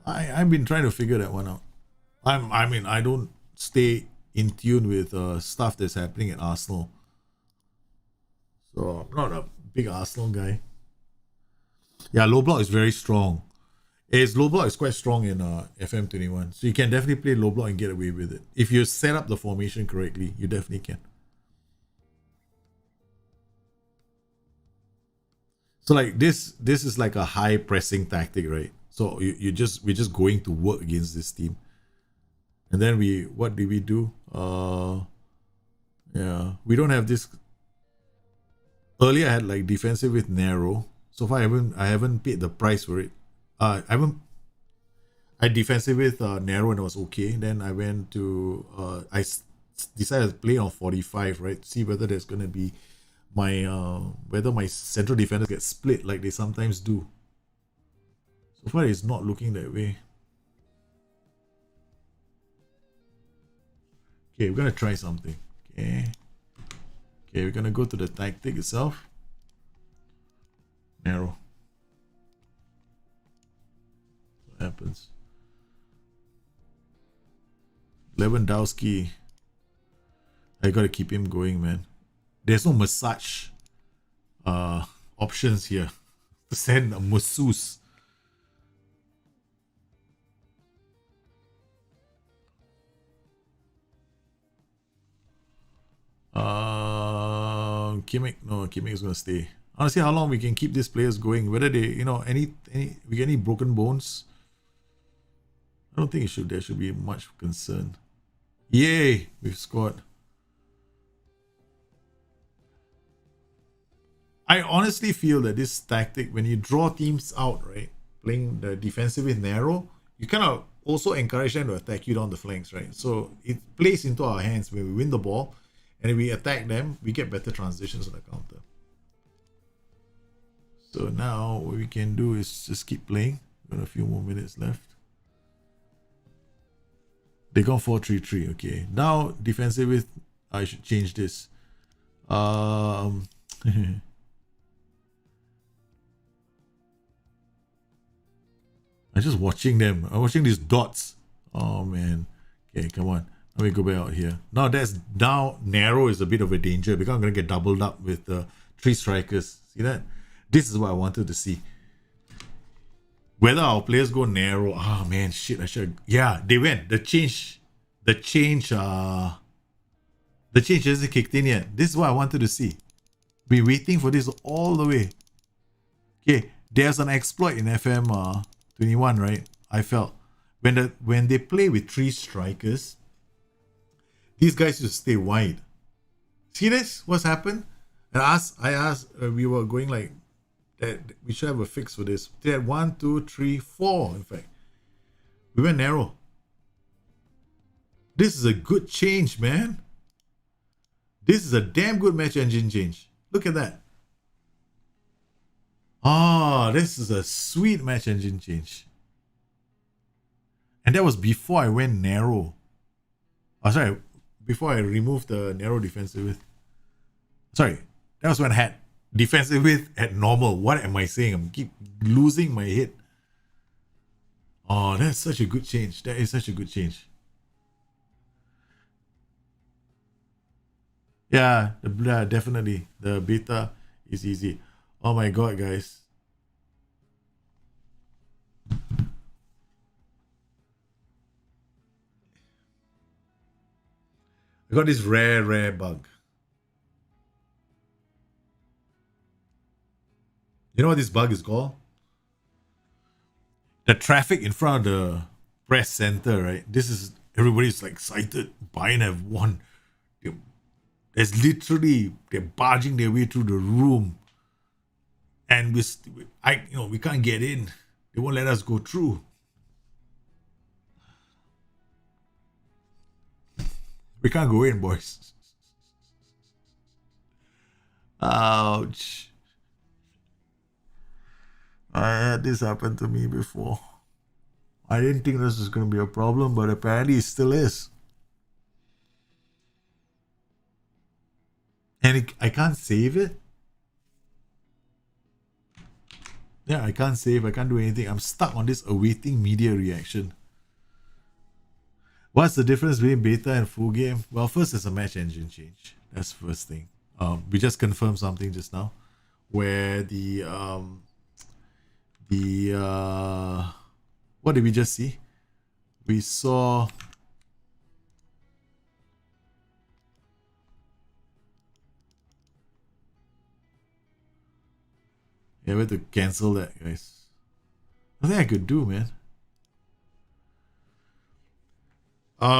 I've been trying to figure that one out. I don't stay in tune with stuff that's happening at Arsenal. So I'm not a big Arsenal guy. Yeah, low block is very strong. Low block is quite strong in FM21. So you can definitely play low block and get away with it. If you set up the formation correctly, you definitely can. So like this is like a high pressing tactic, right? So we're just going to work against this team. And then what did we do? Yeah, we don't have this. Earlier I had like defensive with narrow. So far I haven't paid the price for it. I defensive with narrow and it was okay. Then I went to decided to play on 45, right? See whether there's gonna be whether my central defenders get split like they sometimes do. So far it's not looking that way. Okay, we're gonna try something. Okay, we're gonna go to the tactic itself. Narrow. What happens? Lewandowski. I gotta keep him going, man. There's no massage options here to send a masseuse. Kimmich is gonna stay. I wanna see how long we can keep these players going. Whether they, we get any broken bones. I don't think there should be much concern. Yay, we've scored. I honestly feel that this tactic, when you draw teams out, right, playing the defensive with narrow, you kind of also encourage them to attack you down the flanks, right? So it plays into our hands when we win the ball, and if we attack them, we get better transitions on the counter. So now what we can do is just keep playing. We've got a few more minutes left. They got 4-3-3. Okay, now defensive with, I should change this. I'm just watching them. I'm watching these dots. Oh man. Okay, come on. Let me go back out here. Now narrow is a bit of a danger because I'm gonna get doubled up with the 3 strikers. See that? This is what I wanted to see. Whether our players go narrow. Oh man, shit. Yeah, they went. The change hasn't kicked in yet. This is what I wanted to see. Been waiting for this all the way. Okay, there's an exploit in FM21, right? I felt when they play with 3 strikers, these guys used to stay wide. See this? What's happened? And I asked, we were going like that. We should have a fix for this. They had 1, 2, 3, 4. In fact, we went narrow. This is a good change, man. This is a damn good match engine change. Look at that. Oh, this is a sweet match engine change. And that was before I went narrow. Oh, sorry. Before I removed the narrow defensive width. Sorry. That was when I had defensive width at normal. What am I saying? I'm keep losing my head. Oh, that's such a good change. That is such a good change. Yeah, definitely. The beta is easy. Oh my god, guys. I got this rare bug. You know what this bug is called? The traffic in front of the press center, right? Everybody's like excited. Bayern have won. There's literally, they're barging their way through the room. And we can't get in. They won't let us go through. We can't go in, boys. Ouch. I had this happen to me before. I didn't think this was going to be a problem, but apparently it still is. And I can't save it. Yeah, I can't save. I can't do anything. I'm stuck on this awaiting media reaction. What's the difference between beta and full game? Well, first it's a match engine change. That's the first thing. We just confirmed something just now, where what did we just see? We saw Yeah, we have to cancel that, guys. Nothing I could do, man.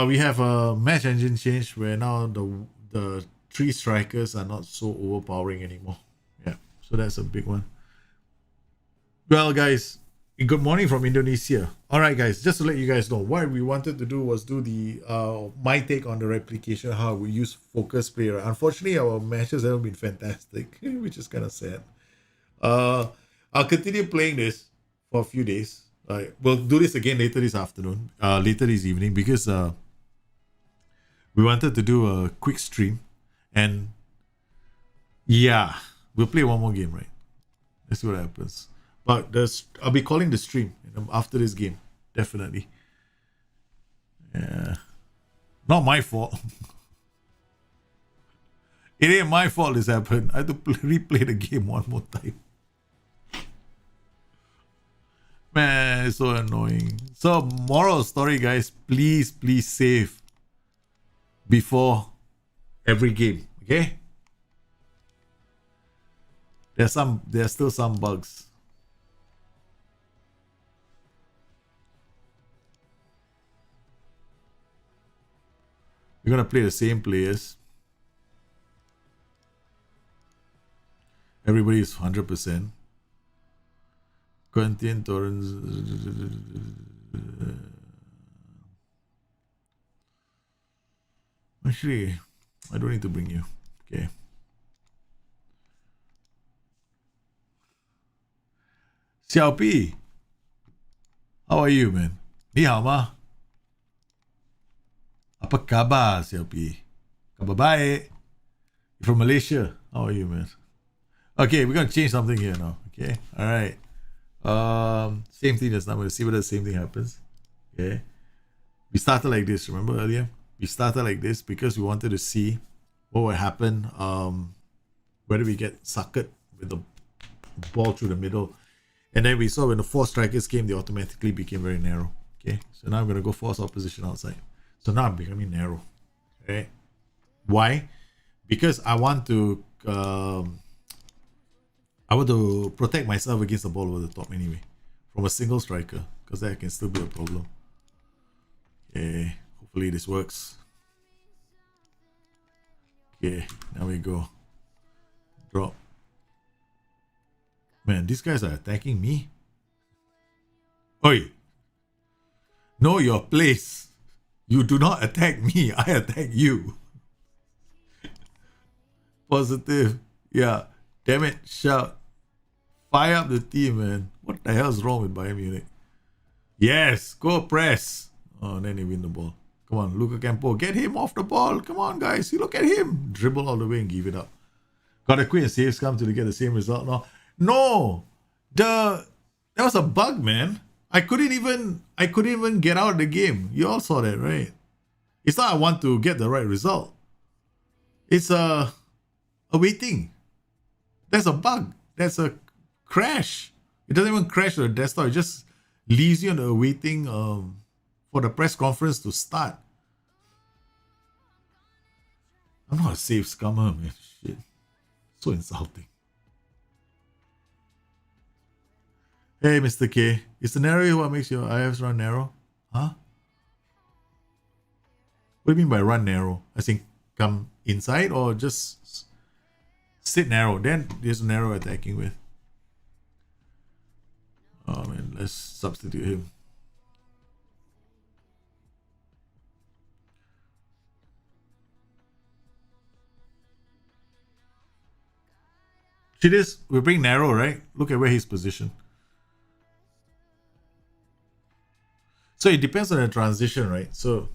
We have a match engine change where now the three strikers are not so overpowering anymore. Yeah, so that's a big one. Well, guys, good morning from Indonesia. All right, guys, just to let you guys know, what we wanted to do was do the my take on the replication, how we use focus player. Unfortunately, our matches haven't been fantastic, which is kind of sad. I'll continue playing this for a few days. We'll do this again later this afternoon, later this evening, because we wanted to do a quick stream, and yeah, we'll play one more game, right? Let's see what happens. But I'll be calling the stream after this game, definitely. Yeah, not my fault. It ain't my fault this happened. I had to replay the game one more time. Man, it's so annoying. So, moral story, guys, please save before every game, okay? There's still some bugs. We're gonna play the same players. Everybody is 100%. Quentin Torrens. Actually, I don't need to bring you. Okay. Xiao Pi, how are you, man? Ni hao ma? Apa khabar, Xiao Pi? Khabar baik. You're from Malaysia. How are you, man? Okay, we're gonna change something here now. Okay, all right. Same thing as now. We'll see whether the same thing happens. Okay, we started like this. Remember earlier? We started like this because we wanted to see what would happen. Whether we get suckered with the ball through the middle, and then we saw when the four strikers came, they automatically became very narrow. Okay, so now I'm gonna go force opposition outside. So now I'm becoming narrow. Okay, why? Because I want to protect myself against the ball over the top anyway, from a single striker, because that can still be a problem. Okay, hopefully this works. Okay, now we go. Drop. Man, these guys are attacking me. Oi! Know your place. You do not attack me. I attack you. Positive. Yeah. Damn it. Shout. Fire up the team, man. What the hell is wrong with Bayern Munich? Yes. Go press. Oh, and then they win the ball. Come on, Luka Campo. Get him off the ball. Come on, guys. You look at him. Dribble all the way and give it up. Gotta quit and saves come to get the same result now. No. That was a bug, man. I couldn't even get out of the game. You all saw that, right? It's not I want to get the right result. It's a waiting. That's a bug. That's a crash. It doesn't even crash the desktop. It just leaves you on the waiting for the press conference to start. I'm not a safe scammer, man. Shit. So insulting. Hey, Mr. K. Is the narrow what makes your IFs run narrow? Huh? What do you mean by run narrow? I think come inside or just sit narrow. Then there's narrow attacking with. Oh man, let's substitute him. See this? We're being narrow, right? Look at where he's positioned. So it depends on the transition, right? So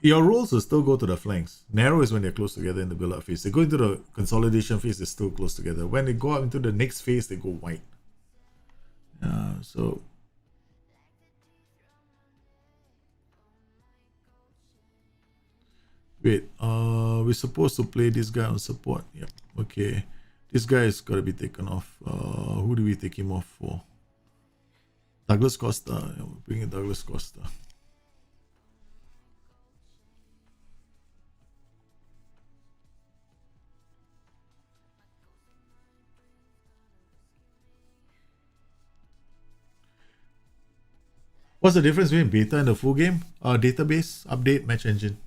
your roles will still go to the flanks. Narrow is when they're close together in the build-up phase. They go into the consolidation phase, they're still close together. When they go out into the next phase, they go wide. So wait, we're supposed to play this guy on support. Yep. Okay. This guy is gotta be taken off. Who do we take him off for? Douglas Costa. Yeah, we'll bring in Douglas Costa. What's the difference between beta and the full game? Database, update, match engine.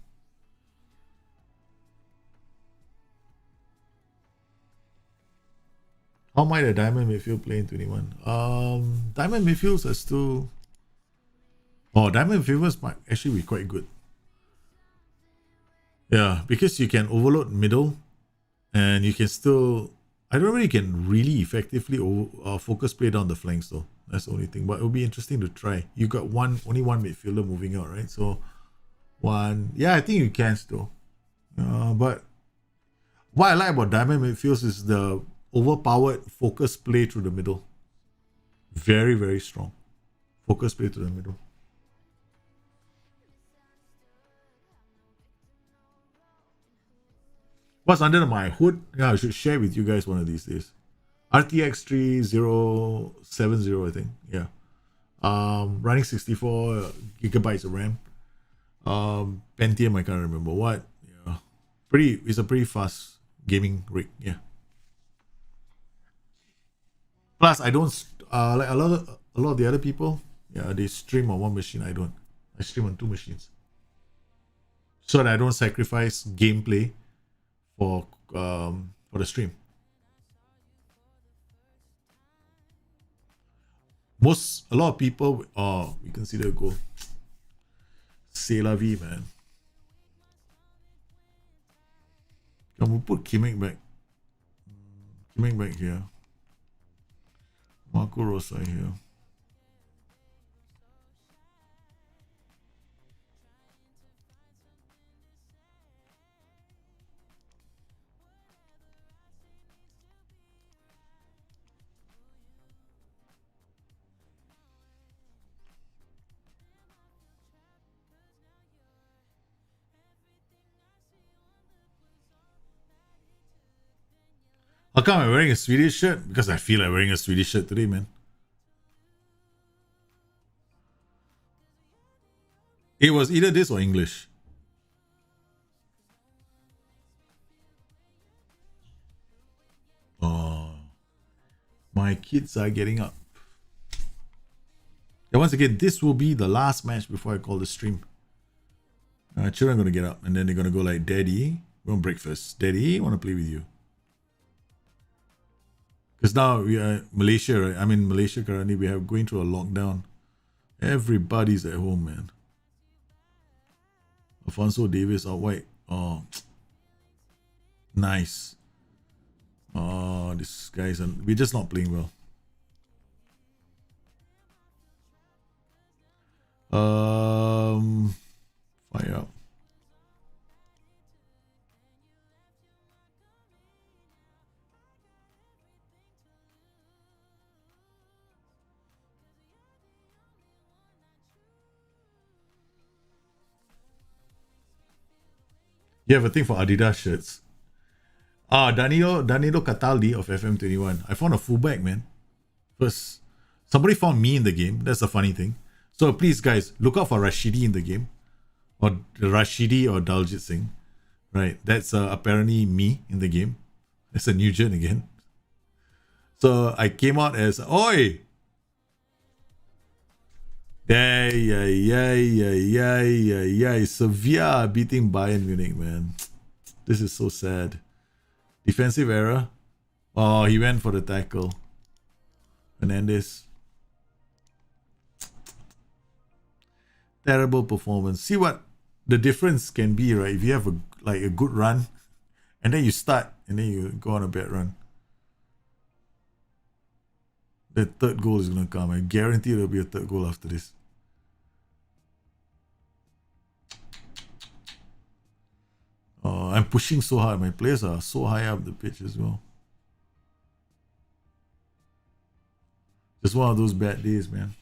How might a diamond midfield play in 21? Diamond midfields are still. Oh, diamond midfielders might actually be quite good. Yeah, because you can overload middle, and you can still. I don't know if you can really effectively focus play down the flanks though. That's the only thing. But it would be interesting to try. You got only one midfielder moving out, right? So one. Yeah, I think you can still. But what I like about diamond midfields is the overpowered focus play through the middle. Very, very strong. Focus play through the middle. What's under my hood? Yeah, I should share with you guys one of these days. RTX 3070, I think. Yeah. Running 64 gigabytes of RAM. Pentium, I can't remember what. Yeah. It's a pretty fast gaming rig. Yeah. Plus, I don't like a lot of the other people. Yeah, they stream on one machine. I don't. I stream on two machines, so that I don't sacrifice gameplay for the stream. A lot of people, we consider a goal. C'est la vie, man. And we'll put Kimmich back. Kimmich back here. Marco Rosa here. How come I'm wearing a Swedish shirt? Because I feel like wearing a Swedish shirt today, man. It was either this or English. Oh, my kids are getting up. And once again, this will be the last match before I call the stream. Children are going to get up and then they're going to go like, Daddy, we want breakfast. Daddy, I want to play with you. Because now we are Malaysia, right? I'm in Malaysia currently. We have going through a lockdown. Everybody's at home, man. Alfonso Davis out white. Oh, nice. Oh, this guy's we're just not playing well. Fire up. You have a thing for Adidas shirts. Danilo Cataldi of FM21. I found a fullback, man. First, somebody found me in the game. That's the funny thing. So please, guys, look out for Rashidi in the game. Or Rashidi or Daljit Singh. Right, that's apparently me in the game. It's a new gen again. So I came out as, Oi! Yeah. Sevilla beating Bayern Munich, man. This is so sad. Defensive error. Oh, he went for the tackle. Fernandez. Terrible performance. See what the difference can be, right? If you have a good run, and then you start, and then you go on a bad run. The third goal is gonna come. I guarantee there'll be a third goal after this. I'm pushing so hard. My players are so high up the pitch as well. Just one of those bad days, man.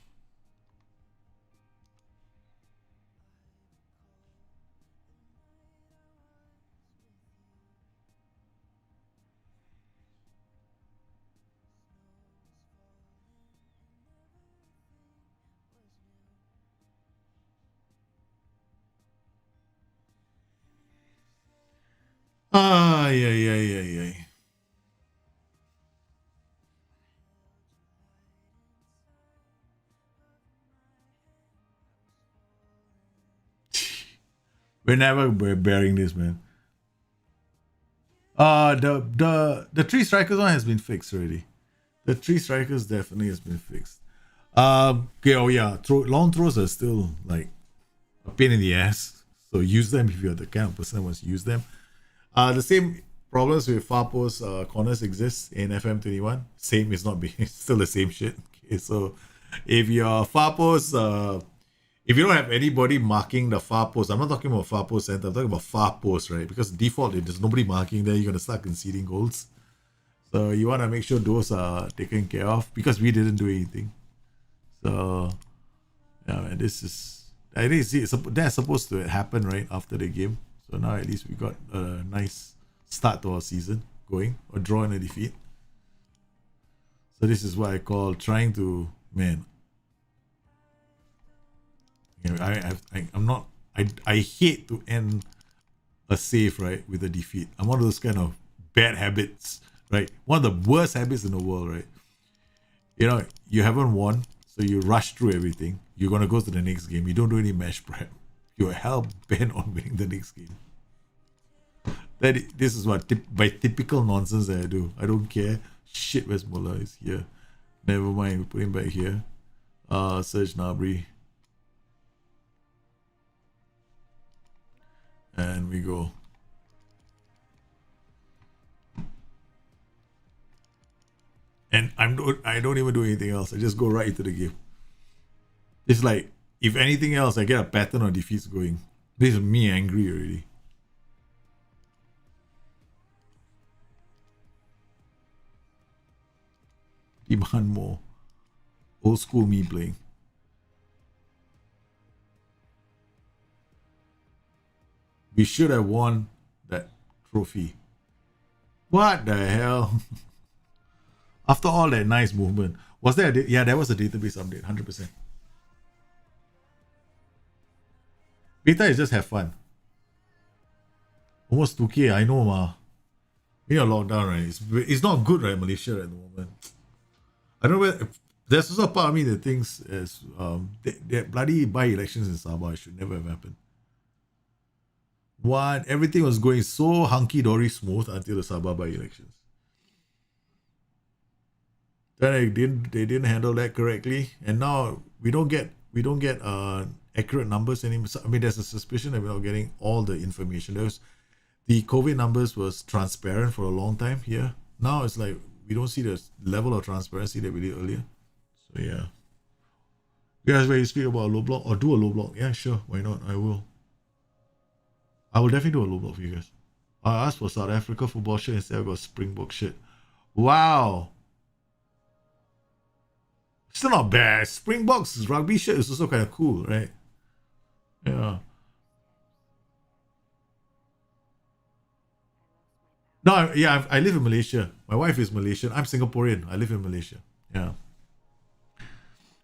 Ay. We're never bearing this, man. The three strikers one has been fixed already. The three strikers definitely has been fixed. Okay, oh yeah, long throws are still like a pain in the ass. So use them if you're the kind of person who wants to use them. The same problems with far post corners exist in FM21. Same is not being it's still the same shit. Okay, so if you're far post, if you don't have anybody marking the far post, I'm not talking about far post center, I'm talking about far post, right? Because default, if there's nobody marking there, you're gonna start conceding goals. So you want to make sure those are taken care of because we didn't do anything. So yeah, man, this is I think that's supposed to happen right after the game. So now at least we got a nice start to our season going, a draw and a defeat. So this is what I call trying to man. You know, I'm not I hate to end a save right with a defeat. I'm one of those kind of bad habits, right? One of the worst habits in the world, right? You know, you haven't won, so you rush through everything. You're gonna go to the next game. You don't do any match prep. You're hell bent on winning the next game. This is what by typical nonsense that I do. I don't care. Shit, where's Muller is here. Never mind, we put him back here. Serge Gnabry. And we go. And I don't even do anything else. I just go right into the game. It's like if anything else, I get a pattern of defeats going. This is me angry already. Demand more. Old school me playing. We should have won that trophy. What the hell? After all that nice movement. Was there yeah, there was a database update, 100%. Beta is just have fun. Almost 2K, I know ma. We are locked down, right? It's not good, right, Malaysia at the moment. I don't know where there's also a part of me that thinks as that bloody by-elections in Sabah should never have happened. What? Everything was going so hunky-dory smooth until the Sabah by-elections. Then they didn't handle that correctly, and now we don't get accurate numbers anymore. I mean, there's a suspicion that we're not getting all the information. The COVID numbers was transparent for a long time here. Now it's like we don't see the level of transparency that we did earlier. So yeah. You guys ready to speak about a low block or do a low block? Yeah, sure. Why not? I will. I will definitely do a low block for you guys. I asked for South Africa football shit instead I got Springbok shit. Wow. Still not bad. Springbok's rugby shirt is also kind of cool, right? Yeah. No, yeah, I live in Malaysia. My wife is Malaysian. I'm Singaporean. I live in Malaysia. Yeah.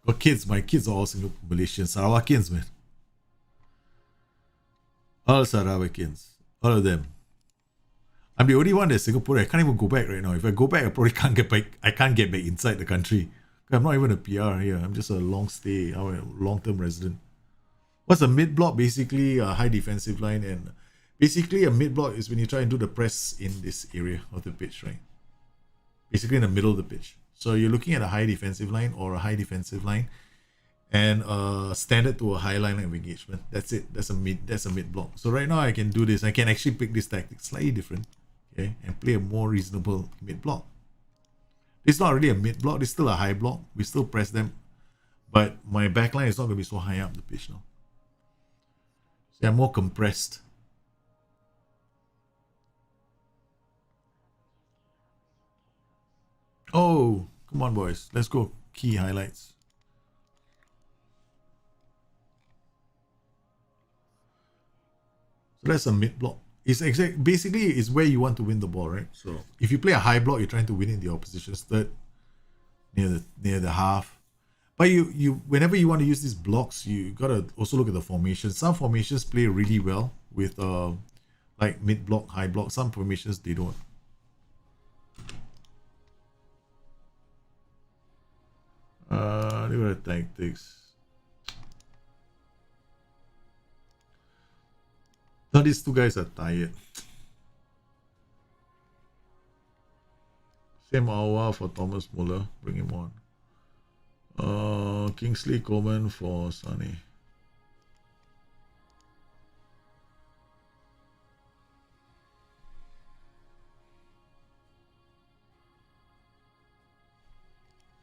Got kids. My kids are all Malaysian. Sarawakians, man. All Sarawakians. All of them. I'm the only one that's Singaporean. I can't even go back right now. If I go back, I probably can't get back. I can't get back inside the country. I'm not even a PR here. I'm just a long-term resident. What's a mid block? Basically, a high defensive line, and basically a mid block is when you try and do the press in this area of the pitch, right? Basically in the middle of the pitch. So you're looking at a high defensive line or a high defensive line, and standard to a high line of engagement. That's it. That's a mid block. So right now I can do this. I can actually pick this tactic slightly different, okay, and play a more reasonable mid block. It's not really a mid block. It's still a high block. We still press them, but my backline is not going to be so high up the pitch now. So they're more compressed. Oh, come on, boys. Let's go. Key highlights. So that's a mid block. It's basically it's where you want to win the ball, right? So if you play a high block, you're trying to win in the opposition's third, near the half. But you whenever you want to use these blocks, you gotta also look at the formation. Some formations play really well with like mid block, high block. Some formations they don't. Look at the tactics. Now these two guys are tired. Same hour for Thomas Muller. Bring him on. Kingsley Coleman for Sonny.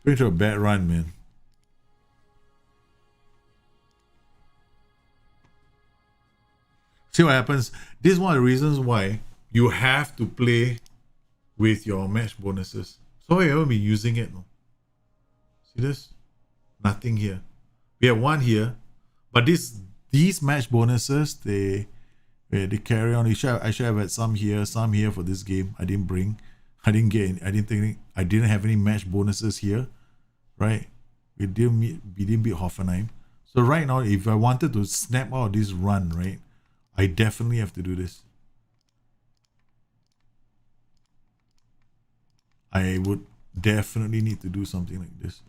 Going to a bad run, man. See what happens? This is one of the reasons why you have to play with your match bonuses. So I haven't been using it. No? See this? Nothing here. We have one here, but these match bonuses they carry on. I should have had some here for this game. I didn't bring. I didn't have any match bonuses here, right? We didn't beat Hoffenheim. So right now, if I wanted to snap out this run, right, I definitely have to do this. I would definitely need to do something like this.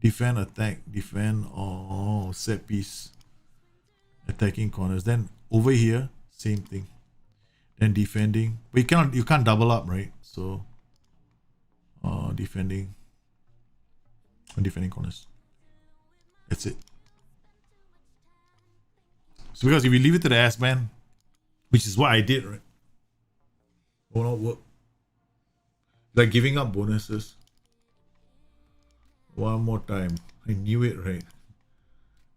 Defend, attack, defend, set piece, attacking corners. Then over here, same thing. Then defending, but you can't double up, right? So defending corners. That's it. So because if you leave it to the ass man, which is what I did, right? Will not work. Like giving up bonuses. One more time. I knew it, right?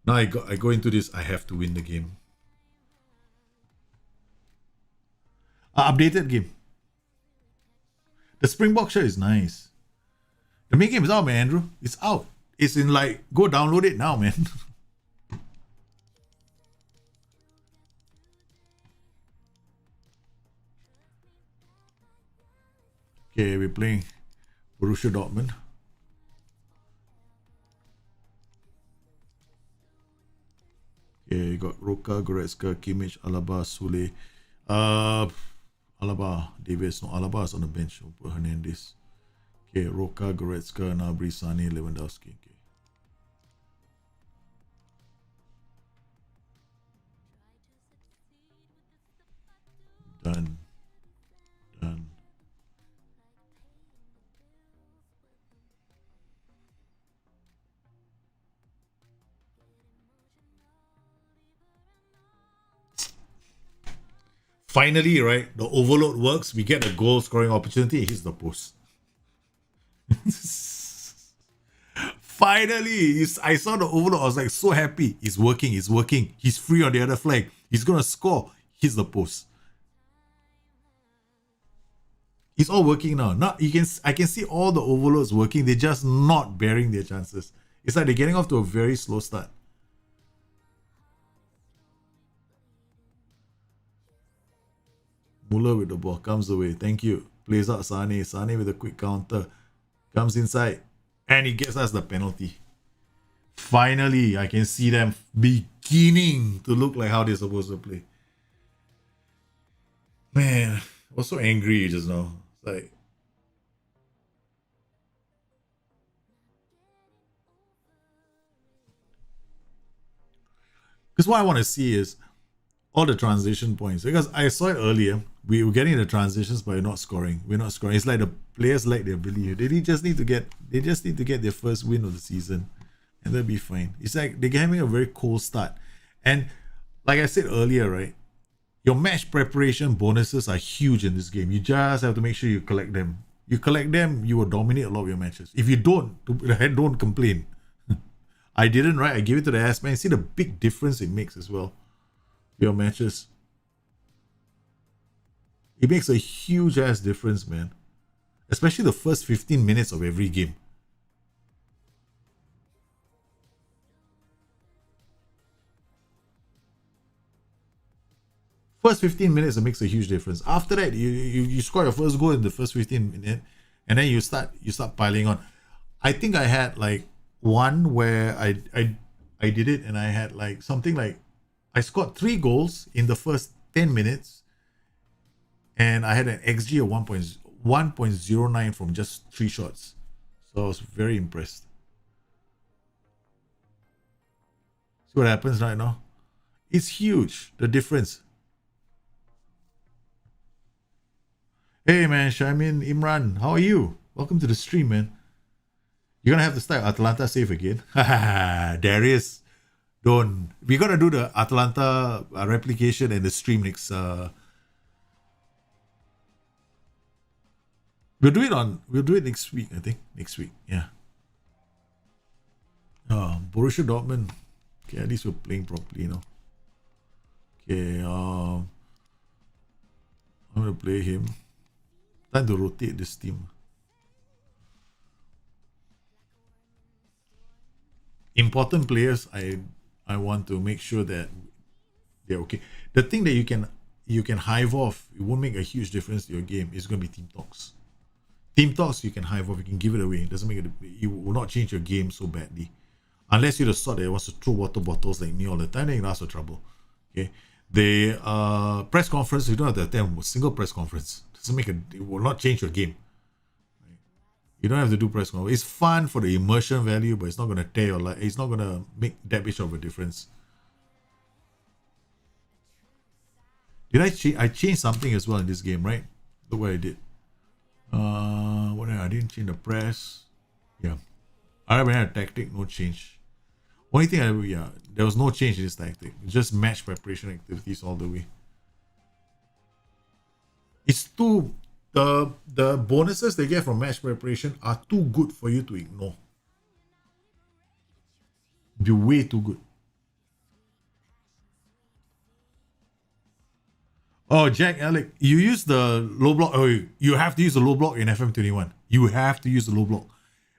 Now I go into this. I have to win the game. Updated game. The Springbok shirt is nice. The main game is out, man, Andrew. It's out. It's in like, go download it now, man. Okay, we're playing Borussia Dortmund. Okay, you got Roca, Goretzka, Kimmich, Alaba, Sule. Alaba, Davis. No, Alaba is on the bench. We'll put Hernandez. Okay, Roca, Goretzka, Gnabry, Sane, Lewandowski. Okay. Done. Finally, right, the overload works. We get a goal scoring opportunity. It hits the post. Finally, I saw the overload. I was like so happy. It's working. He's free on the other flag. He's gonna score. Hits the post. It's all working now. I can see all the overloads working. They're just not bearing their chances. It's like they're getting off to a very slow start. Muller with the ball, comes away. Thank you. Plays out Sane. Sane with a quick counter. Comes inside. And he gets us the penalty. Finally, I can see them beginning to look like how they're supposed to play. Man, I was so angry just now. It's like... Because what I want to see is all the transition points. Because I saw it earlier. We were getting the transitions, but we're not scoring. It's like the players like their belief. They just need to get their first win of the season, and they'll be fine. It's like they're having a very cold start. And like I said earlier, right? Your match preparation bonuses are huge in this game. You just have to make sure you collect them. You collect them, you will dominate a lot of your matches. If you don't complain. I didn't, right? I gave it to the ass man. See the big difference it makes as well. Your matches. It makes a huge ass difference, man. Especially the first 15 minutes of every game. First 15 minutes, it makes a huge difference. After that, you score your first goal in the first 15 minutes, and then you start piling on. I think I had like one where I did it, and I had like something like I scored 3 goals in the first 10 minutes. And I had an XG of 1.09 from just 3 shots. So I was very impressed. See what happens right now? It's huge, the difference. Hey man, Shaimin Imran, how are you? Welcome to the stream, man. You're gonna have to start Atalanta save again. Darius, don't. We're gonna do the Atalanta replication and the stream next. We'll do it next week. I think next week. Yeah. Borussia Dortmund. Okay, at least we're playing properly, you know. Okay. I'm gonna play him. Time to rotate this team. Important players, I want to make sure that they're okay. The thing that you can hive off, it won't make a huge difference to your game. It's gonna be team talks. Team talks you can hive off, you can give it away. It doesn't make it will not change your game so badly. Unless you're the sort that wants to throw water bottles like me all the time, then you ask for trouble. Okay. The press conference, you don't have to attend a single press conference. It will not change your game. You don't have to do press conference. It's fun for the immersion value, but it's not gonna tear your life. It's not gonna make that much of a difference. Did I change? I changed something as well in this game, right? Look what I did. What I didn't change the press. Yeah. I ran a tactic, no change. Only thing there was no change in this tactic. Just match preparation activities all the way. It's too the bonuses they get from match preparation are too good for you to ignore. Be way too good. Oh, Jack, Alec, you use the low block. Oh, you have to use the low block in FM21. You have to use the low block.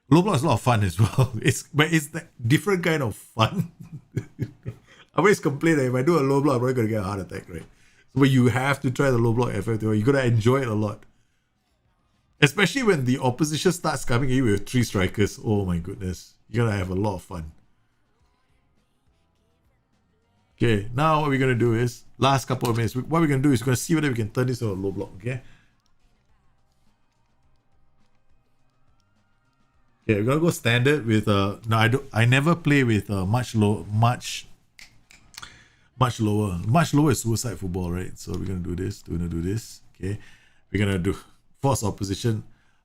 Low block is a lot of fun as well. It's the different kind of fun. I always complain that if I do a low block, I'm probably gonna get a heart attack, right? But you have to try the low block FM21. You're gonna enjoy it a lot. Especially when the opposition starts coming at you with 3 strikers. Oh my goodness. You're gonna have a lot of fun. Okay, now what we're gonna do is last couple of minutes. What we're gonna do is we're gonna see whether we can turn this into a low block. Okay. Okay, we're gonna go standard with no, I never play with much lower. Much lower is suicide football, right? So we're gonna do this. We're gonna do this. Okay, we're gonna do force opposition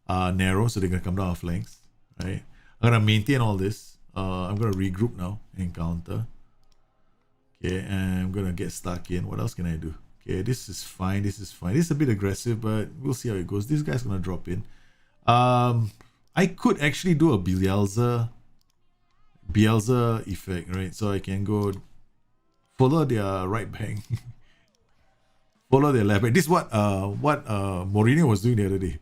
narrow, so they're gonna come down our flanks. Right. I'm gonna maintain all this. I'm gonna regroup now and counter. Okay, and I'm gonna get stuck in. What else can I do? Okay, this is fine. This is fine. This is a bit aggressive, but we'll see how it goes. This guy's gonna drop in. I could actually do a Bielsa effect, right? So I can go follow their right back, follow their left back. This is what Mourinho was doing the other day.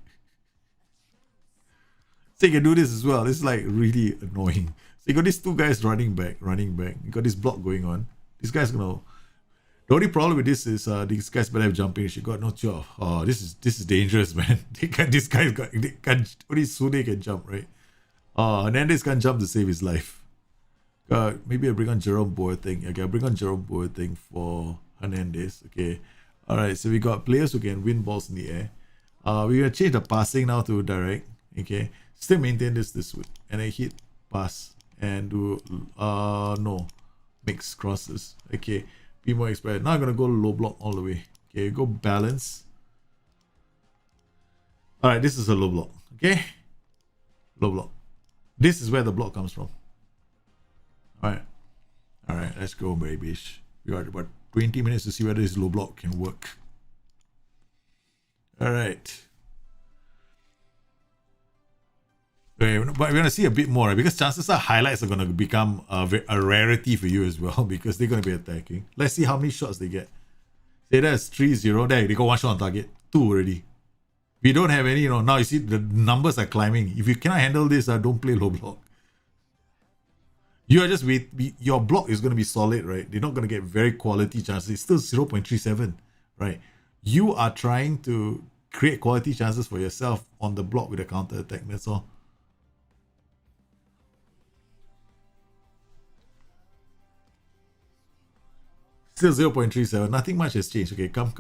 So you can do this as well. This is like really annoying. So you got these 2 guys running back. You got this block going on. This guy's gonna. The only problem with this is these guys better have jumping. She got no job. Oh, this is dangerous, man. This guy's got only Sune can jump, right? Hernandez can't jump to save his life. Maybe I bring on Jerome Boateng. Okay, I bring on Jerome Boateng for Hernandez. Okay, all right. So we got players who can win balls in the air. We're gonna change the passing now to direct. Okay, still maintain this way, and I hit pass and do no mix crosses. Okay. Be more expert. Now I'm gonna go low block all the way. Okay, go balance. Alright, this is a low block. Okay? Low block. This is where the block comes from. Alright. Alright, let's go, babies. We got about 20 minutes to see whether this low block can work. Alright. Okay, but we're gonna see a bit more, right? Because chances are highlights are gonna become a rarity for you as well because they're gonna be attacking. Let's see how many shots they get. Say that's 3-0. There, they got 1 shot on target. 2 already. We don't have any, now you see the numbers are climbing. If you cannot handle this, don't play low block. You are just your block is gonna be solid, right? They're not gonna get very quality chances. It's still 0.37, right? You are trying to create quality chances for yourself on the block with a counter attack. That's all. Still 0.37. Nothing much has changed. Okay, come.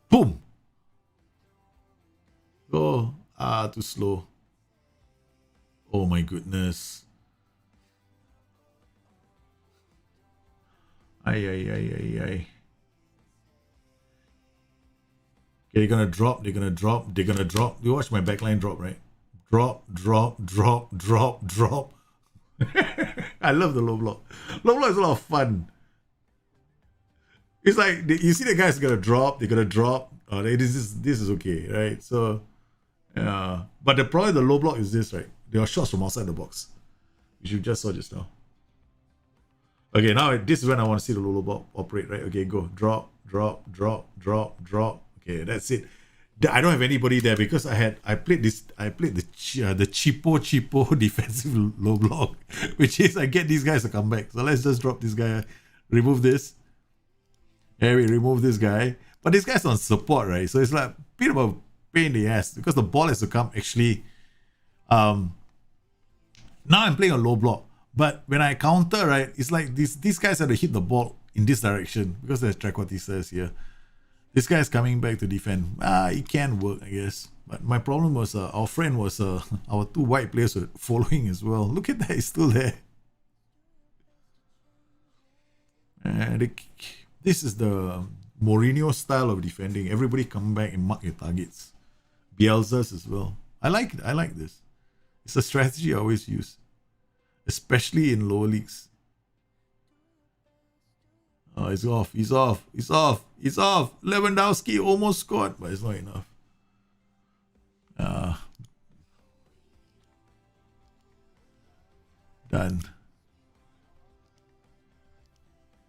Boom! Oh, too slow. Oh my goodness. Ay. Okay, they're gonna drop, they're gonna drop, they're gonna drop. You watch my backline drop, right? Drop, drop, drop, drop, drop. I love the low block. Low block is a lot of fun. It's like you see the guys gonna drop, they're gonna drop. This is okay, right? So, but the problem with the low block is this, right? There are shots from outside the box, which you just saw just now. Okay, now this is when I want to see the low block operate, right? Okay, go drop, drop, drop, drop, drop. Okay, that's it. I don't have anybody there because I played the cheapo defensive low block, which is I get these guys to come back. So let's just drop this guy, remove this. Here we remove this guy, but this guy's on support, right? So it's like a bit of a pain in the ass because the ball has to come actually. Now I'm playing a low block, but when I counter, right, it's like these guys have to hit the ball in this direction because there's trequartistas here. This guy's coming back to defend. It can work, I guess. But my problem was our friend was our two white players were following as well. Look at that, he's still there. And this is the Mourinho style of defending. Everybody come back and mark your targets. Bielsa's as well. I like this. It's a strategy I always use, especially in lower leagues. Oh, he's off. He's off. He's off. He's off. Lewandowski almost scored, but it's not enough. Done.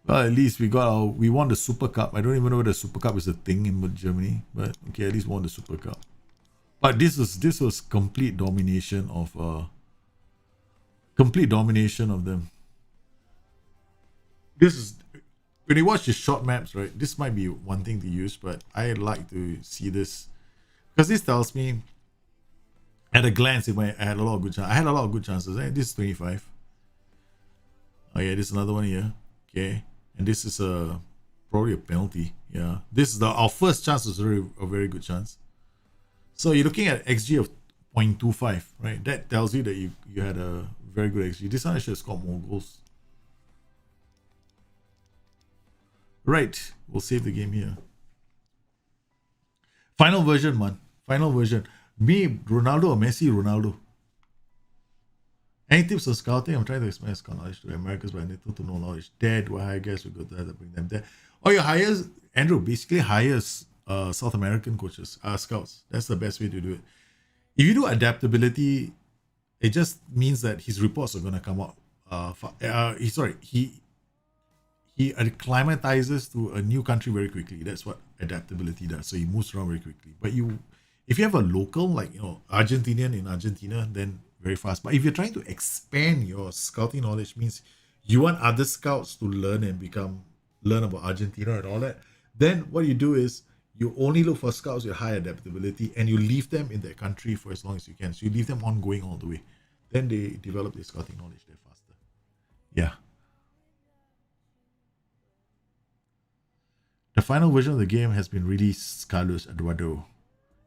Well, at least we won the Super Cup. I don't even know whether the Super Cup is a thing in Germany, but okay, at least won the Super Cup. But this was complete domination of them. This is when you watch the shot maps, right? This might be one thing to use, but I like to see this because this tells me at a glance I had a lot of good chances. I had a lot of good chances. This is 25. Oh yeah, this is another one here. Okay, and this is probably a penalty. Yeah, this is our first chance was a very good chance. So you're looking at XG of 0.25, right? That tells you that you had a very good XG. This one I should have scored more goals. Right, we'll save the game here. Final version, man. Final version. Me, Ronaldo or Messi, Ronaldo. Any tips on scouting? I'm trying to expand scout knowledge to Americans, but I need to know knowledge. There, do I guess we go there to bring them there? Oh, your hires, Andrew, basically hires South American coaches, scouts. That's the best way to do it. If you do adaptability, it just means that his reports are going to come out. He acclimatizes to a new country very quickly. That's what adaptability does. So he moves around very quickly. But if you have a local, like Argentinian in Argentina, then very fast. But if you're trying to expand your scouting knowledge, means you want other scouts to learn about Argentina and all that, then what you do is you only look for scouts with high adaptability and you leave them in that country for as long as you can. So you leave them ongoing all the way. Then they develop their scouting knowledge there faster. Yeah. The final version of the game has been released, Carlos Eduardo.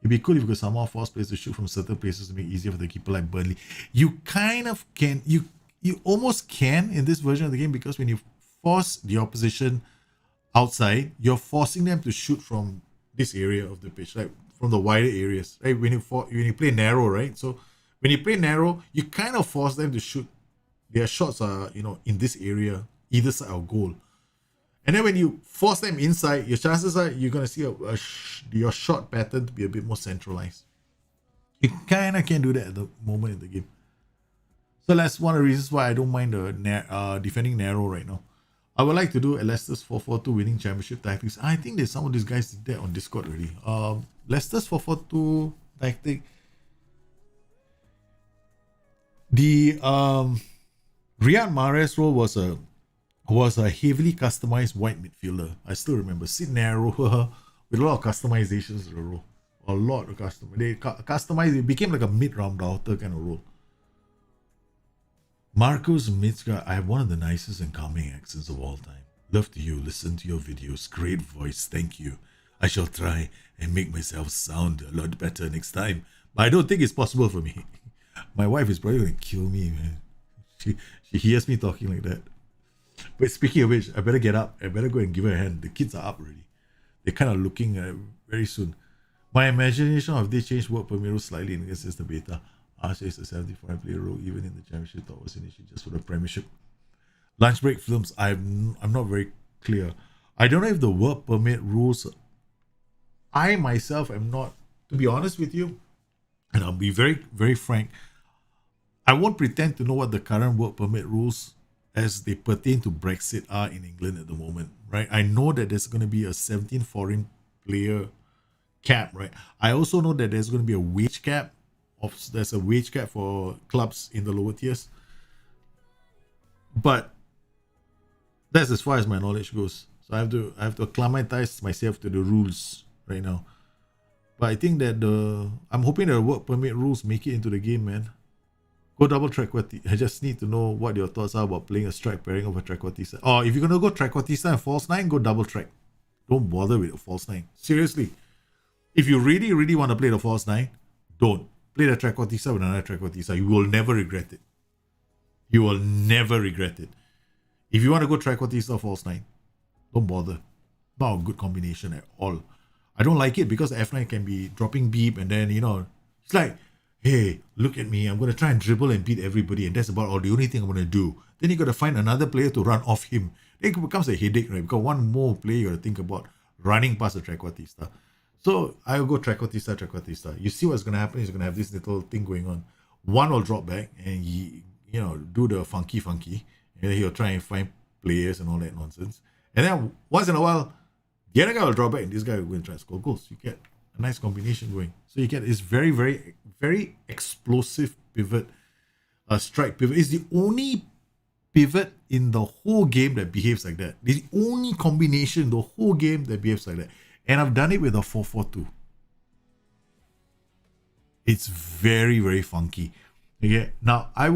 It'd be cool if you could somehow force players to shoot from certain places to make it easier for the keeper like Burnley. You kind of can, you almost can in this version of the game, because when you force the opposition outside, you're forcing them to shoot from this area of the pitch, like from the wider areas, right? When you play narrow, right? So when you play narrow, you kind of force them to shoot. Their shots are, in this area, either side of goal. And then when you force them inside, your chances are you're going to see your shot pattern to be a bit more centralized. You kind of can do that at the moment in the game. So that's one of the reasons why I don't mind defending narrow right now. I would like to do a Leicester's 4-4-2 winning championship tactics. I think there's some of these guys did that on Discord already. Leicester's 4-4-2 tactic. The Riyad Mahrez role was a heavily customized white midfielder. I still remember. Sit narrow with a lot of customizations of the role. A lot of custom. They customized it. Became like a mid-round router kind of role. Marcos Mitzka, I have one of the nicest and calming accents of all time. Love to you, listen to your videos. Great voice, thank you. I shall try and make myself sound a lot better next time. But I don't think it's possible for me. My wife is probably going to kill me, man. She hears me talking like that. But speaking of which, I better get up. I better go and give her a hand. The kids are up already. They're kind of looking very soon. My imagination of they changed work permit rules slightly in against the beta. Archer is a 75 player role even in the championship. Thought was initially just for the premiership. Lunch break films. I'm not very clear. I don't know if the work permit rules. I myself am not, to be honest with you, and I'll be very very frank. I won't pretend to know what the current work permit rules as they pertain to Brexit are in England at the moment, right? I know that there's going to be a 17 foreign player cap, right? I also know that there's going to be a wage cap. There's a wage cap for clubs in the lower tiers, but that's as far as my knowledge goes. So I have to acclimatize myself to the rules right now. But I think that I'm hoping that the work permit rules make it into the game, man. Go double Trequartista. I just need to know what your thoughts are about playing a strike pairing of a Trequartista. Or if you're gonna go Trequartista and false nine, go double track. Don't bother with a false nine. Seriously. If you really, really want to play the false nine, don't. Play the Trequartista with another Trequartista. You will never regret it. You will never regret it. If you want to go Trequartista false nine, don't bother. Not a good combination at all. I don't like it because F9 can be dropping beep and then, it's like, hey, look at me. I'm going to try and dribble and beat everybody. And that's about all the only thing I'm going to do. Then you got to find another player to run off him. It becomes a headache, right? Because one more player you got to think about running past the Trequartista. So I'll go Trequartista. You see what's going to happen is you're going to have this little thing going on. One will drop back and do the funky. And then he'll try and find players and all that nonsense. And then once in a while, the other guy will draw back and this guy will go and try and score goals. You get a nice combination going. So you get this very, very, very explosive pivot, strike pivot. It's the only pivot in the whole game that behaves like that. It's the only combination in the whole game that behaves like that. And I've done it with a 4-4-2. It's very, very funky. Okay. Now I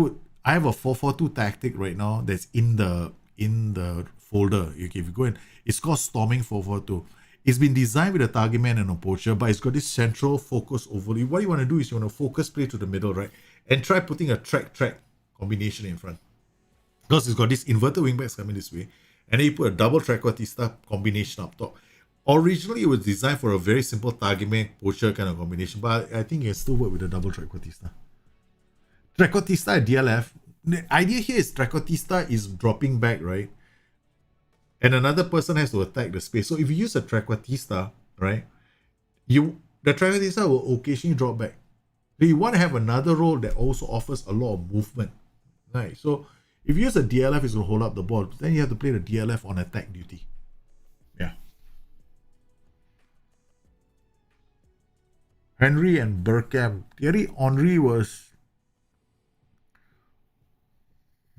have a 4-4-2 tactic right now that's in the folder. Okay, if you go in, it's called Storming 4-4-2. It's been designed with a target man and a poacher, but it's got this central focus overlay. What you want to do is you want to focus play to the middle, right? And try putting a track combination in front. Because it's got this inverted wingbacks coming this way. And then you put a double Trequartista combination up top. Originally, it was designed for a very simple target man poacher kind of combination, but I think it still work with a double Trequartista. Trequartista at DLF. The idea here is Trequartista is dropping back, right? And another person has to attack the space. So if you use a Trequartista, right, the Trequartista will occasionally drop back. So you want to have another role that also offers a lot of movement, right? So if you use a DLF, it's going to hold up the ball. But then you have to play the DLF on attack duty. Yeah. Henry and Bergkamp. Thierry Henry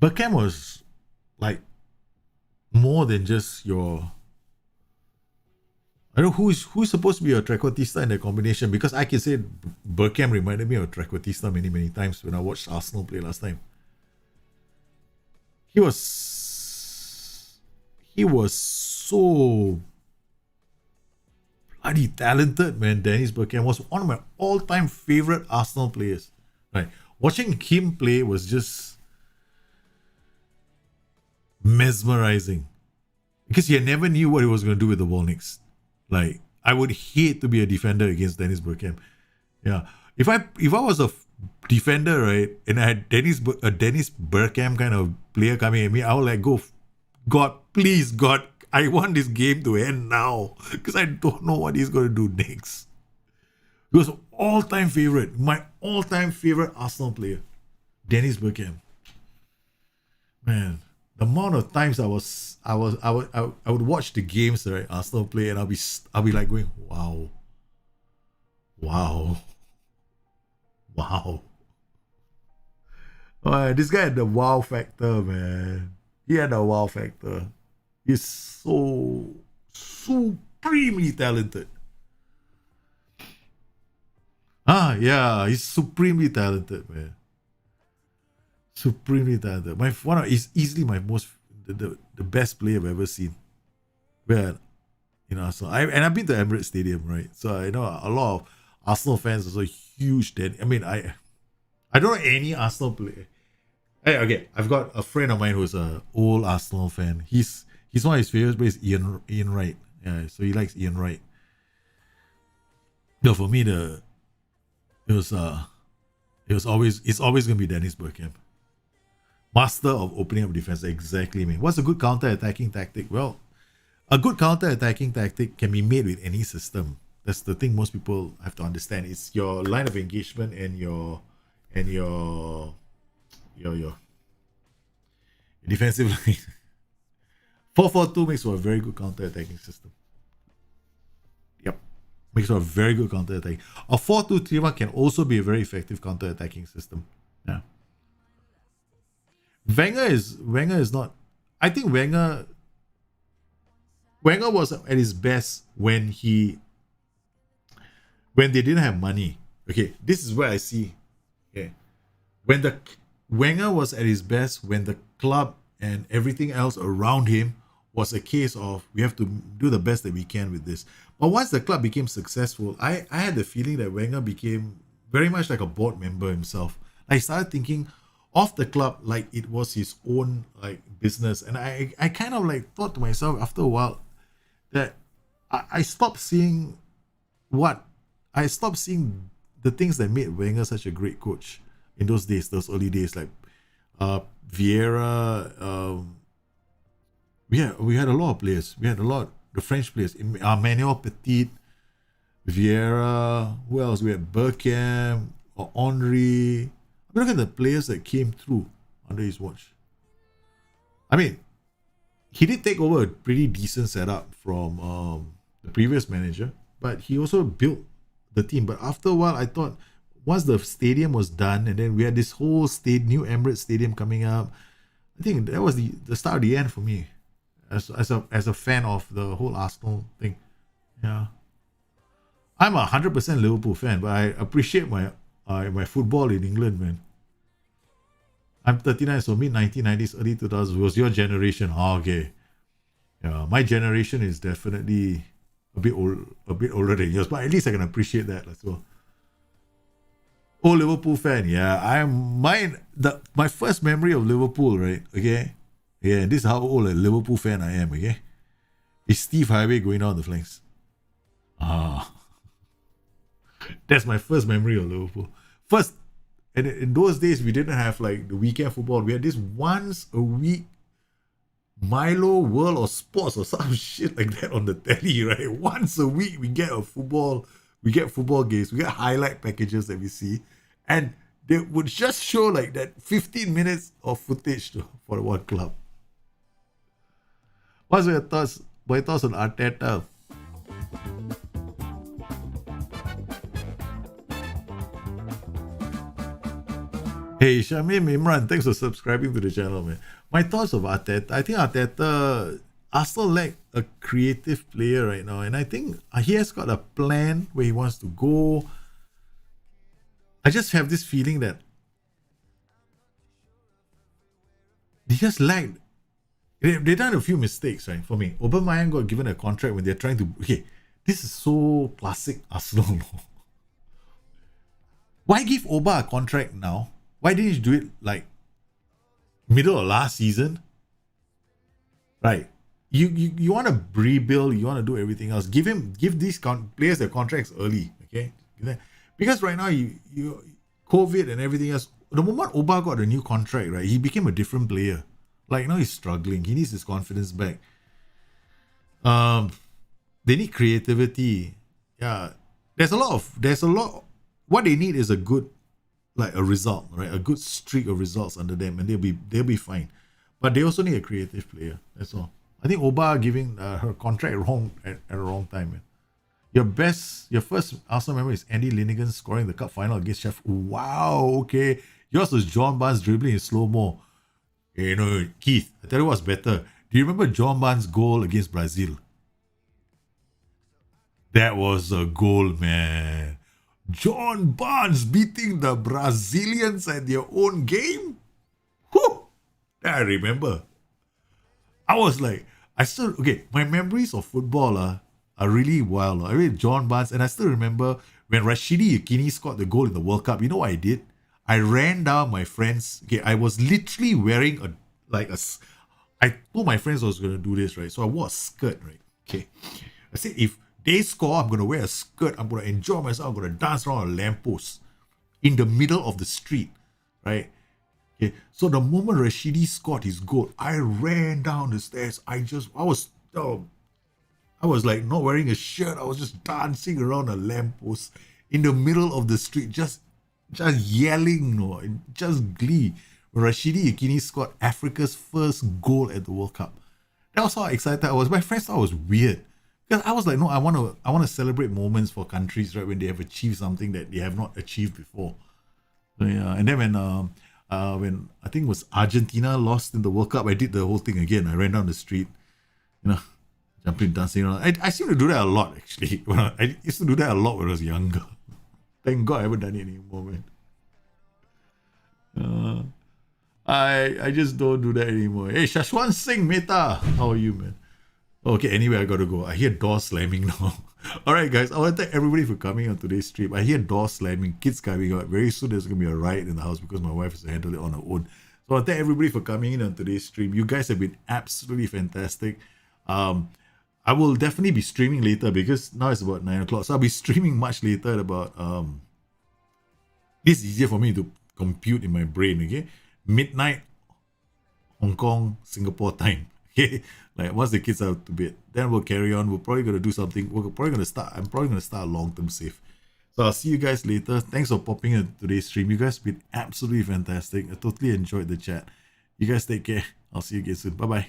Bergkamp was like more than just your. I don't know who's supposed to be a Trequartista in the combination, because I can say Bergkamp reminded me of Trequartista many times when I watched Arsenal play last time. He was so bloody talented, man. Dennis Bergkamp was one of my all-time favorite Arsenal players. Right, watching him play was just mesmerizing, because you never knew what he was going to do with the ball next. Like, I would hate to be a defender against Dennis Bergkamp. Yeah, if I was a defender, right, and I had Dennis Bergkamp kind of player coming at me, I would like, go, God, please, God, I want this game to end now, because I don't know what he's going to do next. He was my all-time favorite Arsenal player, Dennis Bergkamp. Man, the amount of times I would watch the games, right, Arsenal play, and I'll be like going, wow. Oh, this guy had the wow factor, man. He had the wow factor. He's so supremely talented. Yeah, he's supremely talented, man. Supremely talented. He's easily my the best player I've ever seen. Well, Arsenal. I've been to Emirates Stadium, right? So I know a lot of Arsenal fans are so huge. That I don't know any Arsenal player. Hey, okay, I've got a friend of mine who's an old Arsenal fan. He's one of his favorite players, Ian Wright. Yeah, so he likes Ian Wright. No, for me it was it's always gonna be Dennis Bergkamp. Master of opening up defense, exactly me. What's a good counter-attacking tactic? Well, a good counter-attacking tactic can be made with any system. That's the thing most people have to understand. It's your line of engagement and your defensive line. 4-4-2 makes for a very good counter-attacking system. Yep. Makes for a very good counter-attacking. A 4-2-3-1 can also be a very effective counter-attacking system. Yeah. Wenger is not. I think Wenger was at his best when they didn't have money. Okay, this is where I see. Okay, when the Wenger was at his best when the club and everything else around him was a case of we have to do the best that we can with this. But once the club became successful, I had the feeling that Wenger became very much like a board member himself. I started thinking of the club like it was his own like business, and I kind of like thought to myself after a while that I stopped seeing the things that made Wenger such a great coach in those days, those early days, like Vieira. We had a lot of players. We had the French players, Manuel Petit, Vieira. Who else? We had Bergkamp or Henry. Look at the players that came through under his watch. I mean, he did take over a pretty decent setup from the previous manager, but he also built the team. But after a while, I thought once the stadium was done, and then we had this whole new Emirates Stadium coming up, I think that was the start of the end for me as a fan of the whole Arsenal thing. Yeah, I'm 100% Liverpool fan, but I appreciate my football in England, man. I'm 39, so mid 1990s, early 2000s was your generation. Oh, okay, yeah, my generation is definitely a bit older than yours, but at least I can appreciate that as well. Oh, Liverpool fan, yeah. My first memory of Liverpool, right? Okay, yeah. This is how old a Liverpool fan I am. Okay, is Steve Highway going down the flanks? That's my first memory of Liverpool. First, and in those days we didn't have like the weekend football. We had this once a week Milo World of Sports or some shit like that on the telly, right? Once a week we get football games, we get highlight packages that we see, and they would just show like that 15 minutes of footage for one club. What's your thoughts? My thoughts on Arteta? Hey, Shamim Imran, thanks for subscribing to the channel, man. My thoughts of Arteta. I think Arsenal lack a creative player right now, and I think he has got a plan where he wants to go. I just have this feeling that they just lacked. They done a few mistakes, right? For me, Aubameyang got given a contract when they're trying to. Okay, this is so classic Arsenal. Why give Oba a contract now? Why didn't you do it like middle of last season? Right. You want to rebuild, you want to do everything else. Give these players their contracts early, okay? Because right now you COVID and everything else. The moment Oba got a new contract, right, he became a different player. Like now he's struggling. He needs his confidence back. They need creativity. Yeah, there's a lot. What they need is a good, like a result, right? A good streak of results under them, and they'll be fine. But they also need a creative player. That's all. I think Oba giving her contract wrong at the wrong time, man. Your first Arsenal memory is Andy Linnigan scoring the cup final against Sheffield. Wow, okay. Yours was John Barnes dribbling in slow-mo. You know, Keith, I tell you what's better. Do you remember John Barnes' goal against Brazil? That was a goal, man. John Barnes beating the Brazilians at their own game? Whew! I remember. I was like, my memories of football are really wild. I read John Barnes, and I still remember when Rashidi Yekini scored the goal in the World Cup. You know what I did? I ran down my friends. Okay, I was literally wearing I told my friends I was going to do this, right? So I wore a skirt, right? Okay. I said, if They score, I'm going to wear a skirt, I'm going to enjoy myself, I'm going to dance around a lamppost in the middle of the street, right? Okay, so the moment Rashidi scored his goal, I ran down the stairs. I was like not wearing a shirt. I was just dancing around a lamppost in the middle of the street, just yelling, no, just glee. When Rashidi Yekini scored Africa's first goal at the World Cup. That was how excited I was. My friends thought it was weird. Because I was like, no, I want to celebrate moments for countries, right, when they have achieved something that they have not achieved before. So, yeah, and then when I think it was Argentina lost in the World Cup, I did the whole thing again. I ran down the street, jumping, dancing around. I seem to do that a lot, actually. I used to do that a lot when I was younger. Thank God I haven't done it anymore, man. I just don't do that anymore. Hey, Shashwan Singh Mehta, how are you, man? Okay, anyway, I gotta go. I hear doors slamming now. Alright, guys, I want to thank everybody for coming on today's stream. I hear doors slamming, kids coming out. Very soon there's gonna be a riot in the house because my wife has to handle it on her own. So I want to thank everybody for coming in on today's stream. You guys have been absolutely fantastic. I will definitely be streaming later because now it's about 9 o'clock. So I'll be streaming much later at about this is easier for me to compute in my brain, okay? Midnight Hong Kong, Singapore time. Okay, like once the kids are out to bed, then we'll carry on. We're probably gonna do something. I'm probably gonna start a long-term save. So I'll see you guys later. Thanks for popping in today's stream. You guys have been absolutely fantastic. I totally enjoyed the chat. You guys take care. I'll see you again soon. Bye bye.